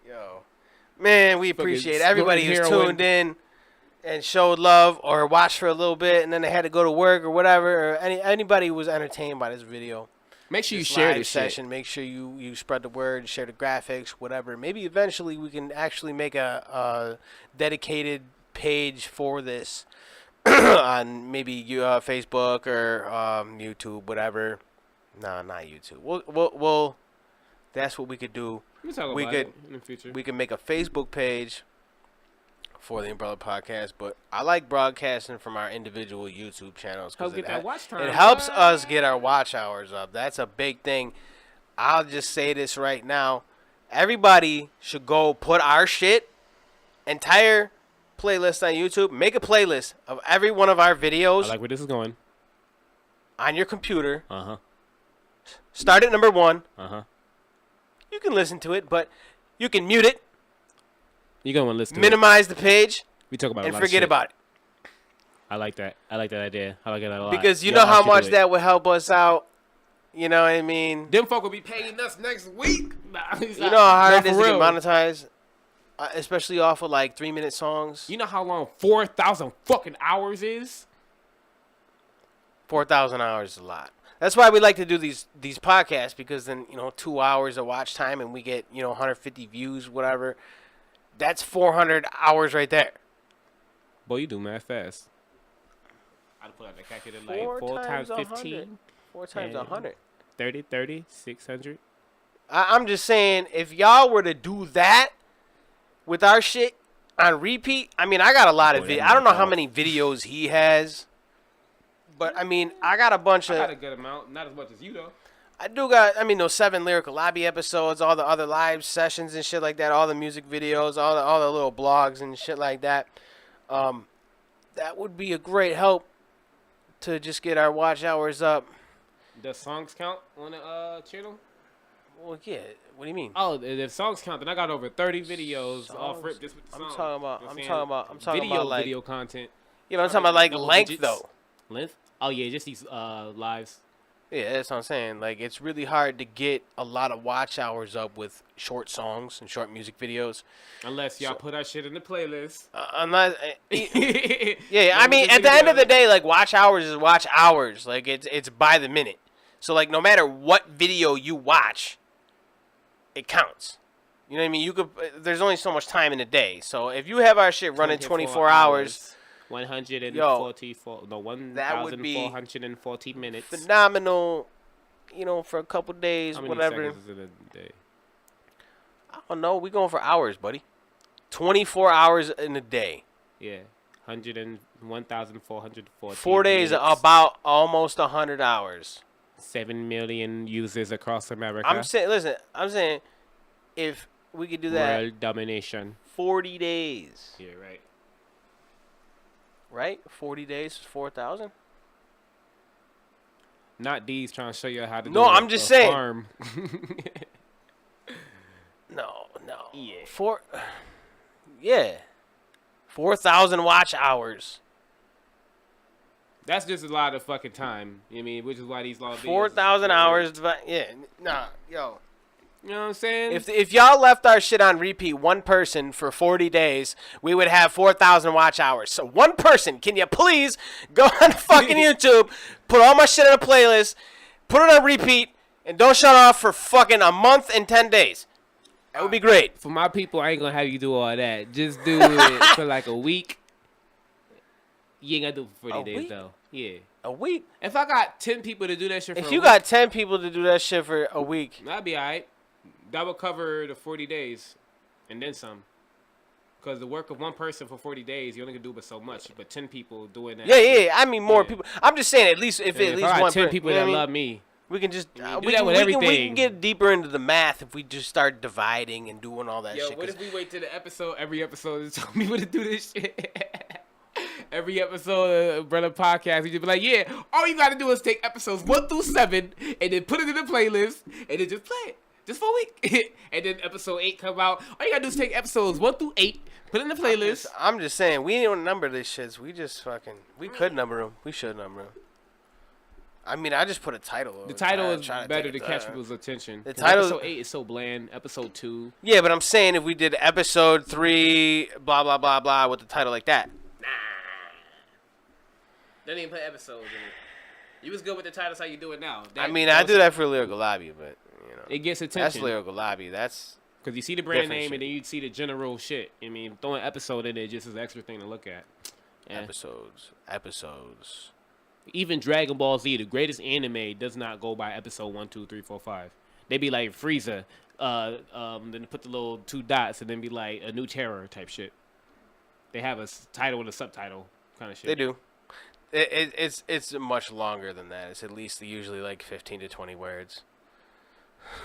Yo. Man, we appreciate everybody who's snorting heroin. tuned in and showed love or watched for a little bit and then they had to go to work or whatever, or anybody who was entertained by this video. Make sure you This share live this shit. session. Make sure you spread the word, share the graphics, whatever. Maybe eventually we can actually make a dedicated page for this on maybe Facebook or YouTube, whatever. No, not YouTube. We'll that's what we could do. We can talk We about could- it in the future. We can make a Facebook page for the Umbrella Podcast, but I like broadcasting from our individual YouTube channels Help because get that watch time. it helps us get our watch hours up. That's a big thing. I'll just say this right now. Everybody should go put our shit, entire playlist on YouTube. Make a playlist of every one of our I videos like where this is going. on your computer. Uh-huh. Start at number 1. Uh-huh. You can listen to it, but you can mute it, You're going to want to listen to it. minimize the page, We talk about a and lot of forget shit. about it. I like that. I like that idea. I like it a lot. Because you Y'all know how should do much it. that would help us out. You know what I mean? Them folk will be paying us next week. Nah, You know how hard it is to get real. monetized? Especially off of like 3-minute songs. You know how long 4,000 fucking hours is? 4,000 hours is a lot. That's why we like to do these podcasts, because then, 2 hours of watch time and we get, 150 views, whatever. That's 400 hours right there. Boy, you do math fast. I'd pull out the calculator like 4 times 15. 4 times And- 100. 30, 600. I'm just saying, if y'all were to do that with our shit on repeat, I mean, I got a lot of Boy, that videos. I don't know how knocked many videos he has, but I mean, I got a bunch I of. got a good amount. Not as much as you, though. I do got, those 7 Lyrical Lobby episodes, all the other live sessions and shit like that, all the music videos, all the little blogs and shit like that. That would be a great help to just get our watch hours up. Does songs count on the channel? Well, yeah. What do you mean? Oh, if songs count, then I got over 30 videos off Songs? rip just with the I'm songs. talking about- You know I'm what talking about- I'm talking video, about, like- video content. Yeah, but I'm talking about like Double length digits. though. Length? Oh, yeah, just these lives. Yeah, that's what I'm saying. Like, it's really hard to get a lot of watch hours up with short songs and short music videos. Unless y'all put our shit in the playlist. Unless, yeah, Like I with mean, the at the end of the video. day, like, watch hours is watch hours. Like, it's by the minute. So, like, no matter what video you watch, it counts. You know what I mean? You could. There's only so much time in a day. So if you have our shit running 24 hours, 144, no, that would be 1,440 minutes. phenomenal. You know, for a couple days, How many whatever. seconds is in a day? I don't know. We going for hours, buddy. 24 hours in a day. Yeah, 1,440. 4 days, minutes. about almost 100 hours. 7 million users across America. I'm saying, listen. I'm saying, if we could do that, World domination. 40 days, Yeah, right. right? 40 days is 4,000. Not these trying to show you how to. No, do I'm just saying. Farm. No. Yeah. Yeah. 4,000 watch hours. That's just a lot of fucking time. You know what I mean, which is why these long videos. 4,000 hours. Yeah. Nah, yo. You know what I'm saying? If y'all left our shit on repeat, one person for 40 days, we would have 4,000 watch hours. So one person, can you please go on fucking YouTube, put all my shit in a playlist, put it on repeat, and don't shut off for fucking a month and 10 days. That would be great. For my people, I ain't gonna have you do all that. Just do it for like a week. You ain't gotta do it for 40 A days week? though. Yeah. A week. If I got 10 people to do that shit for If a you week, got 10 people to do that shit for a week, that'd be alright. That would cover the 40 days and then some. Because the work of one person for 40 days, you only can do but so much. But 10 people doing that. yeah. I mean, more Yeah. people. I'm just saying, at least if Yeah, at if least I got one 10 per- people you know that what I mean? love me. We can just I mean, do we, that can, with we, can, we everything. can get deeper into the math if we just start dividing and doing all that Yo, shit. what 'cause if we wait till the episode, every episode, and tell people to do this shit? Every episode of Brother Podcast, we just be like, yeah, all you gotta do is take episodes 1 through 7 and then put it in the playlist and then just play it. Just for a week. And then episode 8 come out. All you gotta do is take episodes 1 through 8, put it in the playlist. I'm just saying, we don't number these shits. We just fucking, we could number them. We should number them. I mean, I just put a title over The it. title is Try better to take it catch down. people's attention. The 'Cause title- Episode 8 is so bland. Episode 2. Yeah, but I'm saying if we did episode 3, blah, blah, blah, blah, with the title like that. They didn't even put episodes in it. You was good with the titles how you do it now. I mean, I do that for Lyrical Lobby, but, you know. It gets That's attention. Lyrical Lobby. That's, Because you see the brand Different name shit. and then you see the general shit. I mean, throwing episode in there just is an extra thing to look at. Yeah. episodes. Even Dragon Ball Z, the greatest anime, does not go by episode 1, 2, 3, 4, 5. They be like Frieza, then put the little 2 dots and then be like a new terror type shit. They have a title and a subtitle kind of shit. They do. It's much longer than that. It's at least usually like 15 to 20 words.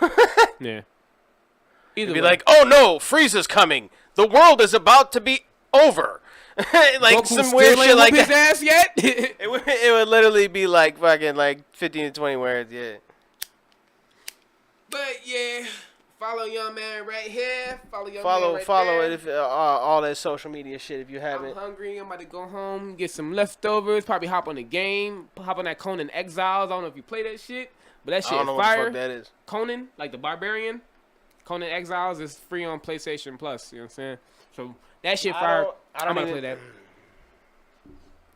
Yeah. It'd Either be way. like, oh no, Frieza's coming. The world is about to be over. Like Goku some still weird ain't shit like whoop his that. ass yet? It would literally be like fucking like 15 to 20 words. Yeah. But yeah, follow young man right here. Follow young man right Follow there. it if all that social media shit if you I'm haven't. hungry. I'm about to go home, get some leftovers. Probably hop on the game. Hop on that Conan Exiles. I don't know if you play that shit, but that I shit don't know is what the fire. fuck that is. Conan, like the Barbarian. Conan Exiles is free on PlayStation Plus. You know what I'm saying? So that shit fire. I don't I'm gonna even- play that.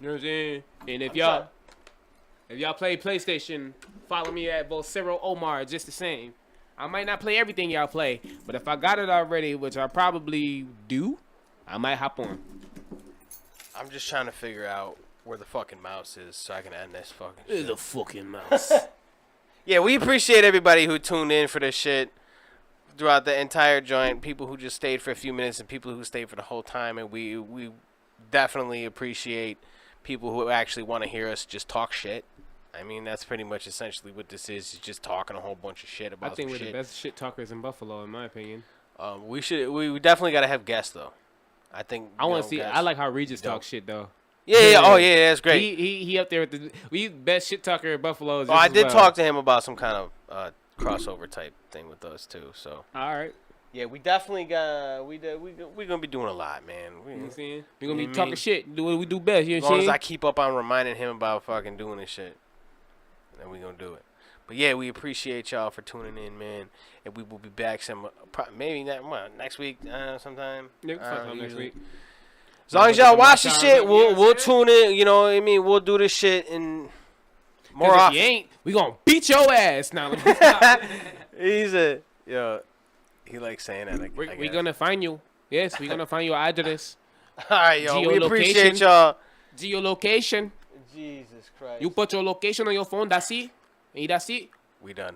You know what I'm saying? And if I'm y'all play PlayStation, follow me at Vocero Omar. Just the same. I might not play everything y'all play, but if I got it already, which I probably do, I might hop on. I'm just trying to figure out where the fucking mouse is so I can end this fucking This is shit. a fucking mouse. Yeah, we appreciate everybody who tuned in for this shit throughout the entire joint. People who just stayed for a few minutes and people who stayed for the whole time. And we definitely appreciate people who actually want to hear us just talk shit. I mean, that's pretty much essentially what this is just talking a whole bunch of shit I about think some we're shit. the best shit talkers in Buffalo, in my opinion. We definitely got to have guests, though. I think I want to see. guests. I like how Regis Dope. talk shit though. Yeah. Oh, yeah, that's great. He up there with the we best shit talker in Buffalo. Oh, I did talk to him about some kind of crossover type thing with us, too. So, All right. yeah, we definitely got... We're going to be doing a lot, man. You know what I'm saying? We're gonna Me, be talking me. shit. Do what we do best. You As know what long I'm as saying? I keep up on reminding him about fucking doing this shit, then we gonna do it. But yeah, we appreciate y'all for tuning in, man. And we will be back maybe next week sometime. Yeah, sometime next week. As long as y'all watch the shit, we'll tune in. You know what I mean? We'll do this shit and more if often. you ain't, we gonna beat your ass now. He said, yo, he likes saying that. We're gonna find you. Yes, we're gonna find your address. All right, yo, we appreciate y'all. Geolocation. Jesus Christ. You put your location on your phone. That's it. And that's it. We done.